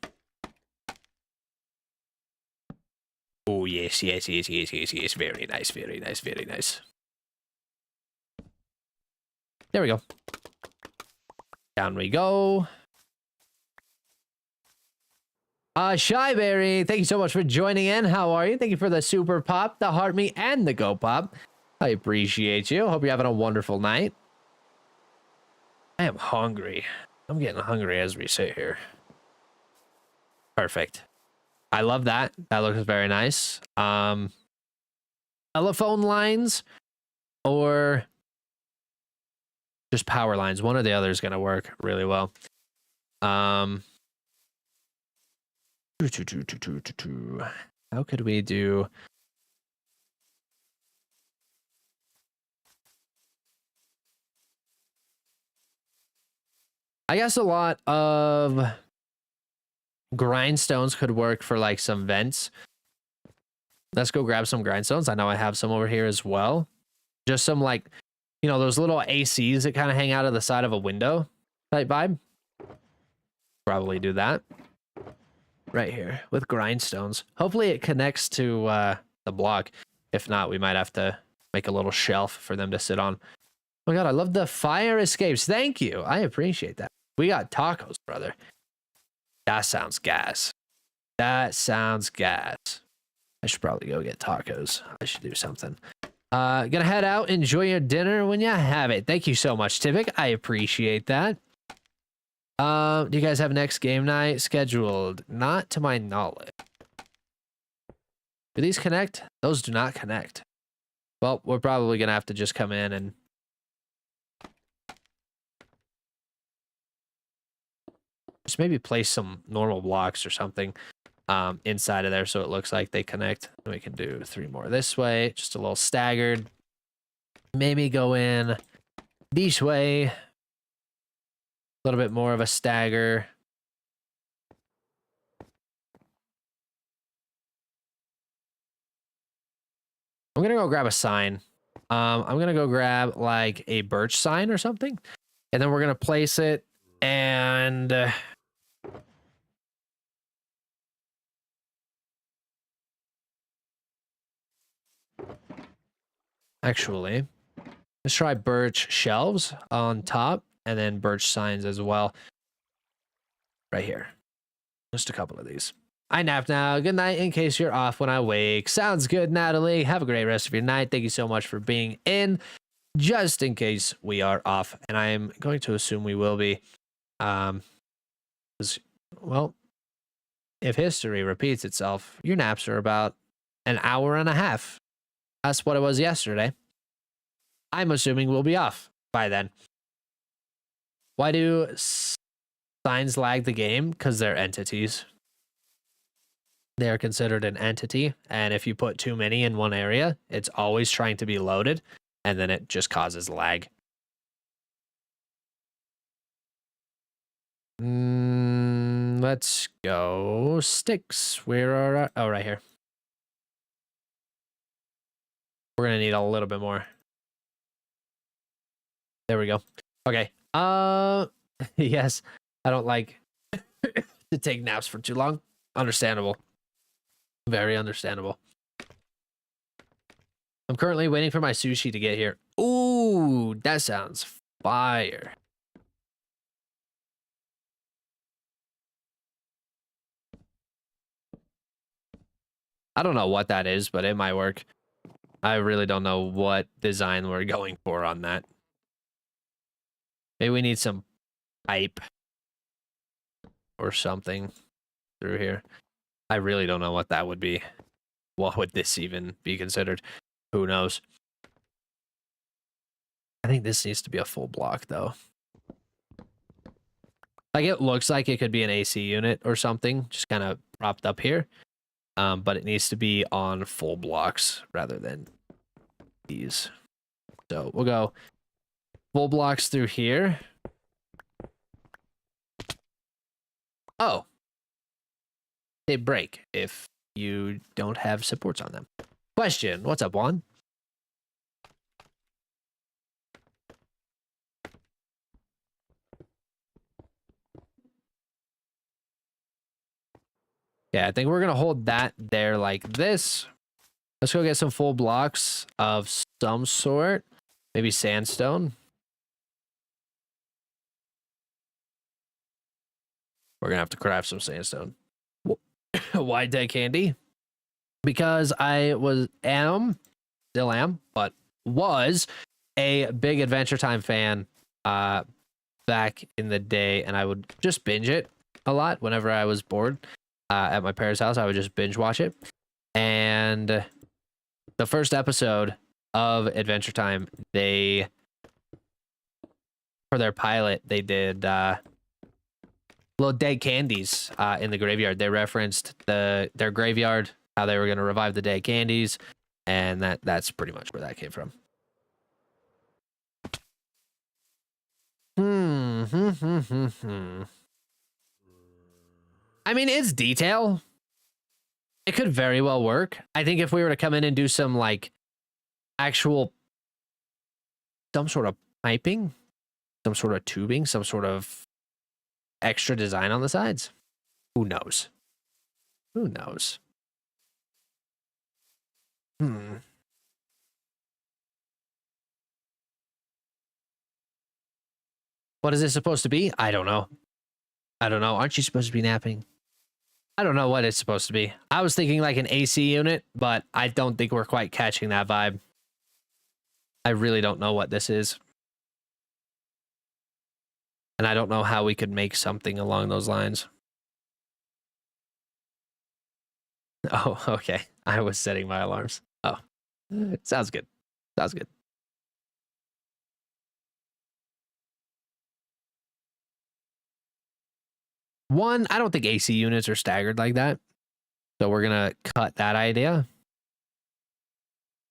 Oh, yes, yes, yes, yes, yes, yes. Very nice, very nice, very nice. There we go. Down we go. Shyberry, thank you so much for joining in. How are you? Thank you for the super pop, the heart me, and the go pop. I appreciate you. Hope you're having a wonderful night. I am hungry. I'm getting hungry as we sit here. Perfect. I love that. That looks very nice. Telephone lines or just power lines. One or the other is going to work really well. How could we do? I guess a lot of grindstones could work for like some vents. Let's go grab some grindstones. I know I have some over here as well. Just some like, you know, those little ACs that kind of hang out of the side of a window type vibe. Probably do that right here with grindstones. Hopefully it connects to the block. If not, we might have to make a little shelf for them to sit on. Oh my God, I love the fire escapes. Thank you. I appreciate that. We got tacos, brother. That sounds gas. That sounds gas. I should probably go get tacos. I should do something. Gonna head out. Enjoy your dinner when you have it. Thank you so much, Tivik. I appreciate that. Do you guys have next game night scheduled? Not to my knowledge. Do these connect? Those do not connect. Well, we're probably gonna have to just come in and just maybe place some normal blocks or something inside of there so it looks like they connect. We can do 3 more this way, just a little staggered. Maybe go in this way. A little bit more of a stagger. I'm gonna go grab a sign. I'm gonna go grab like a birch sign or something, and then we're gonna place it and actually, let's try birch shelves on top and then birch signs as well. Right here. Just a couple of these. I nap now. Good night in case you're off when I wake. Sounds good, Natalie. Have a great rest of your night. Thank you so much for being in. Just in case we are off. And I am going to assume we will be. Well, if history repeats itself, your naps are about an hour and a half. That's what it was yesterday. I'm assuming we'll be off by then. Why do signs lag the game? Because they're entities. They are considered an entity, and if you put too many in one area, it's always trying to be loaded, and then it just causes lag. Let's go sticks. Where are oh, right here. We're gonna need a little bit more. There we go. Okay. Yes, I don't like to take naps for too long. Understandable. Very understandable. I'm currently waiting for my sushi to get here. Ooh, that sounds fire. I don't know what that is, but it might work. I really don't know what design we're going for on that. Maybe we need some pipe or something through here. I really don't know what that would be. What would this even be considered? Who knows? I think this needs to be a full block, though. Like, it looks like it could be an AC unit or something, just kind of propped up here. But it needs to be on full blocks rather than these. So we'll go full blocks through here. Oh. They break if you don't have supports on them. Question. What's up, Juan? Yeah, I think we're going to hold that there like this. Let's go get some full blocks of some sort. Maybe sandstone. We're going to have to craft some sandstone. Why dead candy? Because I still am, but was a big Adventure Time fan back in the day, and I would just binge it a lot whenever I was bored. At my parents' house, I would just binge watch it. And the first episode of Adventure Time, for their pilot, they did little dead candies in the graveyard. They referenced their graveyard, how they were going to revive the dead candies, and that's pretty much where that came from. I mean, it's detail. It could very well work. I think if we were to come in and do some like some sort of piping, some sort of tubing, some sort of extra design on the sides, who knows? Who knows? What is it supposed to be? I don't know. Aren't you supposed to be napping? I don't know what it's supposed to be. I was thinking like an AC unit, but I don't think we're quite catching that vibe. I really don't know what this is. And I don't know how we could make something along those lines. Oh, okay. I was setting my alarms. Oh, sounds good. Sounds good. One, I don't think AC units are staggered like that. So we're going to cut that idea.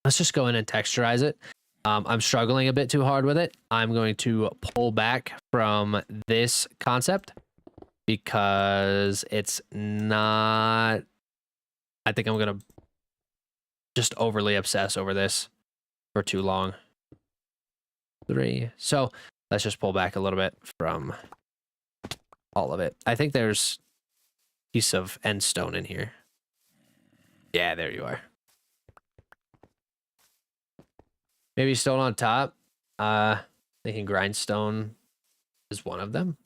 Let's just go in and texturize it. I'm struggling a bit too hard with it. I'm going to pull back from this concept because it's not... I think I'm going to just overly obsess over this for too long. 3. So let's just pull back a little bit from all of it. I think there's a piece of end stone in here. Yeah, there you are. Maybe stone on top. Thinking grindstone is one of them.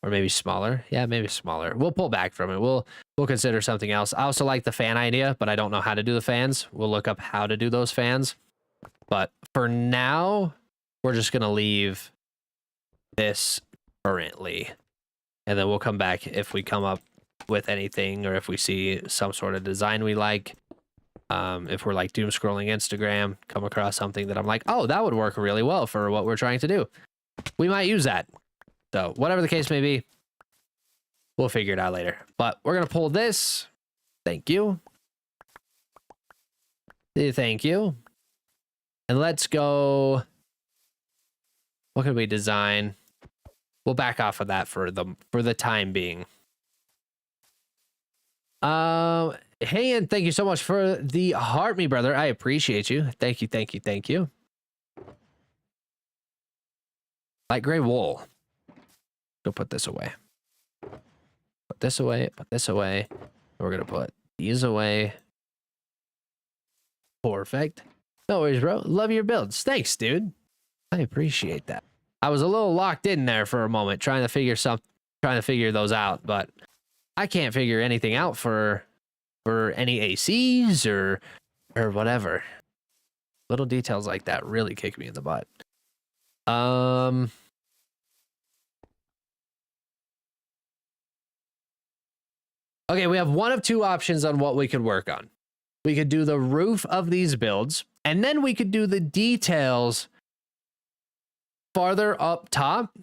Or maybe smaller. Yeah, maybe smaller. We'll pull back from it. We'll consider something else. I also like the fan idea, but I don't know how to do the fans. We'll look up how to do those fans. But for now, we're just going to leave this currently. And then we'll come back if we come up with anything or if we see some sort of design we like. If we're like doom scrolling Instagram, come across something that I'm like, oh, that would work really well for what we're trying to do. We might use that. So whatever the case may be, we'll figure it out later. But we're going to pull this. Thank you. Thank you. And let's go. What could we design? We'll back off of that for the time being. Hey, and thank you so much for the heart, me brother. I appreciate you. Thank you, thank you, thank you. Light gray wool. Go put this away. Put this away. Put this away. We're gonna put these away. Perfect. No worries, bro. Love your builds. Thanks, dude. I appreciate that. I was a little locked in there for a moment, trying to figure those out, but I can't figure anything out for any ACs or whatever. Little details like that really kick me in the butt. Okay, we have one of two options on what we could work on. We could do the roof of these builds, and then we could do the details farther up top.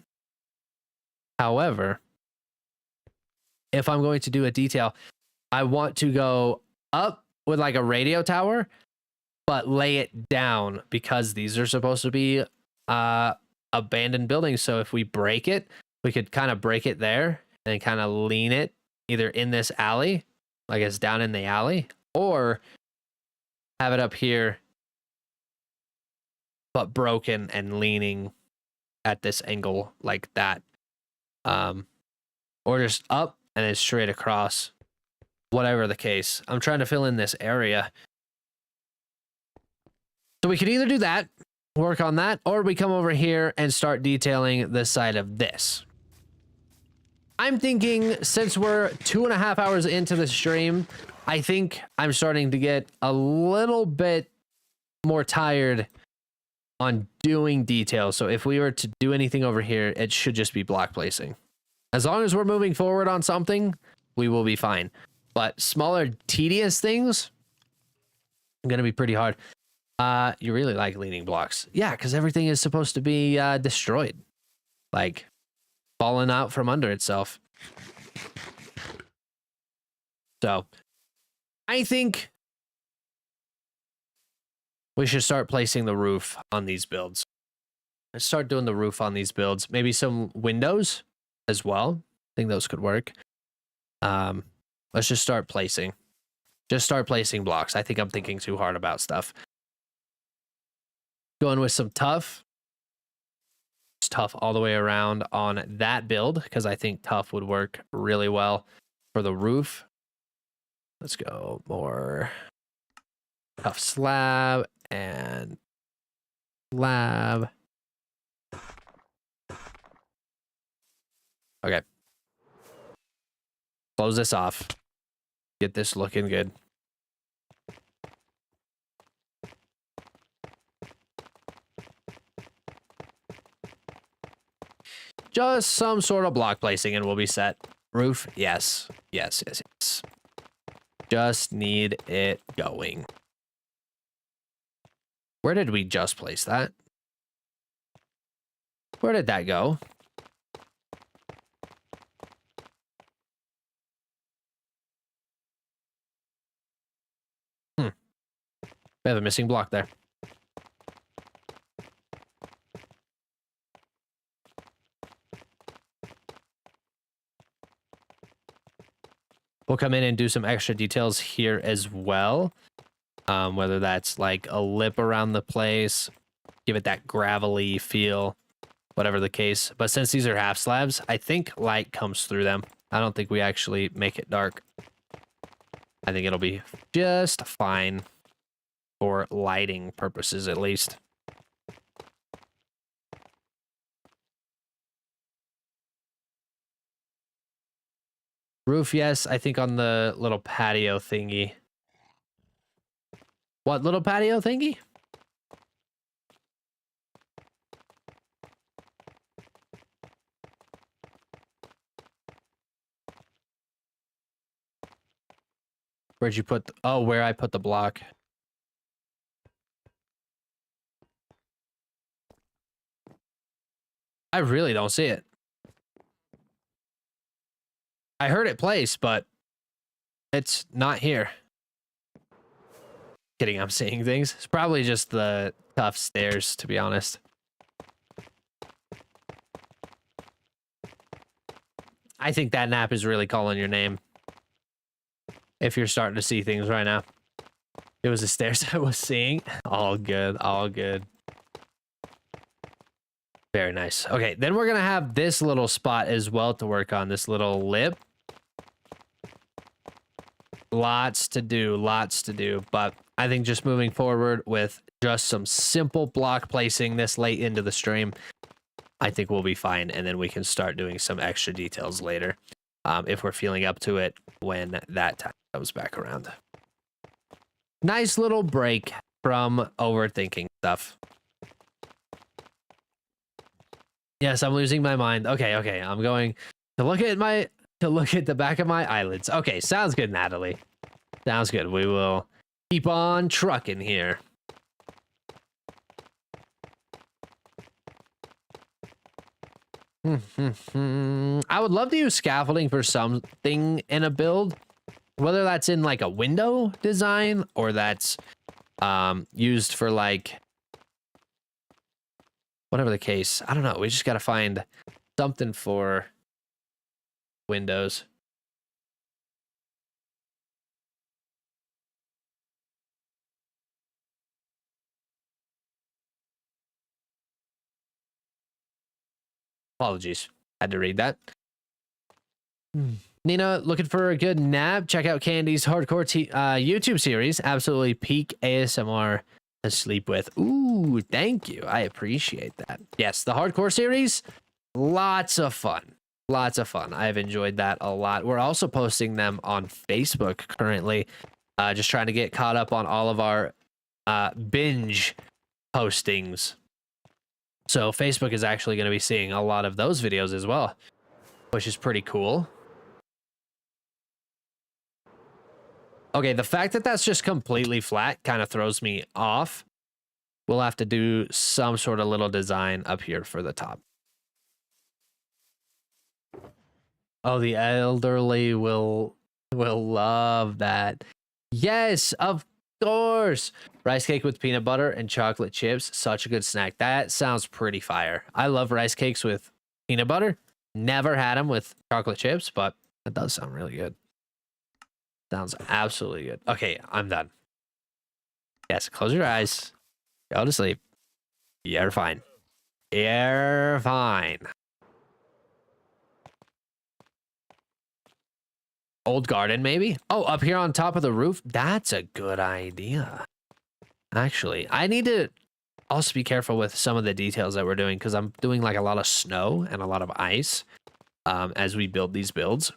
However, if I'm going to do a detail, I want to go up with like a radio tower, but lay it down because these are supposed to be abandoned buildings. So if we break it, we could kind of break it there and kind of lean it either in this alley, like it's down in the alley, or have it up here, but broken and leaning at this angle like that. Or just up and then straight across. Whatever the case, I'm trying to fill in this area. So we could either do that, work on that, or we come over here and start detailing the side of this. I'm thinking since we're 2.5 hours into the stream, I think I'm starting to get a little bit more tired on doing details. So if we were to do anything over here, it should just be block placing. As long as we're moving forward on something, we will be fine. But smaller, tedious things are going to be pretty hard. You really like leaning blocks. Yeah, because everything is supposed to be destroyed. Like, falling out from under itself. So, I think we should start placing the roof on these builds. Let's start doing the roof on these builds. Maybe some windows as well. I think those could work. Let's just start placing. Just start placing blocks. I think I'm thinking too hard about stuff. Going with some tough. It's tough all the way around on that build because I think tough would work really well for the roof. Let's go more tough slab and slab. Okay. Close this off. Get this looking good. Just some sort of block placing and we'll be set. Roof, yes. Yes, yes, yes. Just need it going. Where did we just place that? Where did that go? We have a missing block there. We'll come in and do some extra details here as well. Whether that's like a lip around the place, give it that gravelly feel, whatever the case. But since these are half slabs, I think light comes through them. I don't think we actually make it dark. I think it'll be just fine for lighting purposes, at least. Roof, yes. I think on the little patio thingy. What little patio thingy? Where'd you put? Oh, where I put the block. I really don't see it. I heard it placed, but it's not here. Kidding, I'm seeing things. It's probably just the tough stairs, to be honest. I think that nap is really calling your name. If you're starting to see things right now. It was the stairs I was seeing. All good, all good. Very nice. Okay, then we're gonna have this little spot as well to work on, this little lip. Lots to do, but I think just moving forward with just some simple block placing this late into the stream, I think we'll be fine, and then we can start doing some extra details later, if we're feeling up to it when that time comes back around. Nice little break from overthinking stuff. Yes, I'm losing my mind. Okay, I'm going to look at the back of my eyelids. Okay, sounds good, Natalie. Sounds good. We will keep on trucking here. I would love to use scaffolding for something in a build, whether that's in like a window design or that's used for like whatever the case. I don't know. We just got to find something for windows. Apologies. Had to read that. Nina, looking for a good nap? Check out Candy's hardcore YouTube series. Absolutely peak ASMR to sleep with. Ooh, thank you. I appreciate that. Yes, the hardcore series, lots of fun. Lots of fun. I've enjoyed that a lot. We're also posting them on Facebook currently. Just trying to get caught up on all of our binge postings. So Facebook is actually going to be seeing a lot of those videos as well, which is pretty cool. Okay, the fact that that's just completely flat kind of throws me off. We'll have to do some sort of little design up here for the top. Oh, the elderly will love that. Yes, of course. Rice cake with peanut butter and chocolate chips. Such a good snack. That sounds pretty fire. I love rice cakes with peanut butter. Never had them with chocolate chips, but that does sound really good. Sounds absolutely good. Okay, I'm done. Yes, close your eyes. Go to sleep. You're fine. You're fine. Old garden, maybe? Oh, up here on top of the roof? That's a good idea. Actually, I need to also be careful with some of the details that we're doing because I'm doing like a lot of snow and a lot of ice as we build these builds.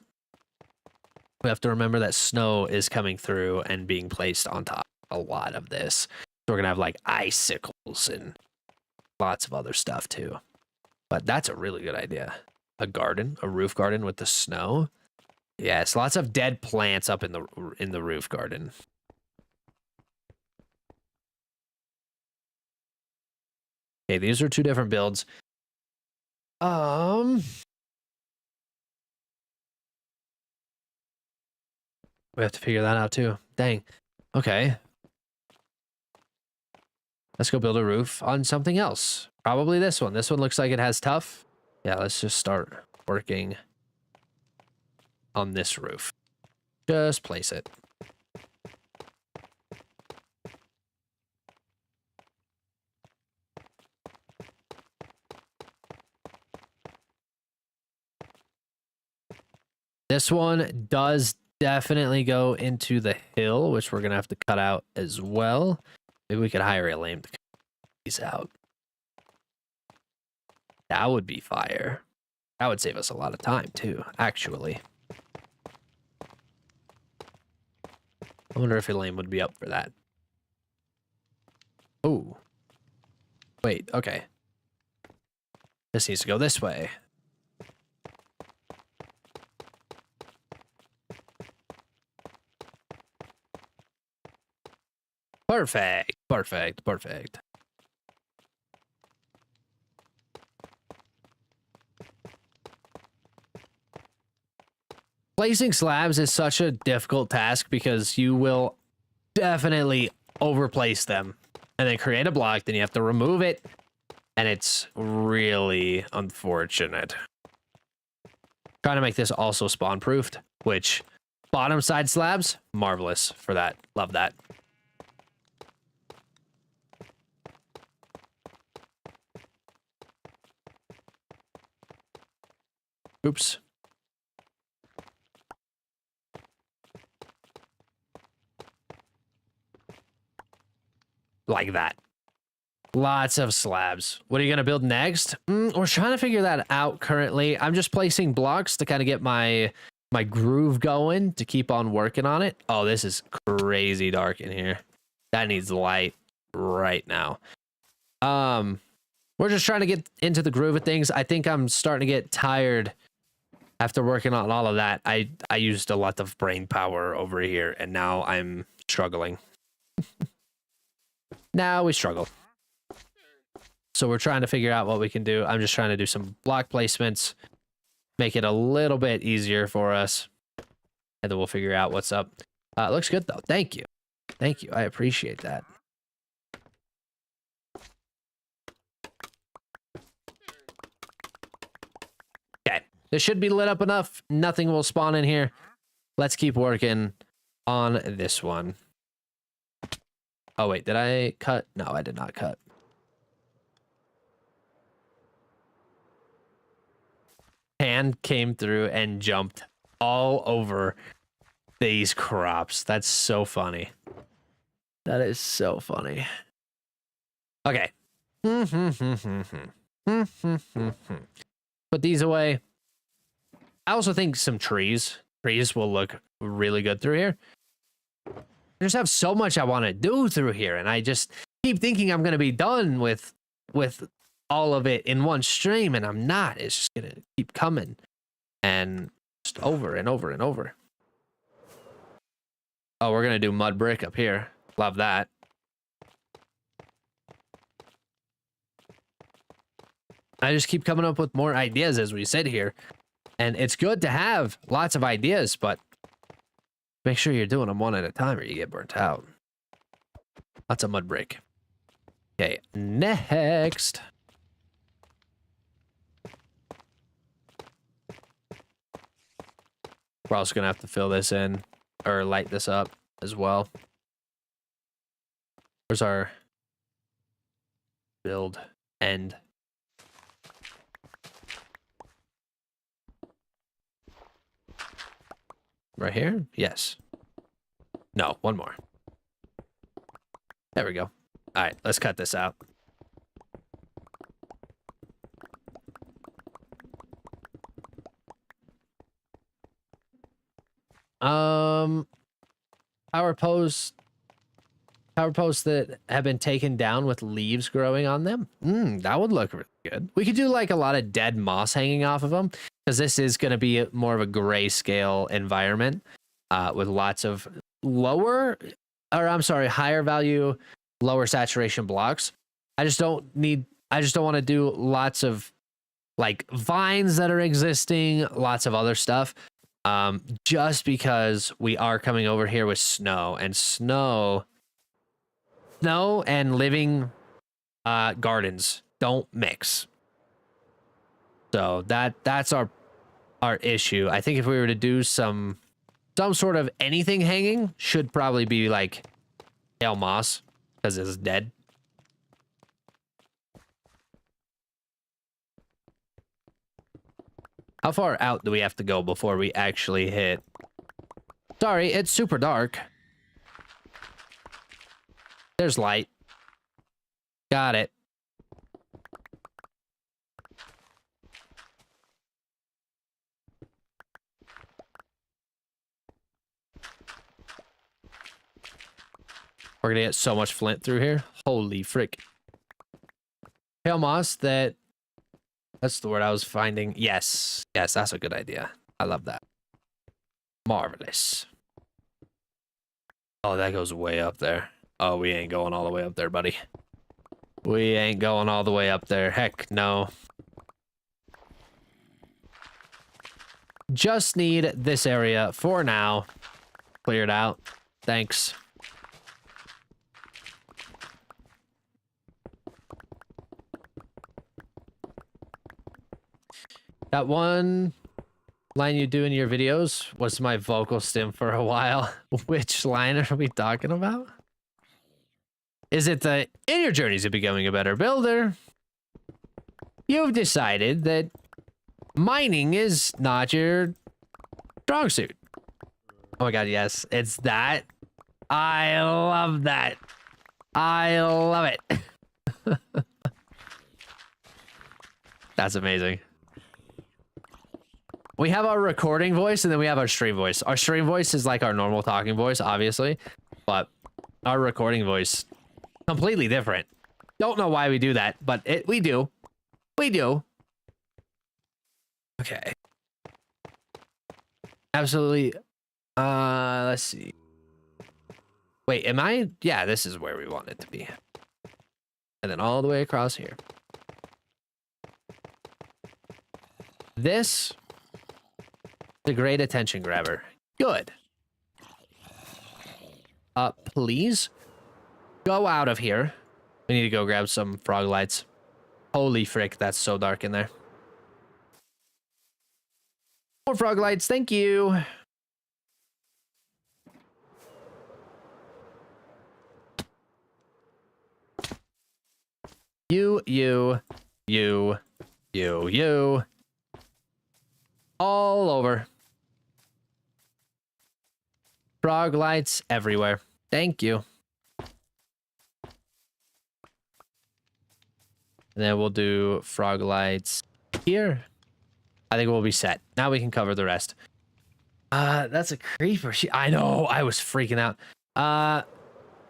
We have to remember that snow is coming through and being placed on top of a lot of this. So we're going to have like icicles and lots of other stuff too. But that's a really good idea. A garden, a roof garden with the snow. Yes, lots of dead plants up in the roof garden. Okay, these are two different builds. We have to figure that out too. Dang. Okay. Let's go build a roof on something else. Probably this one. This one looks like it has tough. Yeah, let's just start working on this roof. Just place it. This one does definitely go into the hill, which we're going to have to cut out as well. Maybe we could hire a lame to cut these out. That would be fire. That would save us a lot of time too, actually. I wonder if Elaine would be up for that. Oh. Wait, okay. This needs to go this way. Perfect, perfect, perfect. placing slabs is such a difficult task because you will definitely overplace them and then create a block, then you have to remove it, and it's really unfortunate. Trying to make this also spawn proofed, which bottom side slabs, marvelous for that. Love that. Oops. Like that. Lots of slabs. What are you going to build next? We're trying to figure that out currently. I'm just placing blocks to kind of get my groove going to keep on working on it. Oh, this is crazy dark in here. That needs light right now. We're just trying to get into the groove of things. I think I'm starting to get tired after working on all of that. I used a lot of brain power over here, and now I'm struggling. Now we struggle. So we're trying to figure out what we can do. I'm just trying to do some block placements, make it a little bit easier for us, and then we'll figure out what's up. It looks good though. Thank you. Thank you. I appreciate that. Okay. This should be lit up enough. Nothing will spawn in here. Let's keep working on this one. Oh, wait. Did I cut? No, I did not cut. Hand came through and jumped all over these crops. That's so funny. That is so funny. Okay. Put these away. I also think some trees will look really good through here. I just have so much I want to do through here, and I just keep thinking I'm going to be done with all of it in one stream, and I'm not. It's just gonna keep coming and just over and over and over. Oh, we're gonna do mud brick up here. Love that. I just keep coming up with more ideas as we sit here, and it's good to have lots of ideas, but make sure you're doing them one at a time or you get burnt out. Lots of mud brick. Okay, next. We're also gonna have to fill this in or light this up as well. Where's our build end? Right here? Yes. No, one more. There we go. All right, let's cut this out. Power posts that have been taken down with leaves growing on them. That would look really good. We could do like a lot of dead moss hanging off of them, because this is going to be more of a grayscale environment with lots of higher value, lower saturation blocks. I just don't want to do lots of like vines that are existing, lots of other stuff. Just because we are coming over here with snow and living gardens don't mix. So that's our issue. I think if we were to do some sort of anything hanging, should probably be like pale moss, because it's dead. How far out do we have to go before we actually hit? Sorry, it's super dark. There's light. Got it. We're gonna get so much flint through here. Holy frick. Pale moss, that's the word I was finding. Yes, that's a good idea. I love that. Marvelous. Oh, that goes way up there. Oh, we ain't going all the way up there, buddy. We ain't going all the way up there. Heck no. just need this area for now cleared out. Thanks. That one line you do in your videos was my vocal stim for a while. Which line are we talking about? Is it the in your journey to becoming a better builder, you've decided that mining is not your strong suit? Oh my god, yes, it's that. I love that. I love it. That's amazing. We have our recording voice and then we have our stream voice. Our stream voice is like our normal talking voice, obviously, but our recording voice, completely different. Don't know why we do that, but we do. We do. Okay. Absolutely. Let's see. Wait, am I? Yeah, this is where we want it to be. And then all the way across here. This is a great attention grabber. Good. Please go out of here. We need to go grab some frog lights. Holy frick, that's so dark in there. More frog lights, thank you. You. All over. Frog lights everywhere. Thank you. And then we'll do frog lights here. I think we'll be set. Now we can cover the rest. That's a creeper. I know. I was freaking out.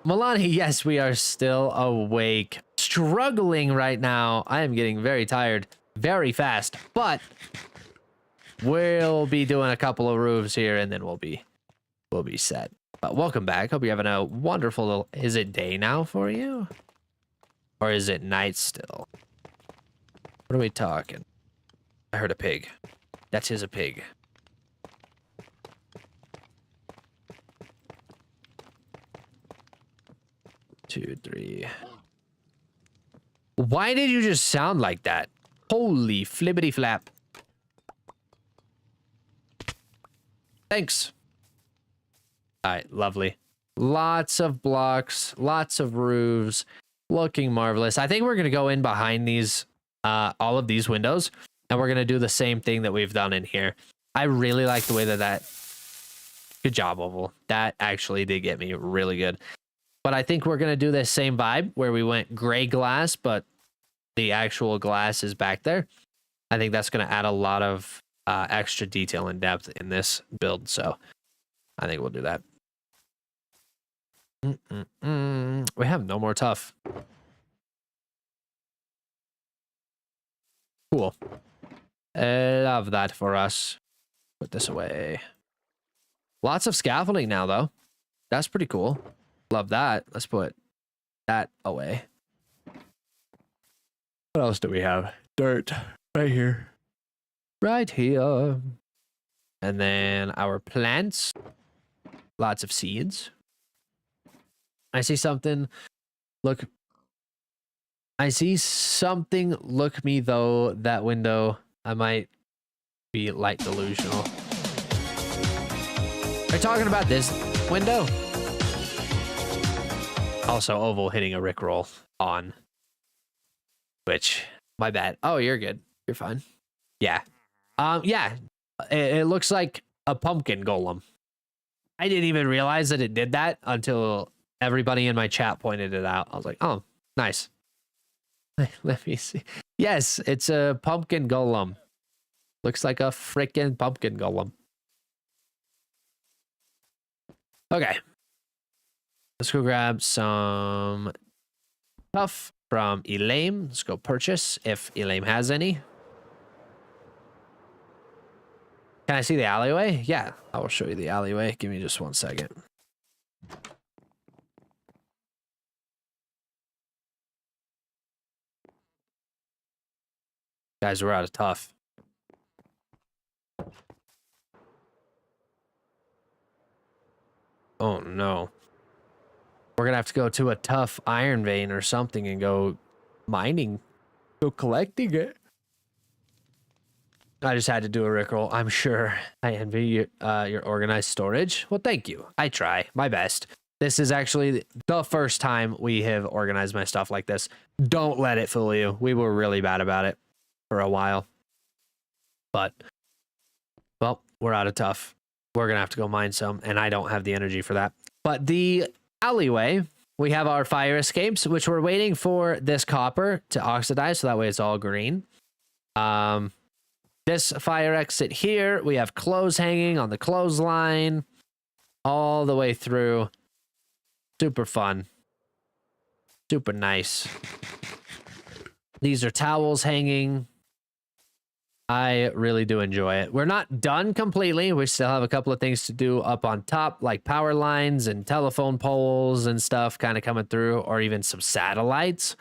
Milani, yes, we are still awake. Struggling right now. I am getting very tired very fast, but we'll be doing a couple of roofs here and then we'll be set. But welcome back. Hope you're having a wonderful little... Is it day now for you? Or is it night still? What are we talking? I heard a pig. That is a pig. Two, three. Why did you just sound like that? Holy flippity flap. Thanks. All right, lovely. Lots of blocks, lots of roofs, looking marvelous. I think we're going to go in behind these, all of these windows, and we're going to do the same thing that we've done in here. I really like the way that good job, Oval. That actually did get me really good. But I think we're going to do this same vibe where we went gray glass, but the actual glass is back there. I think that's going to add a lot of extra detail and depth in this build. So I think we'll do that. We have no more tough. Cool. Love that for us. Put this away. Lots of scaffolding now, though. That's pretty cool. Love that. Let's put that away. What else do we have? Dirt. Right here. Right here. And then our plants. Lots of seeds. I see something. Look. I see something. Look me, though. That window. I might be light delusional. Are you talking about this window? Also, Oval hitting a Rickroll on Twitch. My bad. Oh, you're good. You're fine. Yeah. Yeah. It looks like a pumpkin golem. I didn't even realize that it did that until everybody in my chat pointed it out. I was like, oh, nice. Let me see. Yes, it's a pumpkin golem. Looks like a freaking pumpkin golem. Okay. Let's go grab some stuff from Elaine. Let's go purchase if Elaine has any. Can I see the alleyway? Yeah, I will show you the alleyway. Give me just 1 second. Guys, we're out of tough. Oh no. We're gonna have to go to a tough iron vein or something and go mining, go collecting it. I just had to do a rickroll. I'm sure I envy your organized storage. Well, thank you. I try my best. This is actually the first time we have organized my stuff like this. Don't let it fool you. We were really bad about it for a while. But, well, we're out of tough. We're going to have to go mine some, and I don't have the energy for that. But the alleyway, we have our fire escapes, which we're waiting for this copper to oxidize, so that way it's all green. This fire exit here, we have clothes hanging on the clothesline all the way through. Super fun. Super nice. These are towels hanging. I really do enjoy it. We're not done completely. We still have a couple of things to do up on top, like power lines and telephone poles and stuff kind of coming through, or even some satellites.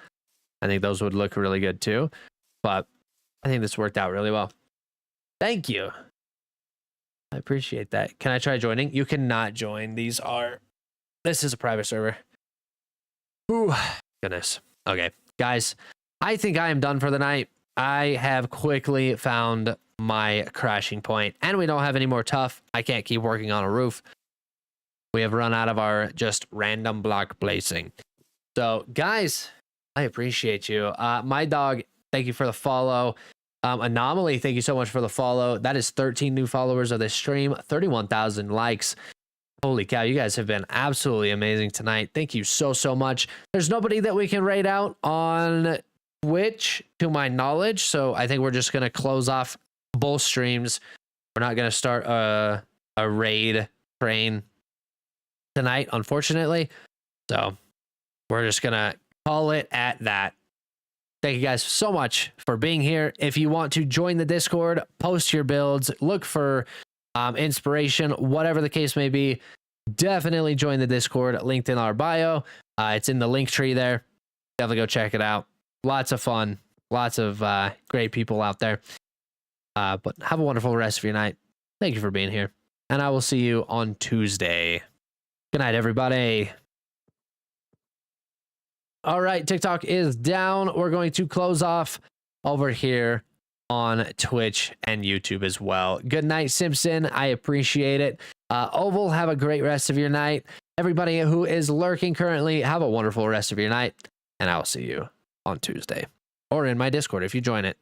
I think those would look really good too. But I think this worked out really well. Thank you. I appreciate that. Can I try joining? You cannot join. This is a private server. Ooh, goodness. Okay, guys, I think I am done for the night. I have quickly found my crashing point, and we don't have any more tough. I can't keep working on a roof. We have run out of our just random block placing. So, guys, I appreciate you. My dog, thank you for the follow. Anomaly, thank you so much for the follow. That is 13 new followers of this stream, 31,000 likes. Holy cow, you guys have been absolutely amazing tonight. Thank you so, so much. There's nobody that we can raid out on Twitch, to my knowledge, so I think we're just going to close off both streams. We're not going to start a raid train tonight, unfortunately. So we're just going to call it at that. Thank you guys so much for being here. If you want to join the Discord, post your builds, look for inspiration, whatever the case may be, definitely join the Discord, linked in our bio. It's in the link tree there. Definitely go check it out. Lots of fun, lots of great people out there. But have a wonderful rest of your night. Thank you for being here, and I will see you on Tuesday. Good night, everybody. All right, TikTok is down. We're going to close off over here on Twitch and YouTube as well. Good night, Simpson. I appreciate it. Oval, have a great rest of your night. Everybody who is lurking currently, have a wonderful rest of your night. And I'll see you on Tuesday or in my Discord if you join it.